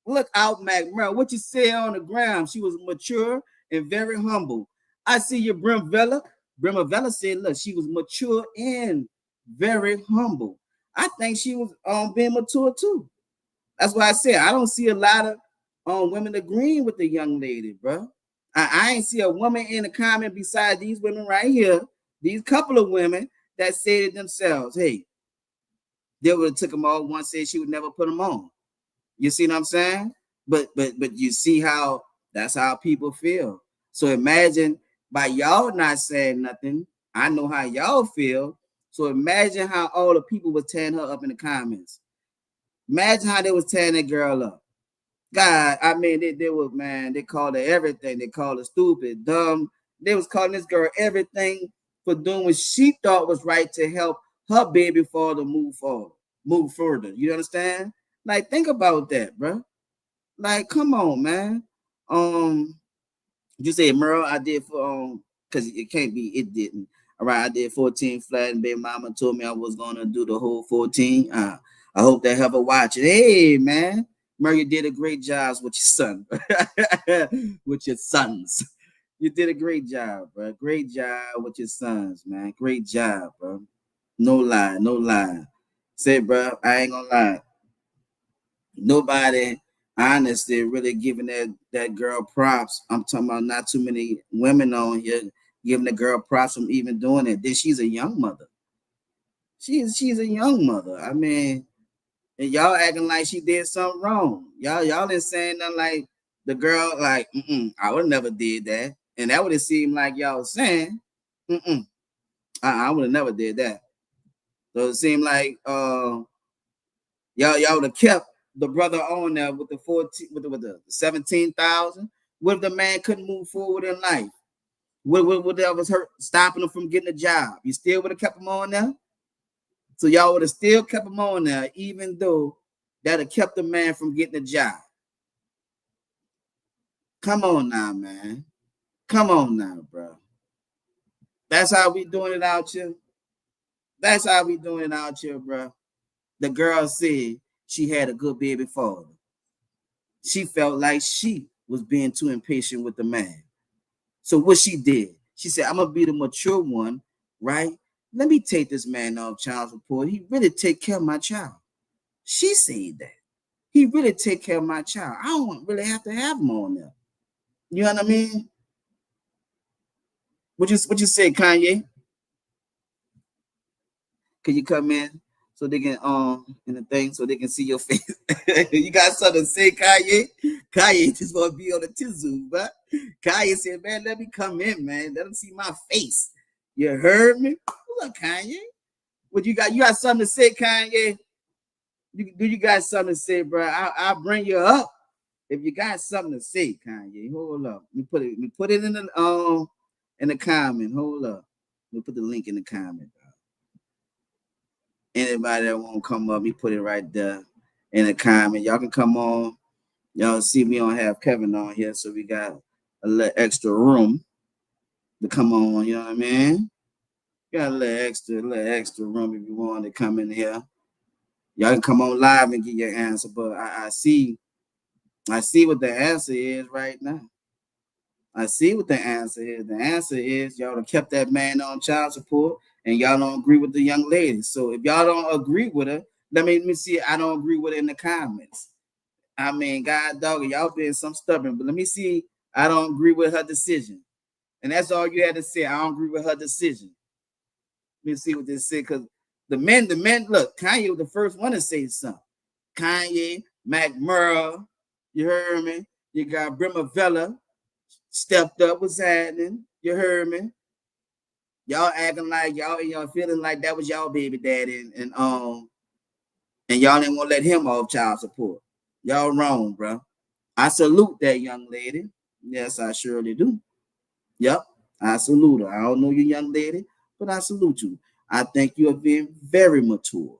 Look out, Mac Merle. What you say on the ground? She was mature and very humble. I see your Brimavella. Brimavella said, look, she was mature and very humble. I think she was being mature too. That's why I said I don't see a lot of women agreeing with the young lady, bro. I ain't see a woman in the comment besides these women right here, these couple of women that said it themselves. Hey, they would have took them all. One said she would never put them on. You see what I'm saying? But you see how that's how people feel. So imagine by y'all not saying nothing, I know how y'all feel. So imagine how all the people was tearing her up in the comments. Imagine how they was tearing that girl up. God, I mean, they were, man, they called her everything. They called her stupid, dumb. They was calling this girl everything for doing what she thought was right to help her baby father move further. You understand? Like, think about that, bro. Like, come on, man. You said Merle, I did for because it can't be, it didn't. All right, I did 14 flat, and baby mama told me I was gonna do the whole 14. I hope they have a watch it. Hey, man. Merle, you did a great job with your son, with your sons. You did a great job, bro. Great job with your sons, man. Great job, bro. No lie, no lie. Say, bro, I ain't gonna lie. Nobody honestly really giving that girl props. I'm talking about not too many women on here giving the girl props from even doing it. Then she's a young mother. She's a young mother. I mean, and y'all acting like she did something wrong. Y'all ain't saying nothing like the girl like, I would never did that. And that would have seemed like y'all was saying, I would have never did that. So it seemed like y'all would have kept the brother on there with the 14 with the 17,000. What if the man couldn't move forward in life? What that was hurt stopping him from getting a job? You still would have kept him on there? So y'all would have still kept him on there, even though that'll kept the man from getting a job. Come on now, man. Come on now, bro. That's how we doing it out here. That's how we doing it out here, bro. The girl said she had a good baby father. She felt like she was being too impatient with the man. So what she did, she said, I'm gonna be the mature one, right? Let me take this man off child support. He really take care of my child. She said that. He really take care of my child. I don't really have to have him on there. You know what I mean? What you say, Kanye? Can you come in so they can in the thing so they can see your face? You got something to say, Kanye? Kanye just want to be on the Tizu, but Kanye said, man, let me come in, man. Let them see my face. You heard me? Look, Kanye. What you got? You got something to say, Kanye? Do you got something to say, bro? I'll bring you up if you got something to say, Kanye. Hold up. Let me put it in the comment. Hold up. Let me put the link in the comment, bro. Anybody that won't come up, me put it right there in the comment. Y'all can come on. Y'all see we don't have Kevin on here, so we got a little extra room to come on. You know what I mean? Got a little extra room if you want to come in here. Y'all can come on live and get your answer, but I see what the answer is right now. I see what the answer is. The answer is y'all have kept that man on child support and y'all don't agree with the young lady. So if y'all don't agree with her, let me see. I don't agree with it in the comments. I mean, God dog, y'all been some stubborn, but let me see. I don't agree with her decision. And that's all you had to say. I don't agree with her decision. Let me see what they say, because the men, look, Kanye was the first one to say something. Kanye, Mac Murrah, you heard me? You got Brimavella stepped up. What's happening? You heard me? Y'all acting like y'all feeling like that was y'all baby daddy, and y'all didn't want to let him off child support. Y'all wrong, bro. I salute that young lady. Yes, I surely do. Yep, I salute her. I don't know you, young lady, but I salute you. I think you are being very mature,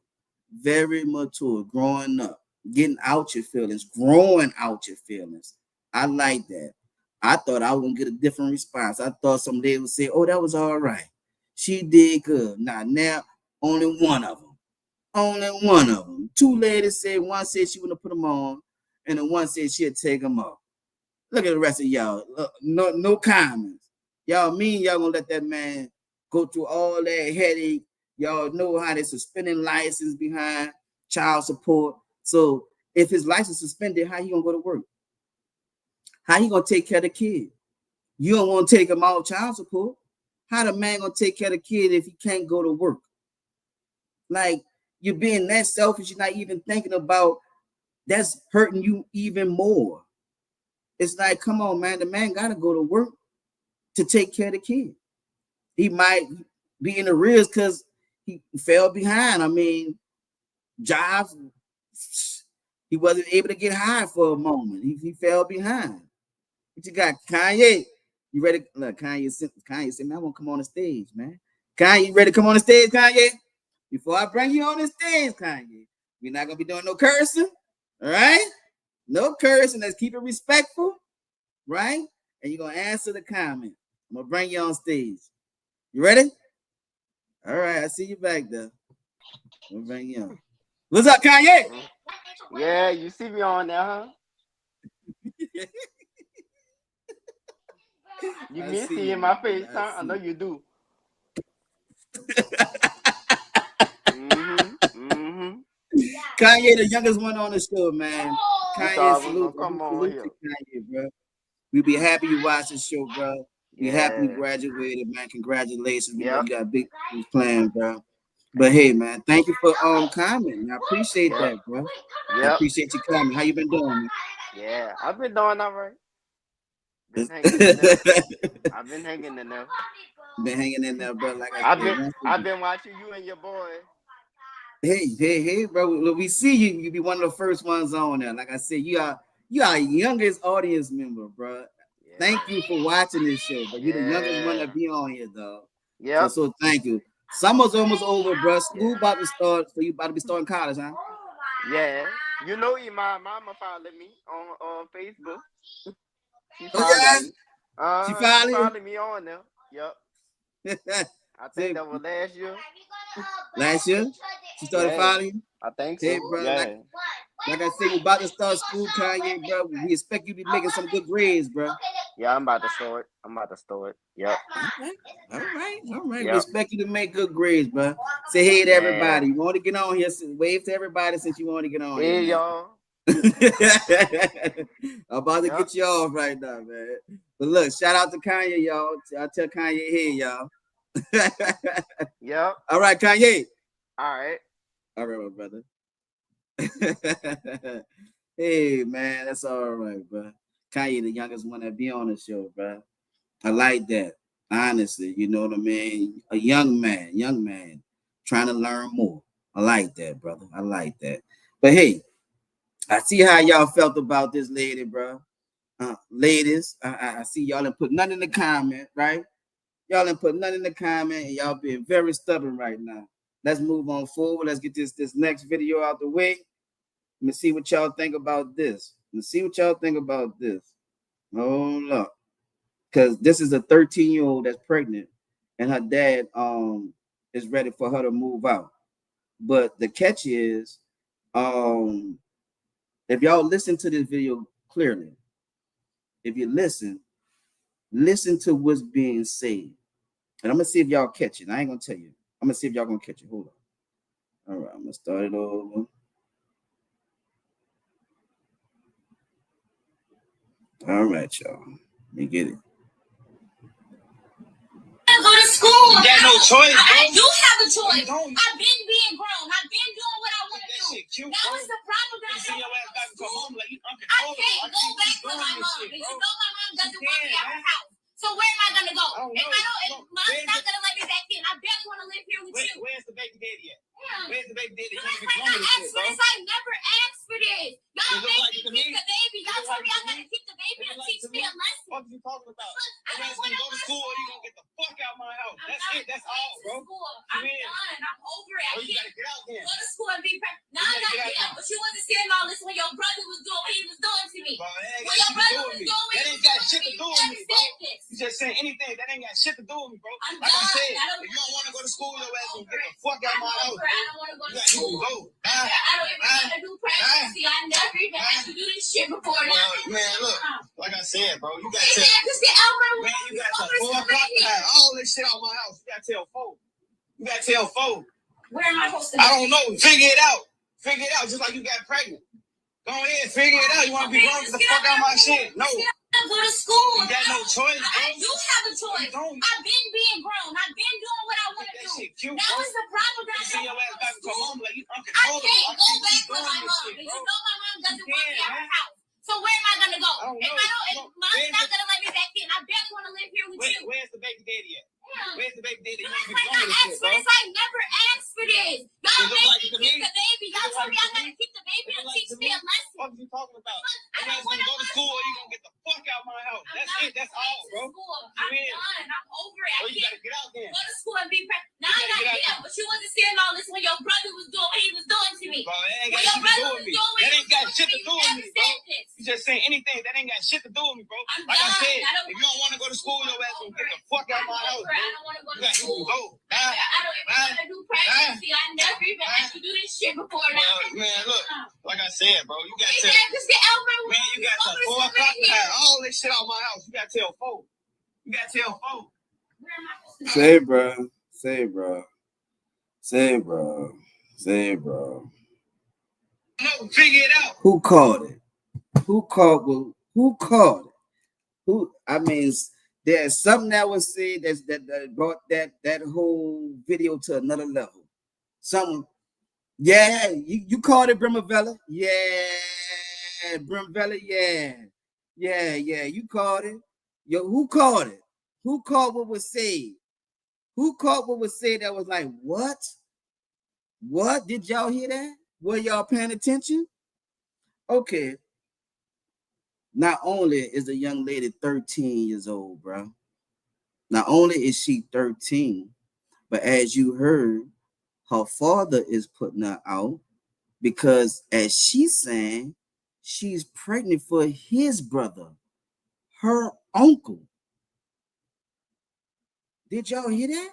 growing up, getting out your feelings, growing out your feelings. I like that. I thought I was gonna get a different response. I thought some lady would say, "Oh, that was all right. She did good." Now, only one of them. Only one of them. Two ladies said, one said she wouldn't put them on, and the one said she'd take them off. Look at the rest of y'all. No comments. Y'all mean y'all gonna let that man go through all that headache? Y'all know how they suspending license behind child support. So if his license suspended, how he gonna go to work? How he gonna take care of the kid? You don't want to take him out child support. How the man gonna take care of the kid if he can't go to work? Like, you're being that selfish, you're not even thinking about that's hurting you even more. It's like, come on, man, the man gotta go to work to take care of the kid. He might be in arrears because he fell behind. I mean, jobs, he wasn't able to get hired for a moment. He fell behind. But you got Kanye. You ready? Look, Kanye said, man, I want to come on the stage, man. Kanye, you ready to come on the stage, Kanye? Before I bring you on the stage, Kanye, we're not going to be doing no cursing, all right? No cursing. Let's keep it respectful, right? And you're going to answer the comment. I'm going to bring you on stage. You ready? All right, I see you back there. I'm going to bring you on. What's up, Kanye? Yeah, you see me on there, huh? You miss seeing my face, huh? I know you do. Kanye, the youngest one on the show, man. Kanye, salute to Kanye, bro. We be happy you watch the show, bro. We happy you graduated, man. Congratulations. We know you got big things planned, bro. But hey, man, thank you for commenting. I appreciate that, bro. I appreciate you coming. How you been doing, man? Yeah, I've been doing all right. Been hanging in there. I've been hanging in there. Been hanging in there, bro. Like I've been watching you and your boy. Hey, bro. Look, we see you. You be one of the first ones on there. Like I said, you are youngest audience member, bro. Yeah. Thank you for watching this show, but you're the youngest one to be on here, dog. Yeah. So thank you. Summer's almost over, bro. School about to start, so you about to be starting college, huh? Yeah. You know, my mama followed me on Facebook. She Oh followed yeah, me. she She finally. followed me on there. Yep. I think Say, that was last year. last year she started Yeah, following. I think Hey, so. bro, Yeah. like I said, we're about to start school, Kanye, bro. We expect you to be making some good grades, bro. Yeah, I'm about to store it. Yep. All right. We Yep. expect you to make good grades, bro. Say hey to Man. everybody. You want to get on here? Wave to everybody since you want to get on here, Hey man. y'all. I'm about to Yep. get you off right now, man. But look, shout out to Kanye, y'all. I tell Kanye, hey, y'all. Yep. All right, Kanye. All right. All right, my brother. Hey, man, that's all right, bro. Kanye, the youngest one that be on the show, bro. I like that. Honestly, you know what I mean? A young man trying to learn more. I like that, brother. I like that. But hey, I see how y'all felt about this lady, bro. Ladies, I see y'all didn't put nothing in the comment, right? Y'all didn't put nothing in the comment, and y'all being very stubborn right now. Let's move on forward. Let's get this next video out the way. Let me see what y'all think about this. Hold up. Because this is a 13-year-old that's pregnant, and her dad is ready for her to move out. But the catch is, if y'all listen to this video clearly, if you listen to what's being said. And I'm gonna see if y'all catch it. I ain't gonna tell you. I'm gonna see if y'all gonna catch it. Hold on. All right, I'm gonna start it over. All right, y'all. Let me get it. Go to school. You got no choice, bro. I do have a choice. I've been being grown. I've been doing what I want to do. That was the problem. I can't go back to my mom. You know my mom doesn't want me at her house. So where am I gonna go? If mom's not gonna let me back in, I barely want to live here with you. Where's the baby daddy at? Yeah. Where's the baby daddy? I asked for this. I never asked for this. Y'all made me keep the baby. Y'all told me I gotta keep the baby to teach me a lesson. What are you talking about? I don't want to go to school or you gonna get the fuck out of my house. That's it. That's all, bro. I'm done. I'm over it. Or you gotta get out there. Go to school and be pregnant. No, I'm not here. But you wasn't saying all this when your brother was doing what he was doing to me. When your brother was doing what he was doing to me. You never said this. You just saying anything. That ain't got shit to do with me, bro. I'm like done. I said, if you don't want to go to school, your ass gonna get the fuck out of my house. I don't want to go to school. Go. I don't even want to do pregnancy. I never even had to do this shit before. Man, look. Like I said, bro, you got to man, you got to 4 o'clock time. All this shit out my house. You got to tell folk. Where am I supposed to go? I don't know. Figure it out. Just like you got pregnant. Go ahead, figure it out. You want to be grown? Get the fuck out of my shit. No. Go to school. You got no choice, bro. I do have a choice. I've been being grown. I've been doing what I want to do. That was the problem. You see your ass back from home like you I can't go back to my mom. You know my mom doesn't want me at her house. So where am I gonna go? If mom's not gonna let me back in, I barely want to live here with you. Where's the baby daddy at? Where's the baby daddy? You I want to be grown with shit, bro. I never asked for this. Y'all made me keep the baby. Y'all told me I gotta keep the baby to teach me a lesson. What are you talking about? You guys gonna go to school or you gonna get the fuck out of my house? That's it. That's all, bro. I'm done. I'm over it. Or you gotta get out there. Go to school and be pregnant. No, I'm not here. But you wasn't saying all this when your brother was doing what he was doing to me. Bro, that ain't got shit to do with me. That ain't got shit to do with me, bro. You just saying anything. That ain't got shit to do with me, bro. Like I said, if you don't want to go to school, your ass gonna get the fuck out of my house, bro. I don't want to go to school. Go. I don't even want to do pregnancy. I never even had to do this shit before now. Man, look. Like I said, bro, you got to. Man, you got to 4 o'clock time. All this shit out my house. You got to tell folk. Say, bro. No, figure it out. Who called it? Who called it? I mean, there's something that was said that brought that whole video to another level. Something, yeah, you called it Brimavella. Yeah, Brimavella, yeah, you called it. Yo, who called it? Who called what was said? Who called what was said that was like, what? What? Did y'all hear that? Were y'all paying attention? Okay. Not only is the young lady 13 years old, bro. Not only is she 13, but as you heard, her father is putting her out because as she's saying, she's pregnant for his brother, her uncle. Did y'all hear that?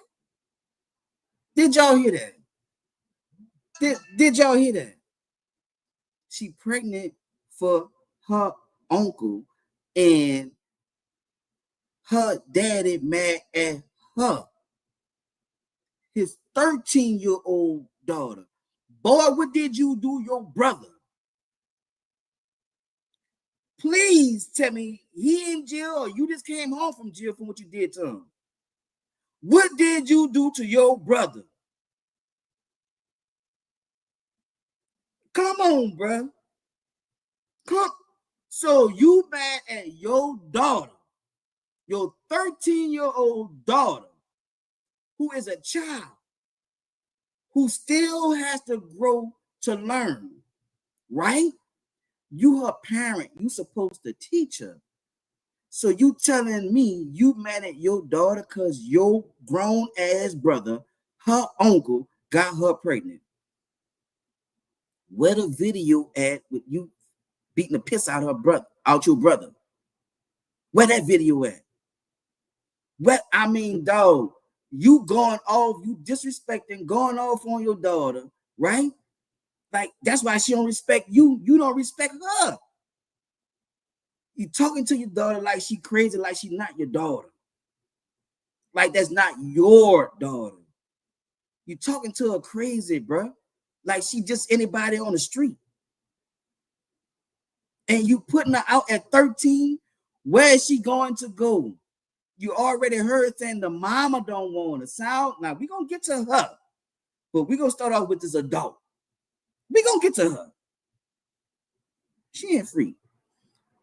Did y'all hear that? Did y'all hear that? She pregnant for her uncle, and her daddy mad at her, his 13-year-old daughter. Boy, what did you do your brother? Please tell me he in jail or you just came home from jail from what you did to him. What did you do to your brother? Come on, bro. Come. So you mad at your daughter, your 13-year-old daughter, who is a child, who still has to grow to learn, right? You her parent, you supposed to teach her. So you telling me you mad at your daughter because your grown ass brother, her uncle, got her pregnant. Where the video at with you beating the piss out her brother, out your brother? Where that video at? What I mean, dog, you going off, you disrespecting, going off on your daughter, right? Like that's why she don't respect you. You don't respect her. You talking to your daughter like she crazy, like she not your daughter. Like that's not your daughter. You talking to her crazy, bro. Like she just anybody on the street. And you putting her out at 13. Where is she going to go? You already heard saying the mama don't want to sound. Now we're gonna get to her, but we're gonna start off with this adult. We're gonna get to her. She ain't free.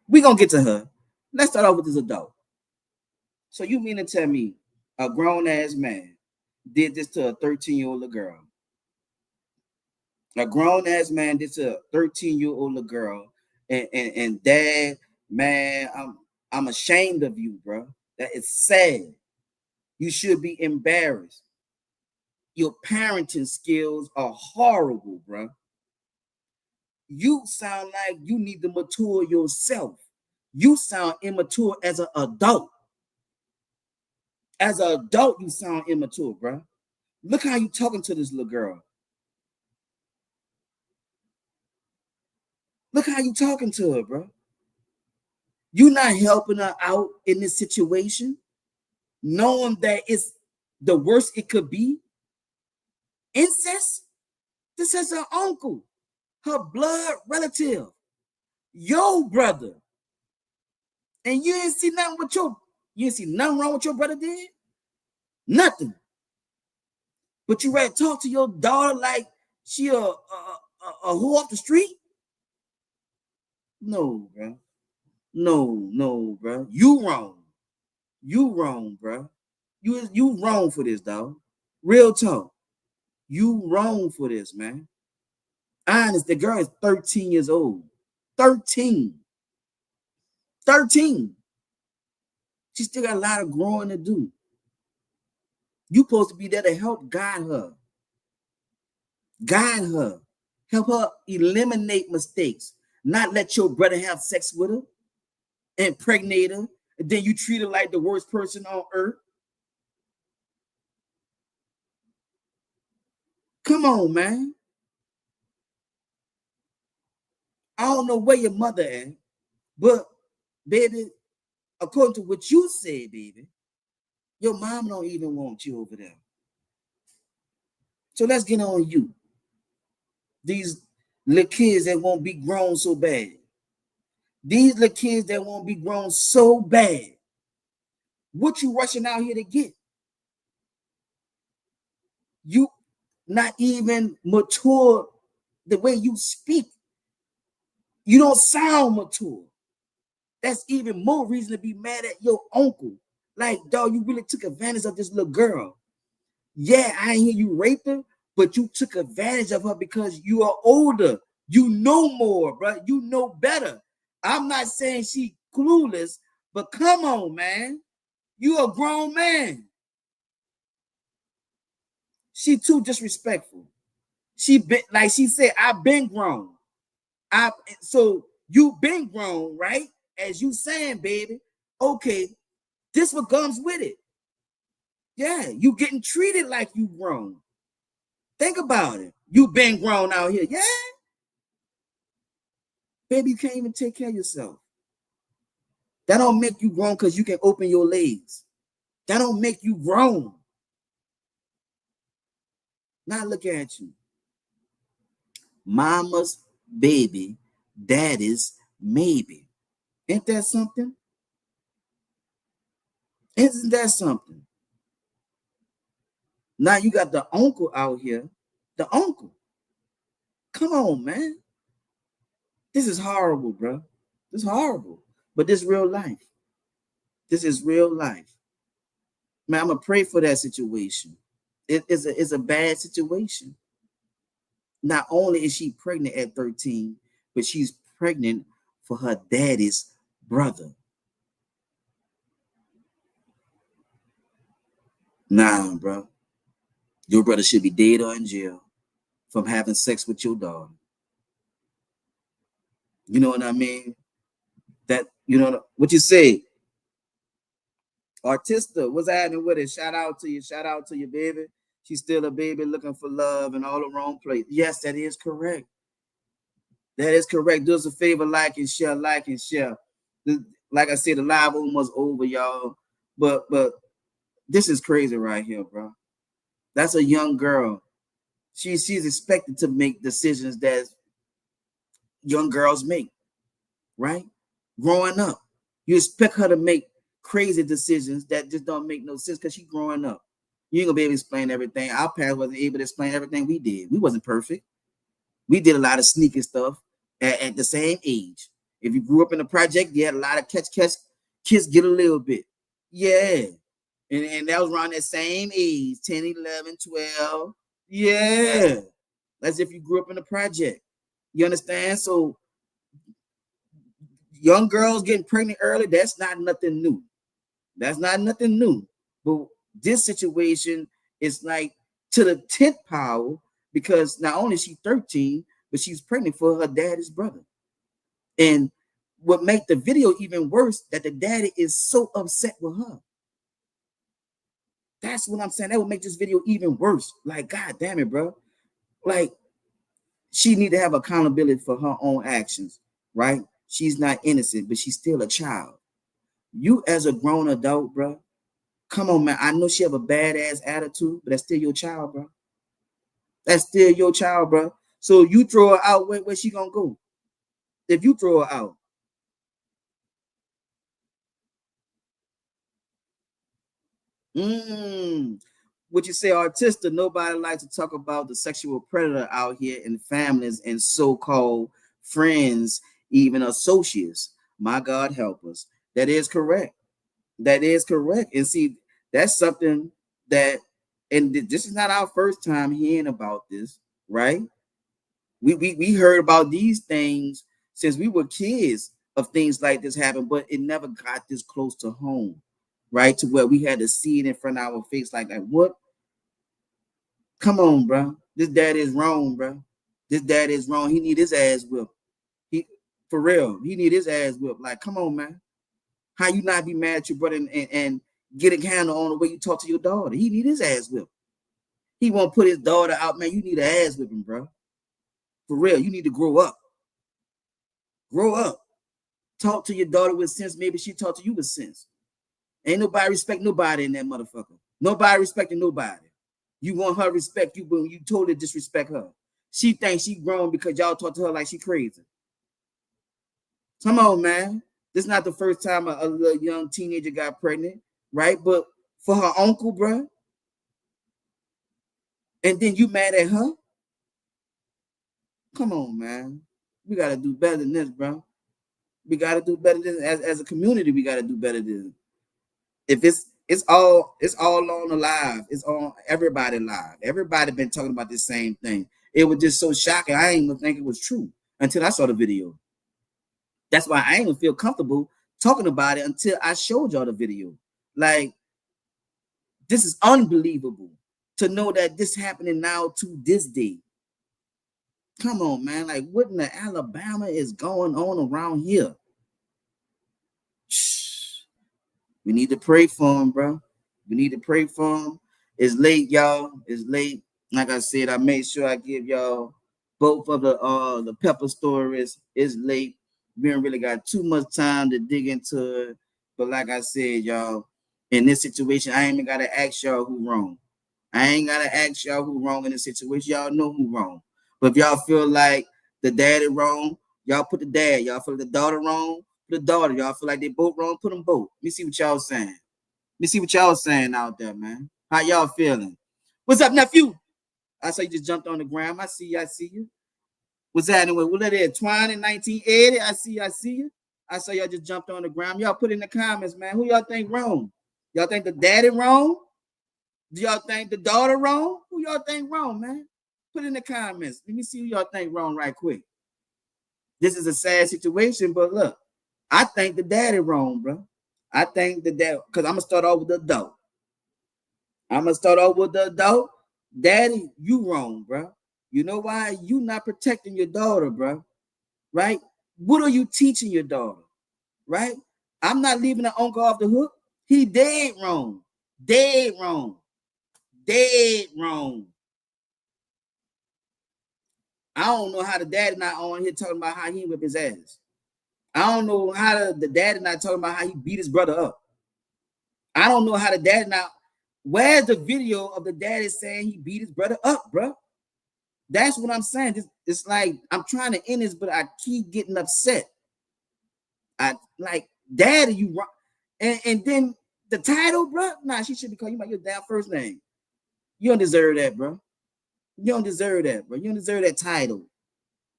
We're gonna get to her. Let's start off with this adult. So you mean to tell me a grown-ass man did this to a 13-year-old girl? A grown-ass man did to a 13-year-old girl, and dad, man, I'm ashamed of you, bro. That is sad. You should be embarrassed. Your parenting skills are horrible, bro. You sound like you need to mature yourself. You sound immature as an adult. As an adult, you sound immature, bro. Look how you talking to this little girl. Look how you talking to her, bro. You not helping her out in this situation, knowing that it's the worst it could be. Incest. This is her uncle, her blood relative, your brother, and you didn't see nothing with you didn't see nothing wrong with your brother did. Nothing. But you ready to talk to your daughter like she a who off the street? No, bro. No, bro. You wrong. You wrong, bro. You wrong for this, dog. Real talk. You wrong for this, man. Honest, the girl is 13 years old. 13. 13. She still got a lot of growing to do. You supposed to be there to help guide her. Guide her. Help her eliminate mistakes. Not let your brother have sex with her, impregnate her, and then you treat her like the worst person on earth. Come on, man. I don't know where your mother at, but baby, according to what you said, baby, your mom don't even want you over there. So let's get on you. These little kids that won't be grown so bad. These little kids that won't be grown so bad. What you rushing out here to get? You not even mature the way you speak. You don't sound mature. That's even more reason to be mad at your uncle. Like, dog, you really took advantage of this little girl. Yeah, I ain't hear you rape her, but you took advantage of her because you are older. You know more, bro. You know better. I'm not saying she clueless, but come on, man. You a grown man. She too disrespectful. She been like she said, I've been grown. So you been grown, right? As you saying, baby. Okay, this what comes with it. Yeah, you getting treated like you grown. Think about it. You been grown out here. Yeah. Baby, you can't even take care of yourself. That don't make you grown because you can open your legs. That don't make you grown. Now look at you. Mama's baby, daddy's maybe. Ain't that something? Isn't that something? Now you got the uncle out here. The uncle. Come on, man. This is horrible, bro. This is horrible. But this is real life. This is real life. Man, I'm going to pray for that situation. It's a bad situation. Not only is she pregnant at 13, but she's pregnant for her daddy's brother. Nah, bro. Your brother should be dead or in jail from having sex with your daughter. You know what I mean? That, you know what you say? Artista, what's happening with it? Shout out to you. Shout out to you, baby. She's still a baby looking for love in all the wrong place. Yes, that is correct. That is correct. Do us a favor, like and share, like and share. Like I said, the live almost over, y'all. But this is crazy right here, bro. That's a young girl. She's expected to make decisions that young girls make, right? Growing up, you expect her to make crazy decisions that just don't make no sense because she's growing up. You ain't gonna be able to explain everything. Our parents wasn't able to explain everything we did. We wasn't perfect. We did a lot of sneaky stuff at the same age. If you grew up in the project, you had a lot of catch, kids get a little bit. Yeah. And that was around that same age, 10, 11, 12. Yeah. As if you grew up in the project. You understand? So young girls getting pregnant early, that's not nothing new. That's not nothing new. But this situation is like to the 10th power because not only is she 13, but she's pregnant for her daddy's brother. And what makes the video even worse, that the daddy is so upset with her. That's what I'm saying. That would make this video even worse. Like, God damn it, bro. Like, she need to have accountability for her own actions, right? She's not innocent, but she's still a child. You as a grown adult, bro, come on, man. I know she have a badass attitude, but that's still your child, bro. That's still your child, bro. So you throw her out, where she gonna go? If you throw her out. What you say, Artista, nobody likes to talk about the sexual predator out here in families and so-called friends, even associates. My God help us. That is correct. That is correct. And see, that's something that, and this is not our first time hearing about this, right? We heard about these things since we were kids of things like this happen, but it never got this close to home, right? To where we had to see it in front of our face, like what? Come on, bro. This dad is wrong, bro. This dad is wrong. He need his ass whipped. For real, he need his ass whipped. Like, come on, man. How you not be mad at your brother and get a handle on the way you talk to your daughter? He need his ass whipped. He won't put his daughter out, man. You need an ass whipping, bro. For real, you need to grow up. Grow up. Talk to your daughter with sense. Maybe she talk to you with sense. Ain't nobody respect nobody in that motherfucker. Nobody respecting nobody. You want her to respect you, but you totally disrespect her. She thinks she grown because y'all talk to her like she crazy. Come on, man. This is not the first time a little young teenager got pregnant, right? But for her uncle, bro, and then you mad at her? Come on, man. We got to do better than this, bro. We got to do better than as a community. We got to do better than if it's all on the live. It's on everybody live. Everybody been talking about the same thing. It was just so shocking. I didn't even think it was true until I saw the video. That's why I didn't even feel comfortable talking about it until I showed y'all the video. Like, this is unbelievable to know that this happening now to this day. Come on, man. Like, what in the Alabama is going on around here? We need to pray for him, bro. We need to pray for him. It's late, y'all. It's late. Like I said, I made sure I give y'all both of the pepper stories. It's late. We ain't really got too much time to dig into it. But like I said, y'all, in this situation, I ain't even gotta ask y'all who wrong. I ain't gotta ask y'all who wrong in this situation. Y'all know who wrong. But if y'all feel like the daddy wrong, y'all put the dad. Y'all feel like the daughter wrong, put the daughter. Y'all feel like they both wrong, put them both. Let me see what y'all saying. Let me see what y'all saying out there, man. How y'all feeling? What's up, nephew? I saw you just jumped on the ground. I see you. I see you. What's happening with what that is? Twine in 1980. I see you. I see you. I saw y'all just jumped on the ground. Y'all put in the comments, man. Who y'all think wrong? Y'all think the daddy wrong? Do y'all think the daughter wrong? Who y'all think wrong, man? Put in the comments. Let me see who y'all think wrong right quick. This is a sad situation, but look, I think the daddy wrong, bro. I think the dad, because I'm going to start off with the adult. Daddy, you wrong, bro. You know why? You not protecting your daughter, bro. Right? What are you teaching your daughter? Right? I'm not leaving the uncle off the hook. He dead wrong. Dead wrong. Dead wrong. I don't know how the daddy not on here talking about how he whip his ass. I don't know how the daddy not talking about how he beat his brother up. I don't know how the daddy not. Where's the video of the daddy saying he beat his brother up, bro? That's what I'm saying. It's like I'm trying to end this, but I keep getting upset. I like, daddy, you wrong. And then the title, bro. Nah, she should be calling you by your damn first name. You don't deserve that, bro. You don't deserve that, bro. You don't deserve that title.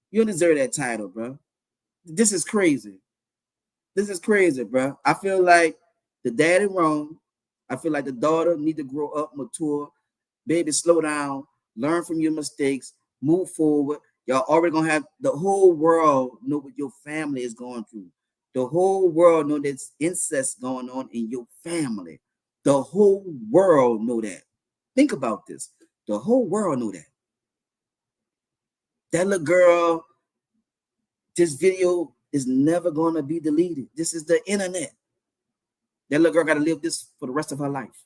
You don't deserve that title, bro. This is crazy. This is crazy, bro. I feel like the daddy wrong. I feel like the daughter need to grow up, mature. Baby, slow down. Learn from your mistakes. Move forward. Y'all already gonna have the whole world know what your family is going through. The whole world know there's incest going on in your family. The whole world know that. Think about this. The whole world know that. That little girl, this video is never going to be deleted. This is the internet. That little girl got to live this for the rest of her life.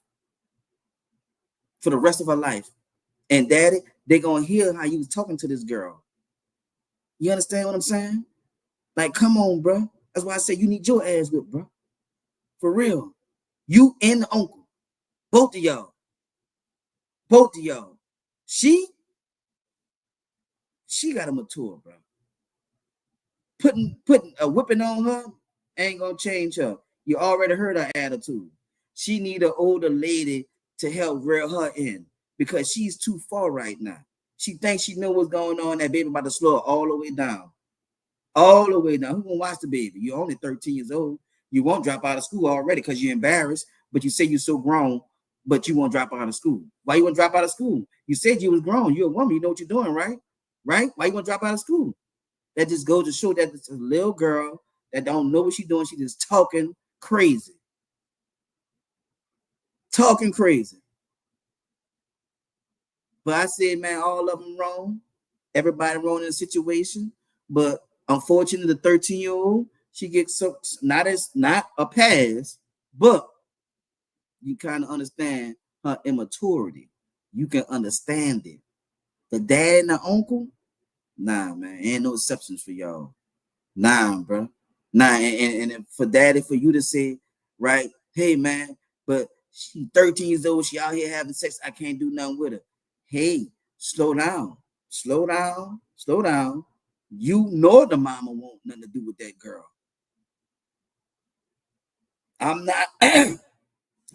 For the rest of her life. And daddy, they going to hear how you was talking to this girl. You understand what I'm saying? Like, come on, bro. That's why I say you need your ass whipped, bro. For real. You and the uncle. Both of y'all. Both of y'all. She got to mature, bro. Putting a whipping on her ain't gonna change her. You already heard her attitude. She need an older lady to help reel her in because she's too far right now. She thinks she know what's going on. That baby about to slow her all the way down. All the way down. Who gonna watch the baby? You're only 13 years old. You won't drop out of school already because you're embarrassed, but you say you're so grown, but you won't drop out of school. Why you won't drop out of school? You said you was grown. You're a woman. You know what you're doing, right? Right? Why you won't drop out of school? That just goes to show that it's a little girl that don't know what she's doing. She just talking crazy. Talking crazy. But I said, man, all of them wrong. Everybody wrong in the situation. But unfortunately, the 13-year-old, she gets not a pass, but you kind of understand her immaturity. You can understand it. The dad and the uncle, nah, man, ain't no exceptions for y'all. Nah, bro. Nah, and for daddy, for you to say, right, hey, man, but she 13 years old, she out here having sex, I can't do nothing with her. Hey, slow down. Slow down. Slow down. You know the mama want nothing to do with that girl. I'm not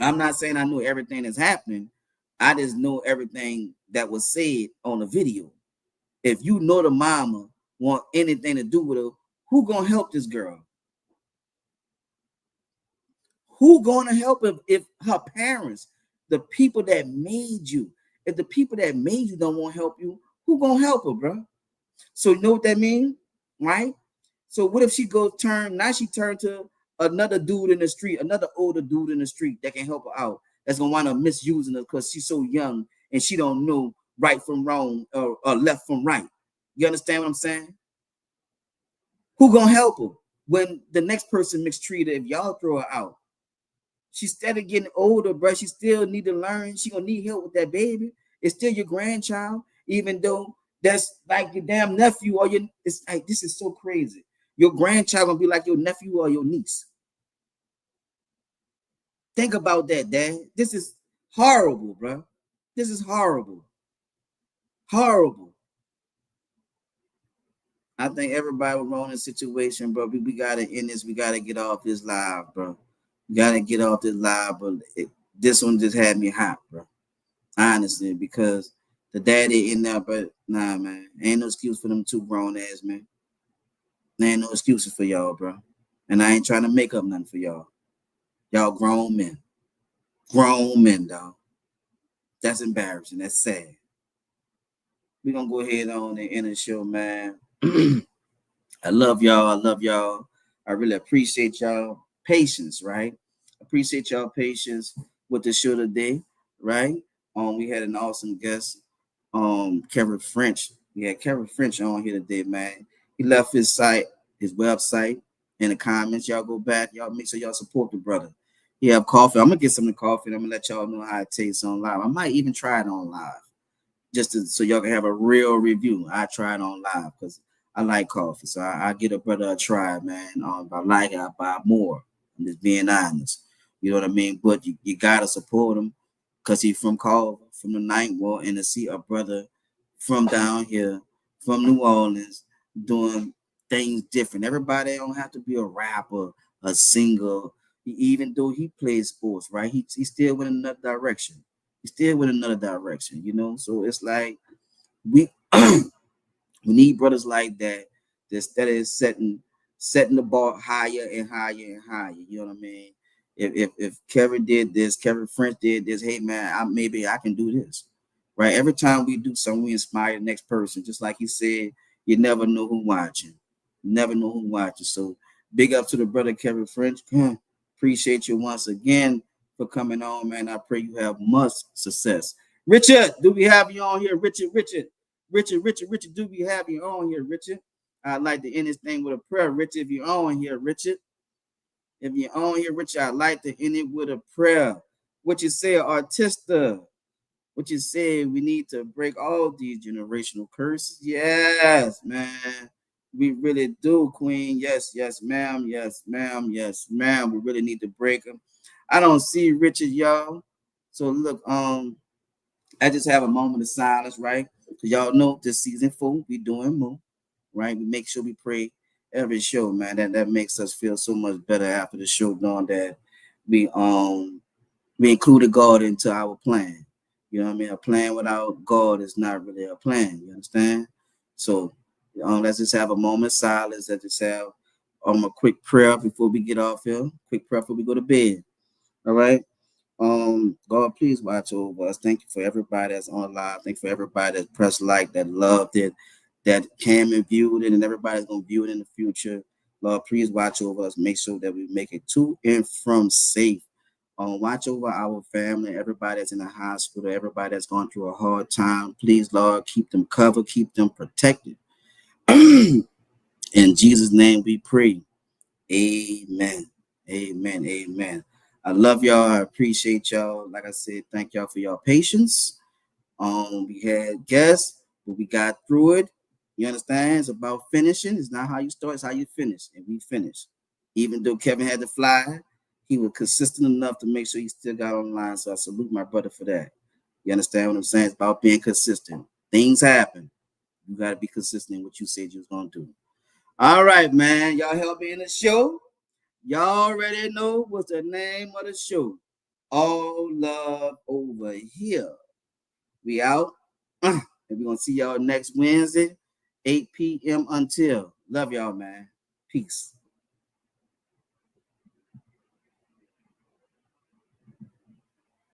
I'm not saying I know everything that's happening. I just know everything that was said on the video. If you know the mama want anything to do with her, who gonna help this girl? Who gonna help if her parents, the people that made you, if the people that made you don't want to help you, who gonna help her, bro? So you know what that means, right? So what if she she turned to another dude in the street, another older dude in the street that can help her out, that's gonna wind up misusing her because she's so young and she don't know right from wrong or left from right. You understand what I'm saying? Who gonna help her when the next person mistreated? If y'all throw her out, she's steady getting older, bro. She still need to learn. She gonna need help with that baby. It's still your grandchild, even though that's like your damn nephew or your. It's like this is so crazy. Your grandchild gonna be like your nephew or your niece. Think about that, Dad. This is horrible, bro. This is horrible. Horrible. I think everybody was wrong in the situation, bro. We gotta end this. We gotta get off this live, bro. We gotta get off this live, but this one just had me hot, bro. Honestly, because the daddy in there, but nah, man, ain't no excuse for them two grown ass man. There ain't no excuses for y'all, bro. And I ain't trying to make up nothing for y'all. Y'all grown men, dog. That's embarrassing. That's sad. We're gonna go ahead on and end the show, man. I love y'all. I love y'all. I really appreciate y'all patience, right? Appreciate y'all patience with the show today, right? We had an awesome guest, Kevin French. We had Kevin French on here today, man. He left his website in the comments. Y'all go back. Y'all make sure y'all support the brother. He have coffee. I'm gonna get some of the coffee and I'm gonna let y'all know how it tastes on live. I might even try it on live. So y'all can have a real review. I tried on live because I like coffee, so I get a brother a try, man. If I like it, I buy more. I'm just being honest, you know what I mean. But you gotta support him because he's from Carver, from the Ninth Ward, and to see a brother from down here, from New Orleans, doing things different. Everybody don't have to be a rapper, a singer. Even though he plays sports, right? He still went in another direction. He's still with another direction, you know. So it's like we we need brothers like that that is setting the bar higher and higher and higher. You know what I mean? If Kevin did this, Kevin French did this, hey man, maybe I can do this. Right? Every time we do something, we inspire the next person. Just like he said, you never know who watching. You never know who watching. So big up to the brother Kevin French. Appreciate you once again for coming on, man. I pray you have much success. Richard, do we have you on here? Richard, do we have you on here, Richard? I'd like to end this thing with a prayer. Richard, if you're on here, Richard. If you're on here, Richard, I'd like to end it with a prayer. What you say, Artista? What you say, we need to break all these generational curses? Yes, man. We really do, Queen. Yes, ma'am. Yes, ma'am. Yes, ma'am. We really need to break them. I don't see Richard, y'all. So look, I just have a moment of silence, right? So y'all know this season 4, we doing more, right? We make sure we pray every show, man. That makes us feel so much better after the show, knowing that we included God into our plan. You know what I mean? A plan without God is not really a plan. You understand? So let's just have a moment of silence. Let's just have a quick prayer before we get off here. Quick prayer before we go to bed. All right. God, please watch over us. Thank you for everybody that's on live. Thank you for everybody that pressed like, that loved it, that came and viewed it, and everybody's gonna view it in the future. Lord, please watch over us. Make sure that we make it to and from safe. Watch over our family, everybody that's in the hospital, everybody that's going through a hard time. Please, Lord, keep them covered, keep them protected. In Jesus' name we pray. Amen. Amen. Amen. I love y'all. I appreciate y'all. Like I said, thank y'all for your patience. We had guests, but we got through it. You understand? It's about finishing. It's not how you start, it's how you finish. And we finished. Even though Kevin had to fly, he was consistent enough to make sure he still got online. So I salute my brother for that. You understand what I'm saying? It's about being consistent. Things happen. You got to be consistent in what you said you was going to do. All right, man. Y'all help me in the show. Y'all already know what's the name of the show. All love over here. We out. And we're going to see y'all next Wednesday, 8 p.m. until. Love y'all, man. Peace.